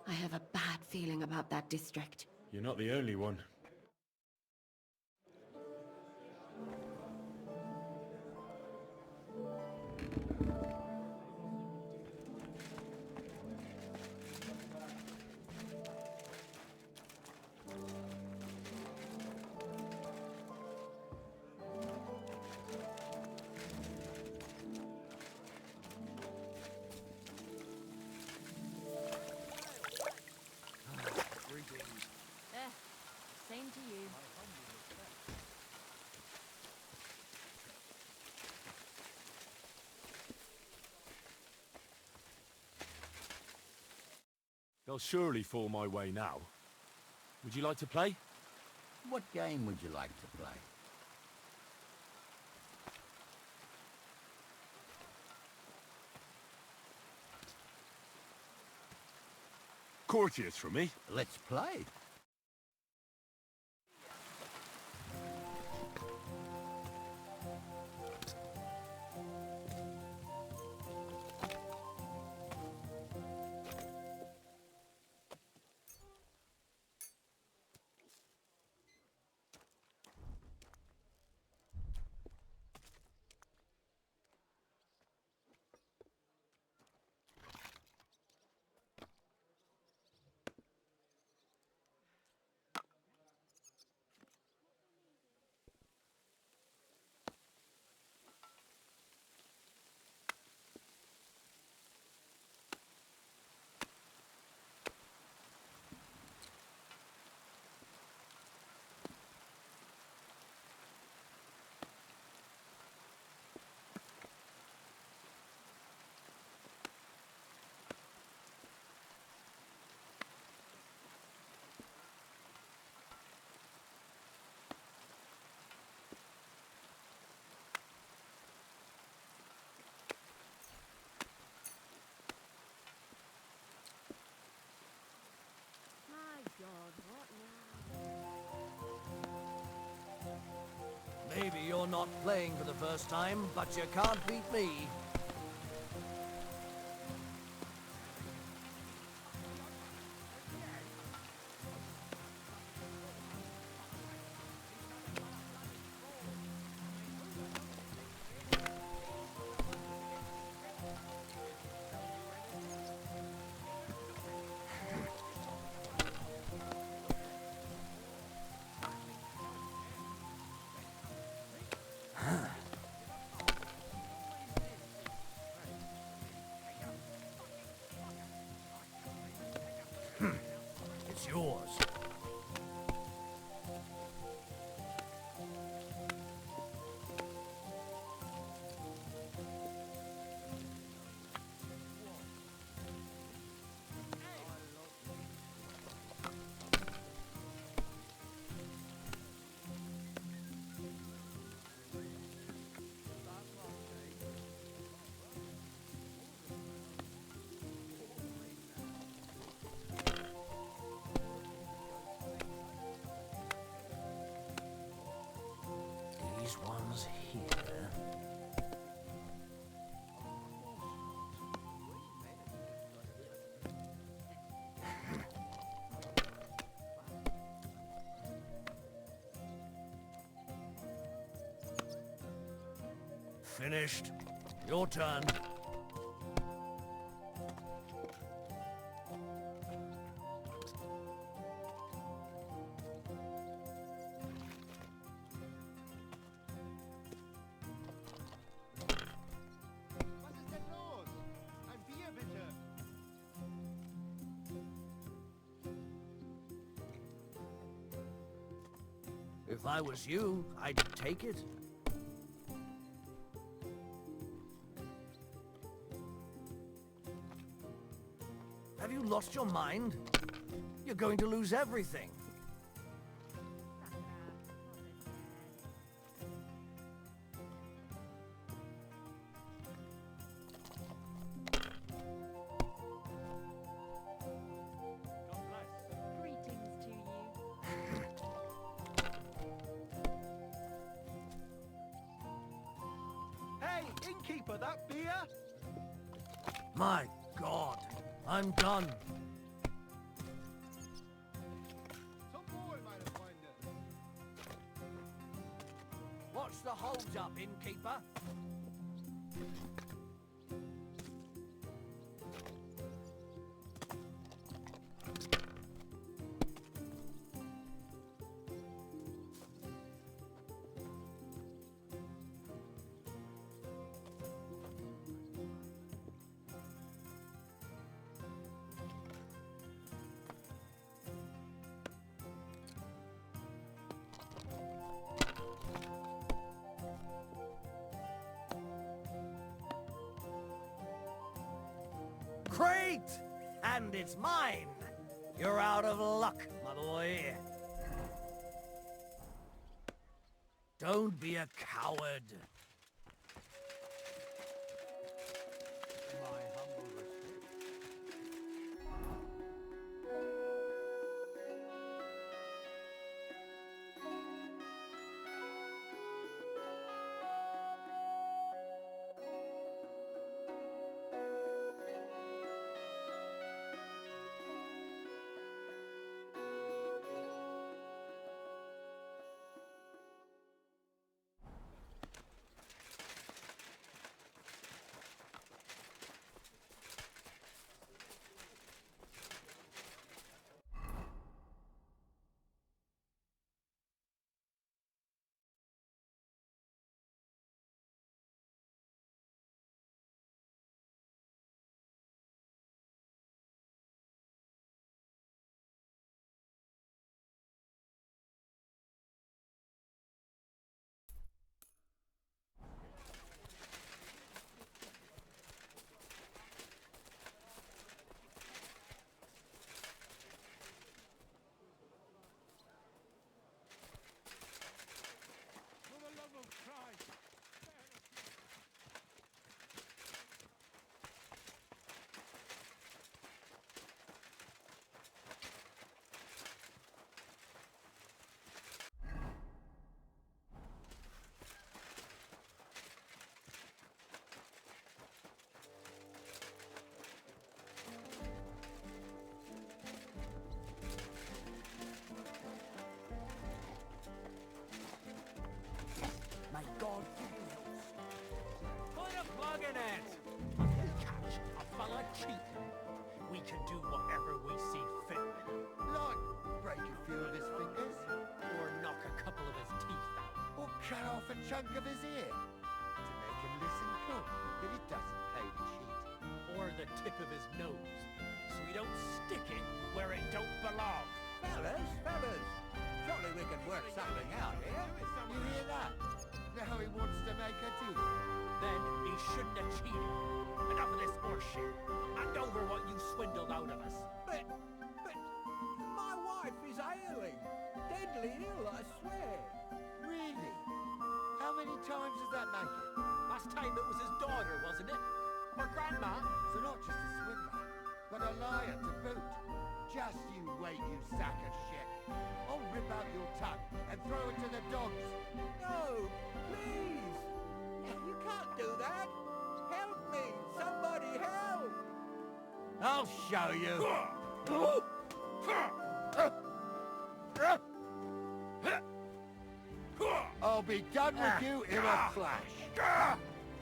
I have a bad feeling about that district. You're not the only one. Same to you. They'll surely fall my way now. Would you like to play? What game would you like to play? Courtiers from me. Let's play. not playing for the first time, but you can't beat me. It's yours. These ones here. Finished. Your turn. If I was you, I'd take it. Have you lost your mind? You're going to lose everything. Innkeeper, that beer? My God, I'm done. What's the hold-up, innkeeper? Great! And it's mine! You're out of luck, my boy. Don't be a coward. chunk of his ear to make him listen good that he doesn't pay the cheat. Or the tip of his nose, so he don't stick it where it don't belong. Fellas, surely we can work something out here. You hear that? Now he wants to make a deal. Then he shouldn't have cheated. Enough of this horseshit. Hand over what you swindled out of us. But my wife is ailing. Deadly ill, I swear. Really? How many times does that make it? Last time it was his daughter, wasn't it? Or grandma? So not just a swindler, but a liar to boot. Just you wait, you sack of shit. I'll rip out your tongue and throw it to the dogs. No, please. You can't do that. Help me. Somebody help. I'll show you. I'll be done with you in a flash.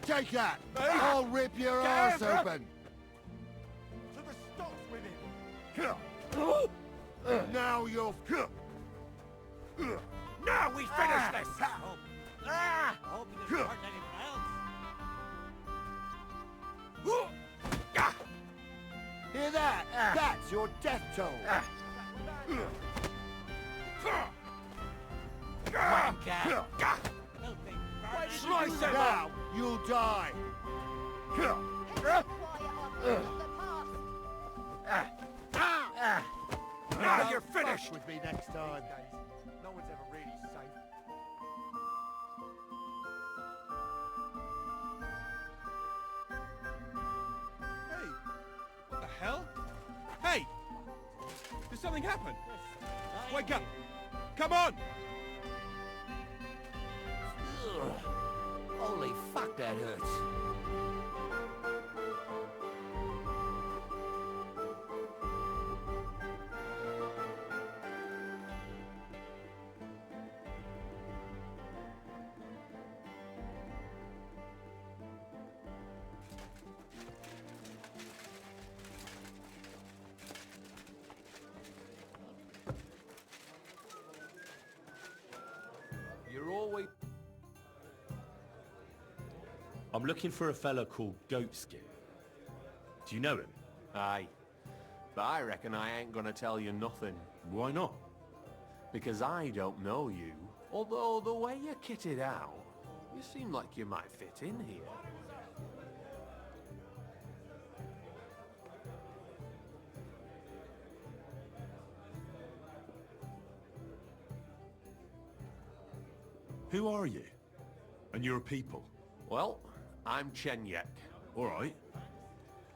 Take that. I'll rip your ass open. To the stocks with him. Now you're... Now we finish this! I hope he doesn't hurt anyone else. Hear that? That's your death toll. Wanker! Slice him Now you'll die. Now you're finished! With me next time. No one's ever really safe. Hey, what the hell? Hey! Did something happen? Wake up! Come on! Holy fuck, that hurts. You're always... I'm looking for a fella called Goatskin. Do you know him? Aye. But I reckon I ain't gonna tell you nothing. Why not? Because I don't know you. Although the way you're kitted out, you seem like you might fit in here. Who are you? And your people? Well, I'm Chenyek. All right.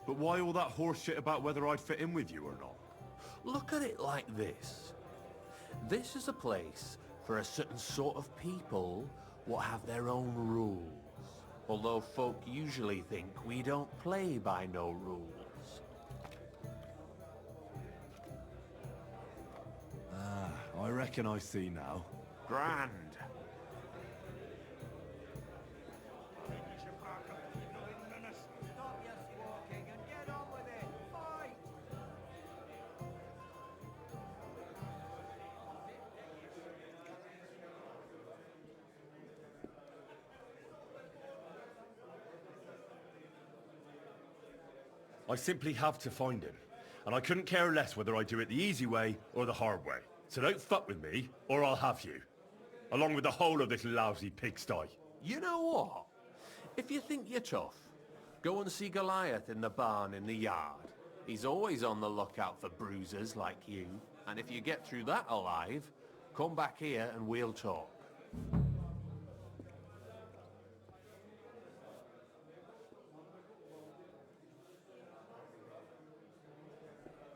But why all that horse shit about whether I'd fit in with you or not? Look at it like this. This is a place for a certain sort of people what have their own rules. Although folk usually think we don't play by no rules. Ah, I reckon I see now. Grand. I simply have to find him. And I couldn't care less whether I do it the easy way or the hard way. So don't fuck with me, or I'll have you. Along with the whole of this lousy pigsty. You know what? If you think you're tough, go and see Goliath in the barn in the yard. He's always on the lookout for bruisers like you. And if you get through that alive, come back here and we'll talk.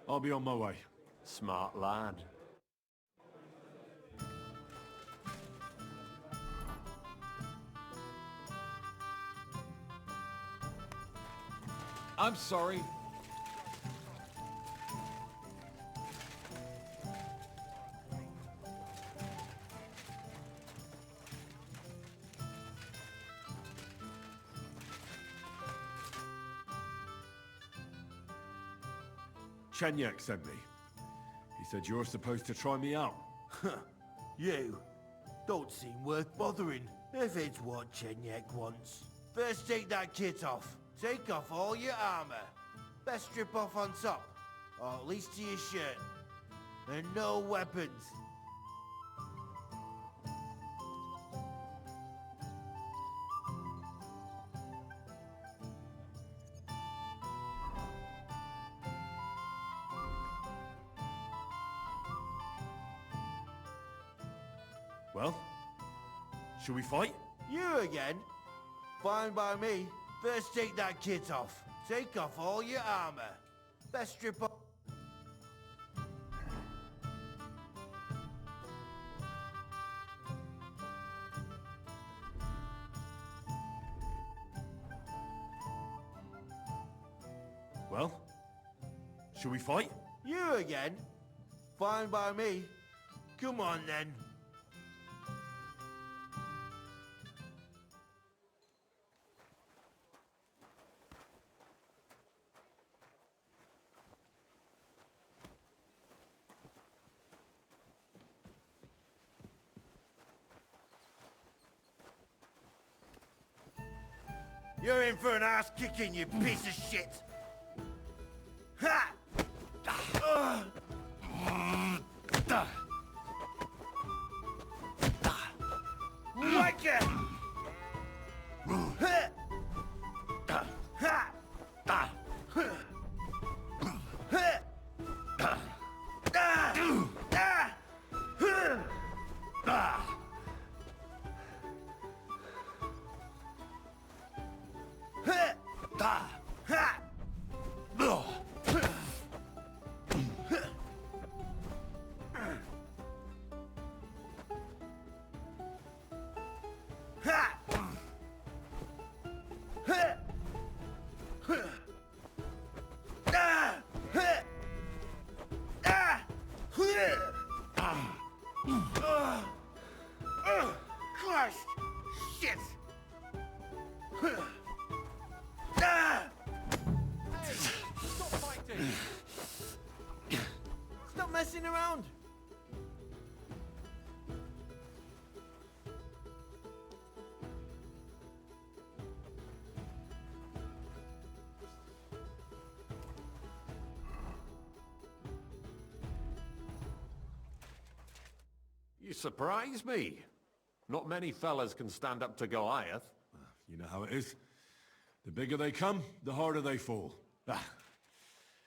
I'll be on my way. Smart lad. I'm sorry. Chenyek sent me. He said you're supposed to try me out. You don't seem worth bothering. If it's what Chenyek wants. First take that kit off. Take off all your armor. Best strip off on top, or at least to your shirt. And no weapons. Well, shall we fight? You again? Fine by me. First take that kit off. Take off all your armor. Best strip off. Well, shall we fight? You again? Fine by me. Come on then. You're in for an ass kicking, you piece of shit! Ha! Whacker! Christ! Shit! Stop fighting! Stop messing around! You surprise me. Not many fellas can stand up to Goliath. You know how it is. The bigger they come, the harder they fall.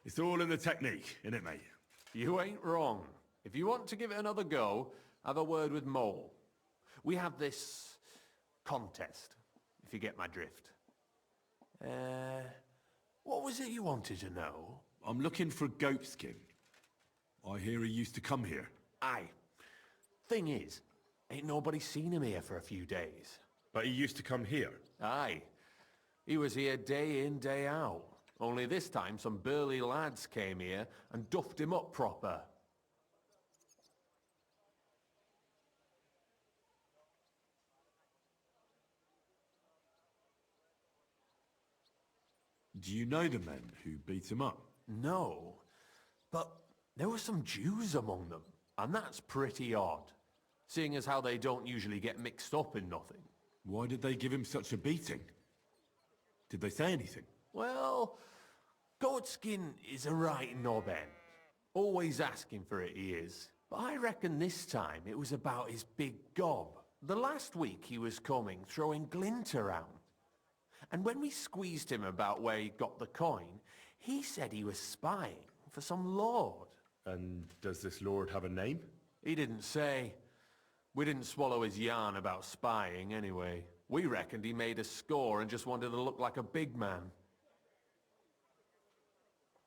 It's all in the technique, innit, mate? You ain't wrong. If you want to give it another go, have a word with Mole. We have this contest, if you get my drift. What was it you wanted to know? I'm looking for Goatskin. I hear he used to come here. Aye. Thing is, ain't nobody seen him here for a few days. But he used to come here? Aye. He was here day in, day out. Only this time some burly lads came here and duffed him up proper. Do you know the men who beat him up? No, but there were some Jews among them, and that's pretty odd, seeing as how they don't usually get mixed up in nothing. Why did they give him such a beating? Did they say anything? Well, Goatskin is a right knobhead. Always asking for it, he is. But I reckon this time it was about his big gob. The last week he was coming, throwing glint around. And when we squeezed him about where he got the coin, he said he was spying for some lord. And does this lord have a name? He didn't say. We didn't swallow his yarn about spying anyway. We reckoned he made a score and just wanted to look like a big man.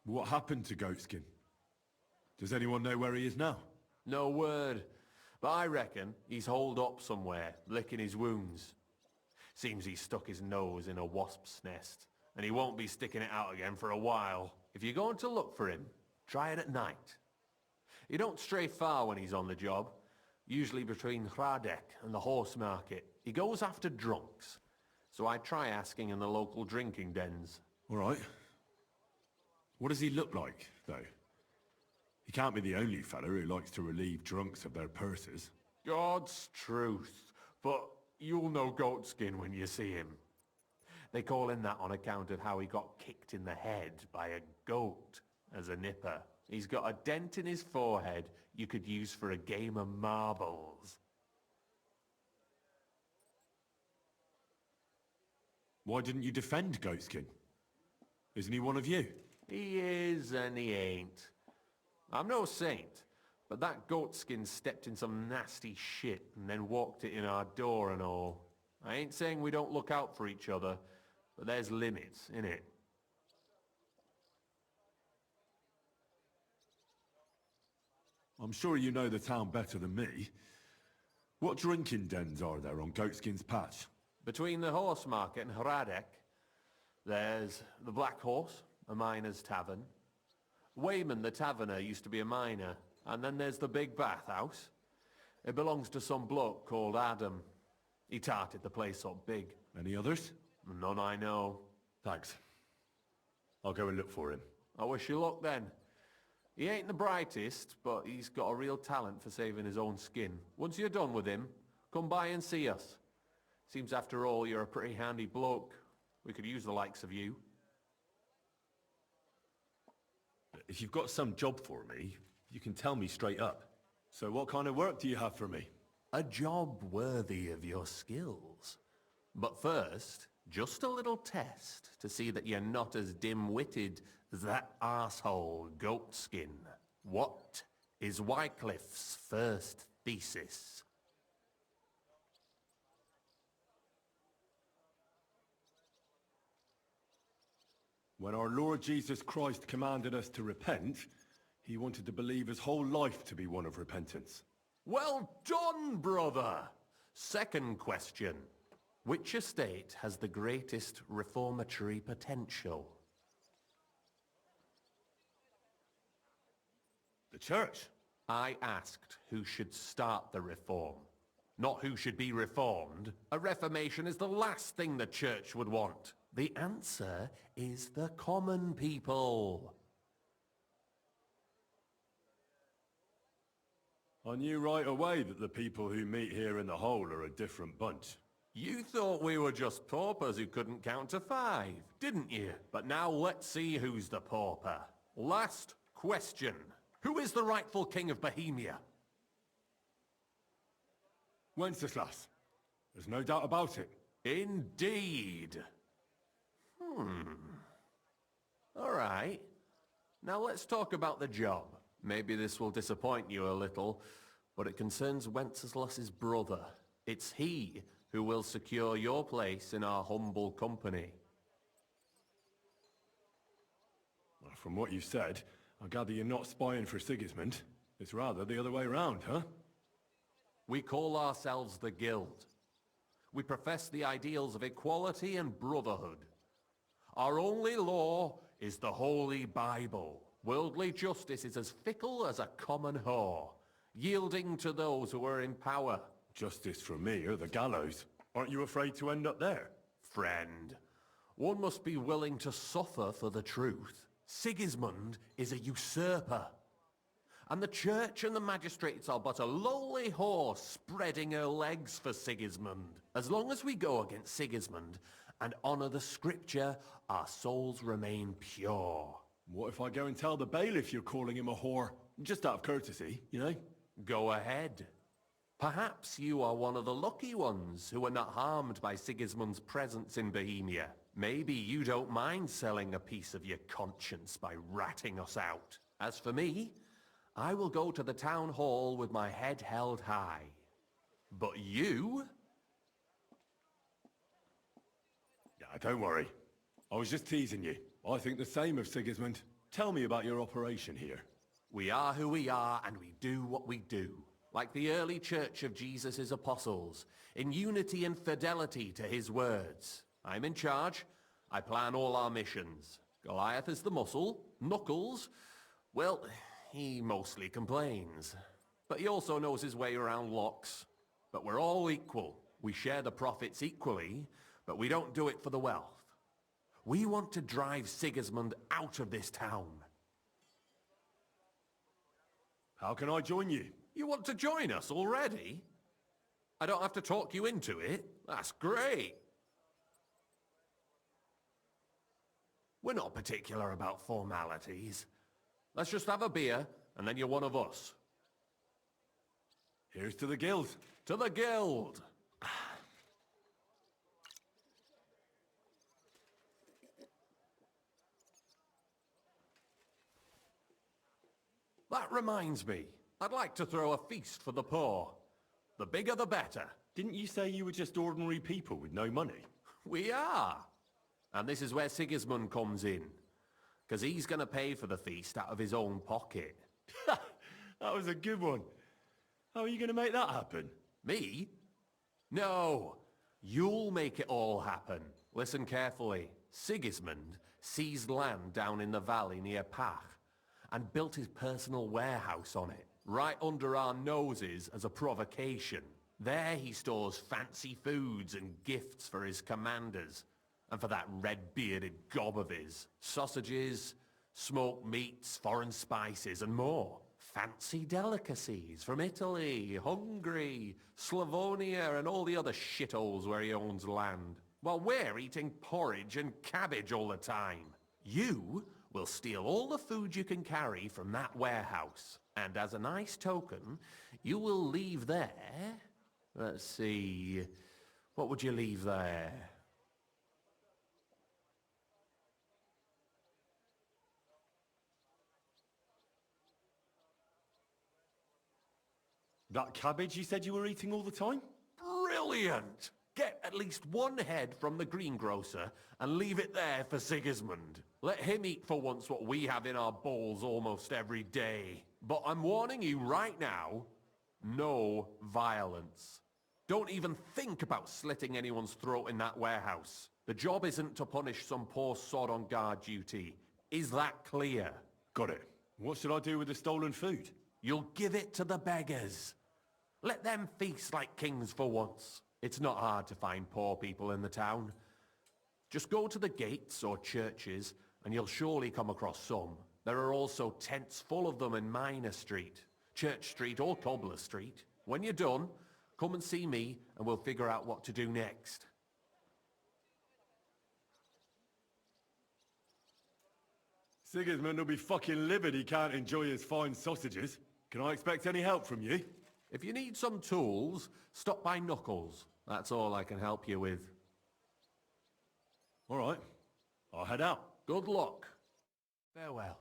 What happened to Goatskin? Does anyone know where he is now? No word. But I reckon he's holed up somewhere, licking his wounds. Seems he stuck his nose in a wasp's nest, and he won't be sticking it out again for a while. If you're going to look for him, try it at night. You don't stray far when he's on the job. Usually between Hradek and the horse market. He goes after drunks. So I try asking in the local drinking dens. All right. What does he look like, though? He can't be the only fella who likes to relieve drunks of their purses. God's truth. But You'll know Goatskin when you see him. They call him that on account of how he got kicked in the head by a goat as a nipper. He's got a dent in his forehead you could use for a game of marbles. Why didn't you defend Goatskin? Isn't he one of you? He is and he ain't. I'm no saint, but that Goatskin stepped in some nasty shit and then walked it in our door and all. I ain't saying we don't look out for each other, but there's limits, innit? I'm sure you know the town better than me. What drinking dens are there on Goatskin's Patch? Between the horse market and Hradek, there's the Black Horse, a miner's tavern. Wayman the taverner used to be a miner, and then there's the Big Bathhouse. It belongs to some bloke called Adam. He tarted the place up big. Any others? None I know. Thanks. I'll go and look for him. I wish you luck then. He ain't the brightest, but he's got a real talent for saving his own skin. Once you're done with him, come by and see us. Seems after all you're a pretty handy bloke. We could use the likes of you. If you've got some job for me, you can tell me straight up. So what kind of work do you have for me? A job worthy of your skills. But first, just a little test to see that you're not as dim-witted as that arsehole Goatskin. What is Wycliffe's first thesis? When our Lord Jesus Christ commanded us to repent, he wanted to believe his whole life to be one of repentance. Well done, brother! Second question. Which estate has the greatest reformatory potential? The church. I asked who should start the reform, not who should be reformed. A reformation is the last thing the church would want. The answer is the common people. I knew right away that the people who meet here in the hole are a different bunch. You thought we were just paupers who couldn't count to 5, didn't you? But now let's see who's the pauper. Last question. Who is the rightful king of Bohemia? Wenceslas. There's no doubt about it. Indeed. All right. Now let's talk about the job. Maybe this will disappoint you a little, but it concerns Wenceslas's brother. It's he who will secure your place in our humble company. Well, from what you've said, I gather you're not spying for Sigismund. It's rather the other way around, huh? We call ourselves the Guild. We profess the ideals of equality and brotherhood. Our only law is the Holy Bible. Worldly justice is as fickle as a common whore, yielding to those who are in power. Justice for me or the gallows. Aren't you afraid to end up there? Friend, one must be willing to suffer for the truth. Sigismund is a usurper. And the church and the magistrates are but a lowly horse spreading her legs for Sigismund. As long as we go against Sigismund and honor the scripture, our souls remain pure. What if I go and tell the bailiff you're calling him a whore? Just out of courtesy, you know? Go ahead. Perhaps you are one of the lucky ones who are not harmed by Sigismund's presence in Bohemia. Maybe you don't mind selling a piece of your conscience by ratting us out. As for me, I will go to the town hall with my head held high. But you? Yeah, don't worry. I was just teasing you. I think the same of Sigismund. Tell me about your operation here. We are who we are, and we do what we do. Like the early church of Jesus' apostles, in unity and fidelity to his words. I'm in charge. I plan all our missions. Goliath is the muscle. Knuckles, well, he mostly complains. But he also knows his way around locks. But we're all equal. We share the profits equally, but we don't do it for the wealth. We want to drive Sigismund out of this town. How can I join you? You want to join us already? I don't have to talk you into it? That's great. We're not particular about formalities. Let's just have a beer, and then you're one of us. Here's to the guild. To the guild! That reminds me, I'd like to throw a feast for the poor. The bigger the better. Didn't you say you were just ordinary people with no money? We are. And this is where Sigismund comes in. Because he's going to pay for the feast out of his own pocket. That was a good one. How are you going to make that happen? Me? No. You'll make it all happen. Listen carefully. Sigismund seized land down in the valley near Pack and built his personal warehouse on it, right under our noses as a provocation. There he stores fancy foods and gifts for his commanders, and for that red-bearded gob of his. Sausages, smoked meats, foreign spices, and more. Fancy delicacies from Italy, Hungary, Slavonia, and all the other shitholes where he owns land. While we're eating porridge and cabbage all the time. You will steal all the food you can carry from that warehouse. And as a nice token, you will leave there... Let's see... What would you leave there? That cabbage you said you were eating all the time? Brilliant! Get at least one head from the greengrocer and leave it there for Sigismund. Let him eat for once what we have in our bowls almost every day. But I'm warning you right now, no violence. Don't even think about slitting anyone's throat in that warehouse. The job isn't to punish some poor sod on guard duty. Is that clear? Got it. What should I do with the stolen food? You'll give it to the beggars. Let them feast like kings for once. It's not hard to find poor people in the town. Just go to the gates or churches and you'll surely come across some. There are also tents full of them in Minor Street, Church Street or Cobbler Street. When you're done, come and see me and we'll figure out what to do next. Sigismund will be fucking livid he can't enjoy his fine sausages. Can I expect any help from you? If you need some tools, stop by Knuckles. That's all I can help you with. All right. I'll head out. Good luck. Farewell.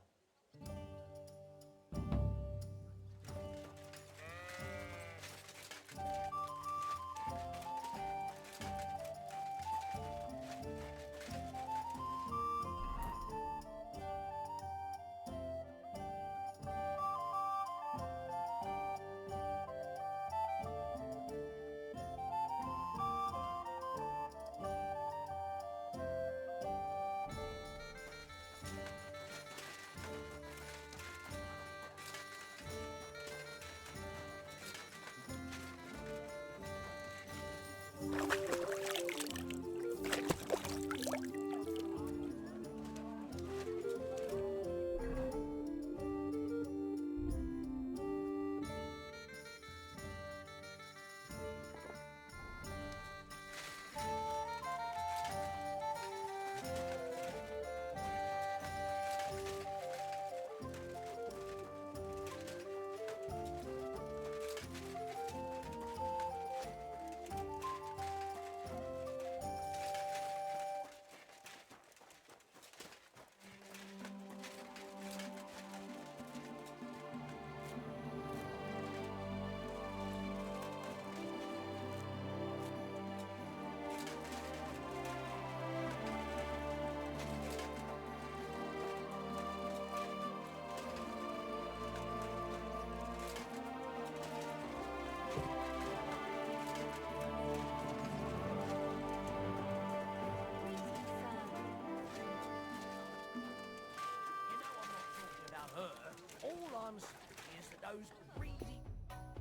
All I'm saying is that those greedy...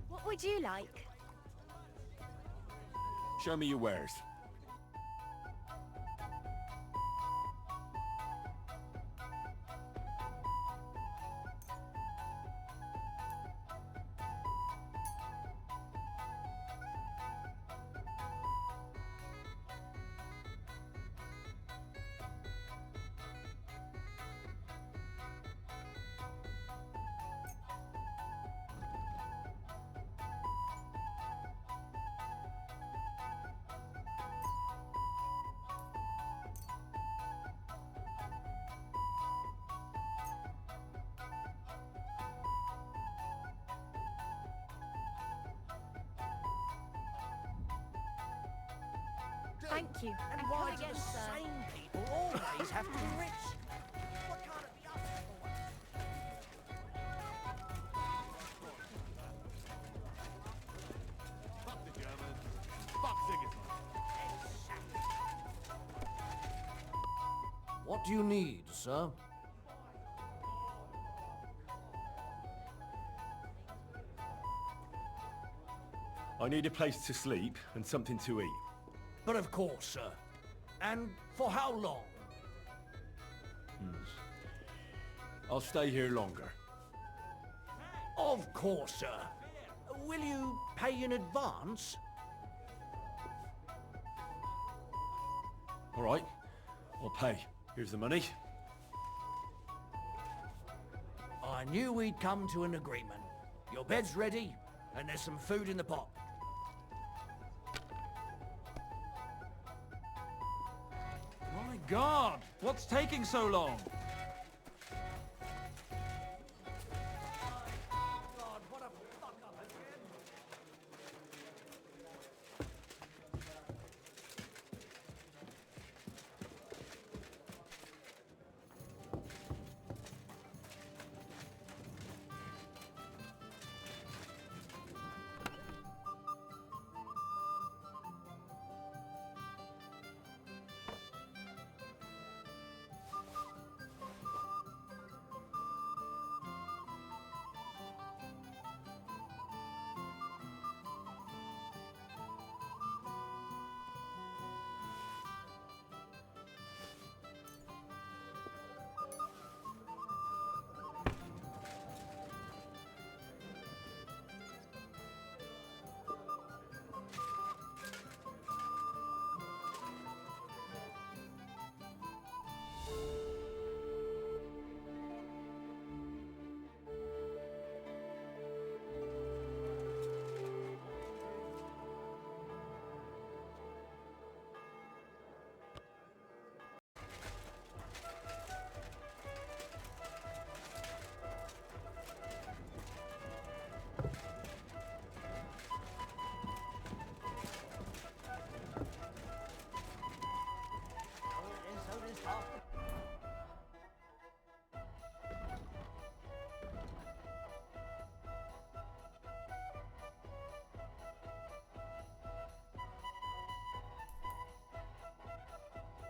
What would you like? Show me your wares. Thank you. And And why come do again, the sir. same people always have to be rich? What can't it be us for? Fuck the Germans. Fuck Sigismund. What do you need, sir? I need a place to sleep and something to eat. But of course, sir. And for how long? I'll stay here longer. Of course, sir. Will you pay in advance? All right, I'll pay. Here's the money. I knew we'd come to an agreement. Your bed's ready, and there's some food in the pot. My God! What's taking so long? God, what a fuck-up again!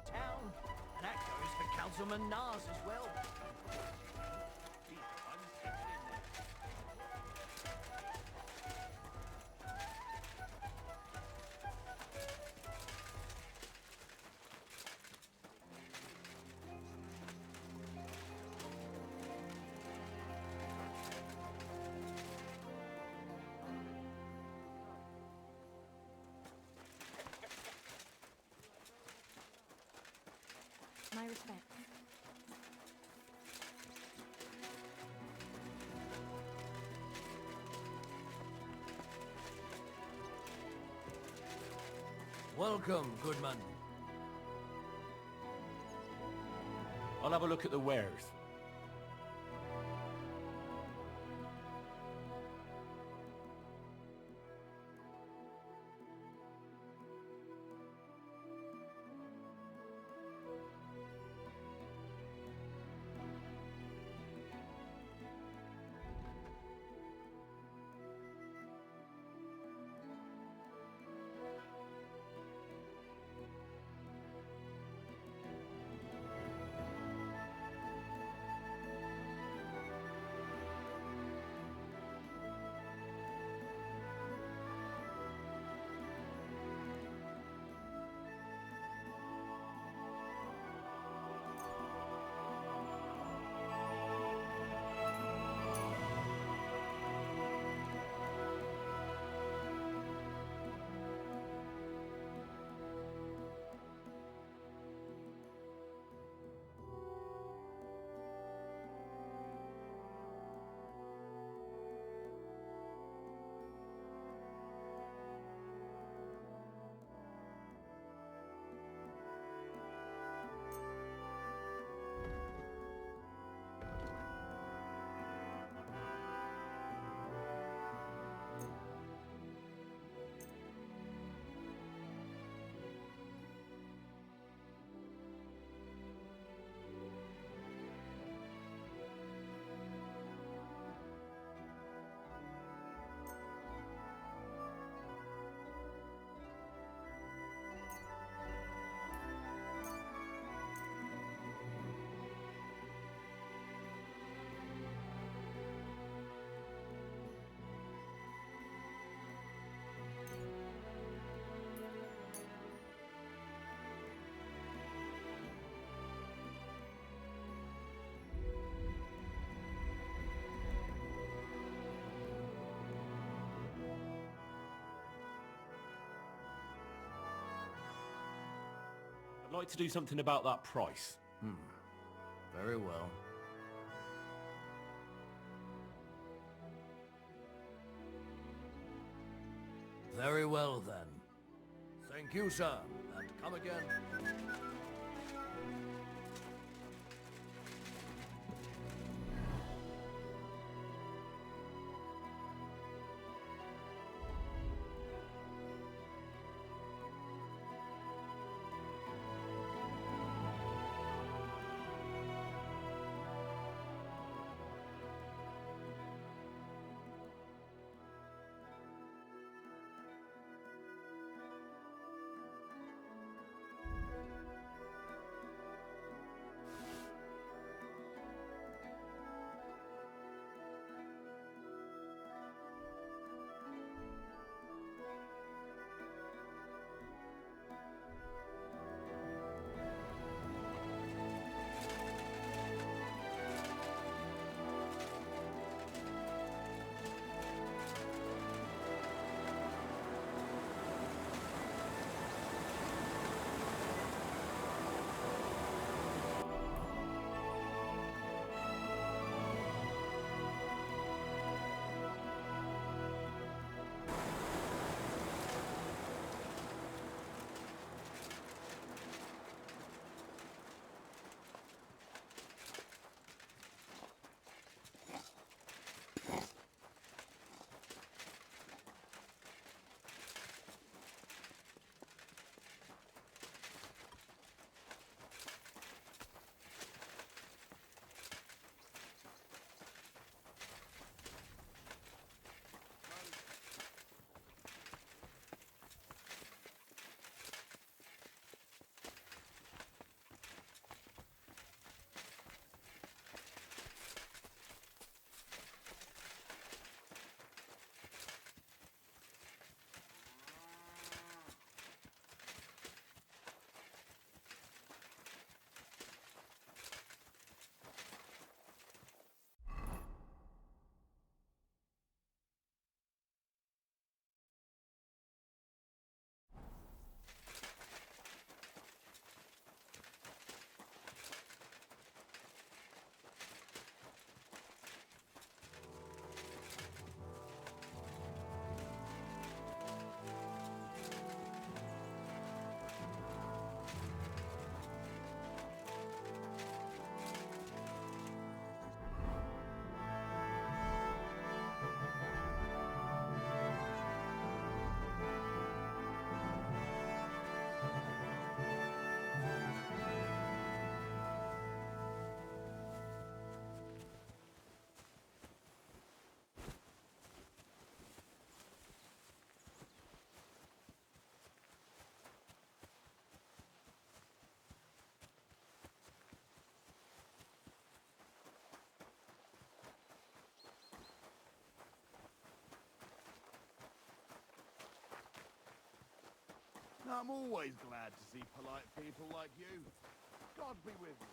Town, and that goes for Councilman Nars as well. My respect. Welcome, Goodman. I'll have a look at the wares. I'd like to do something about that price. Very well. Very well, then. Thank you, sir, and come again. I'm always glad to see polite people like you. God be with you.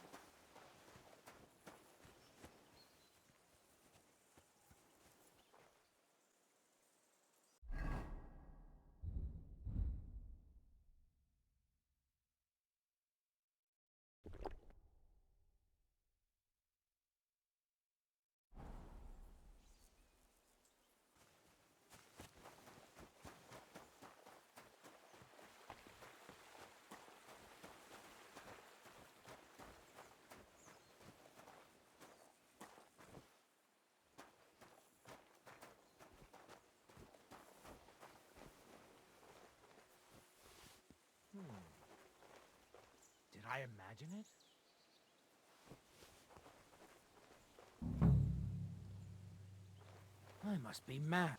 Did I imagine it? I must be mad.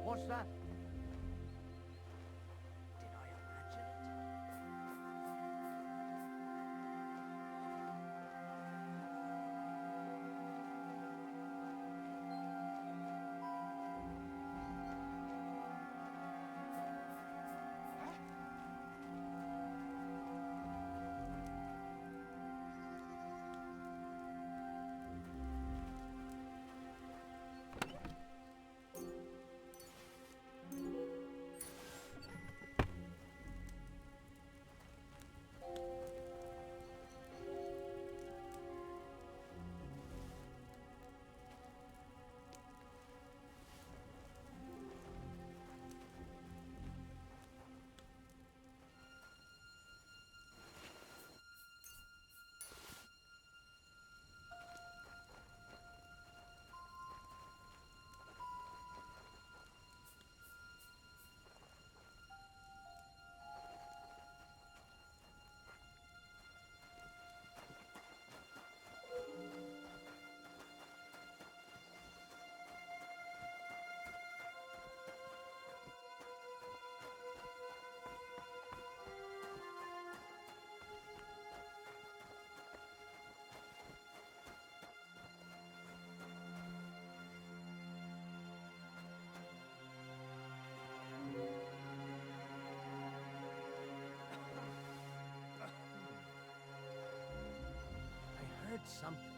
What's that? Did I imagine it? I heard something.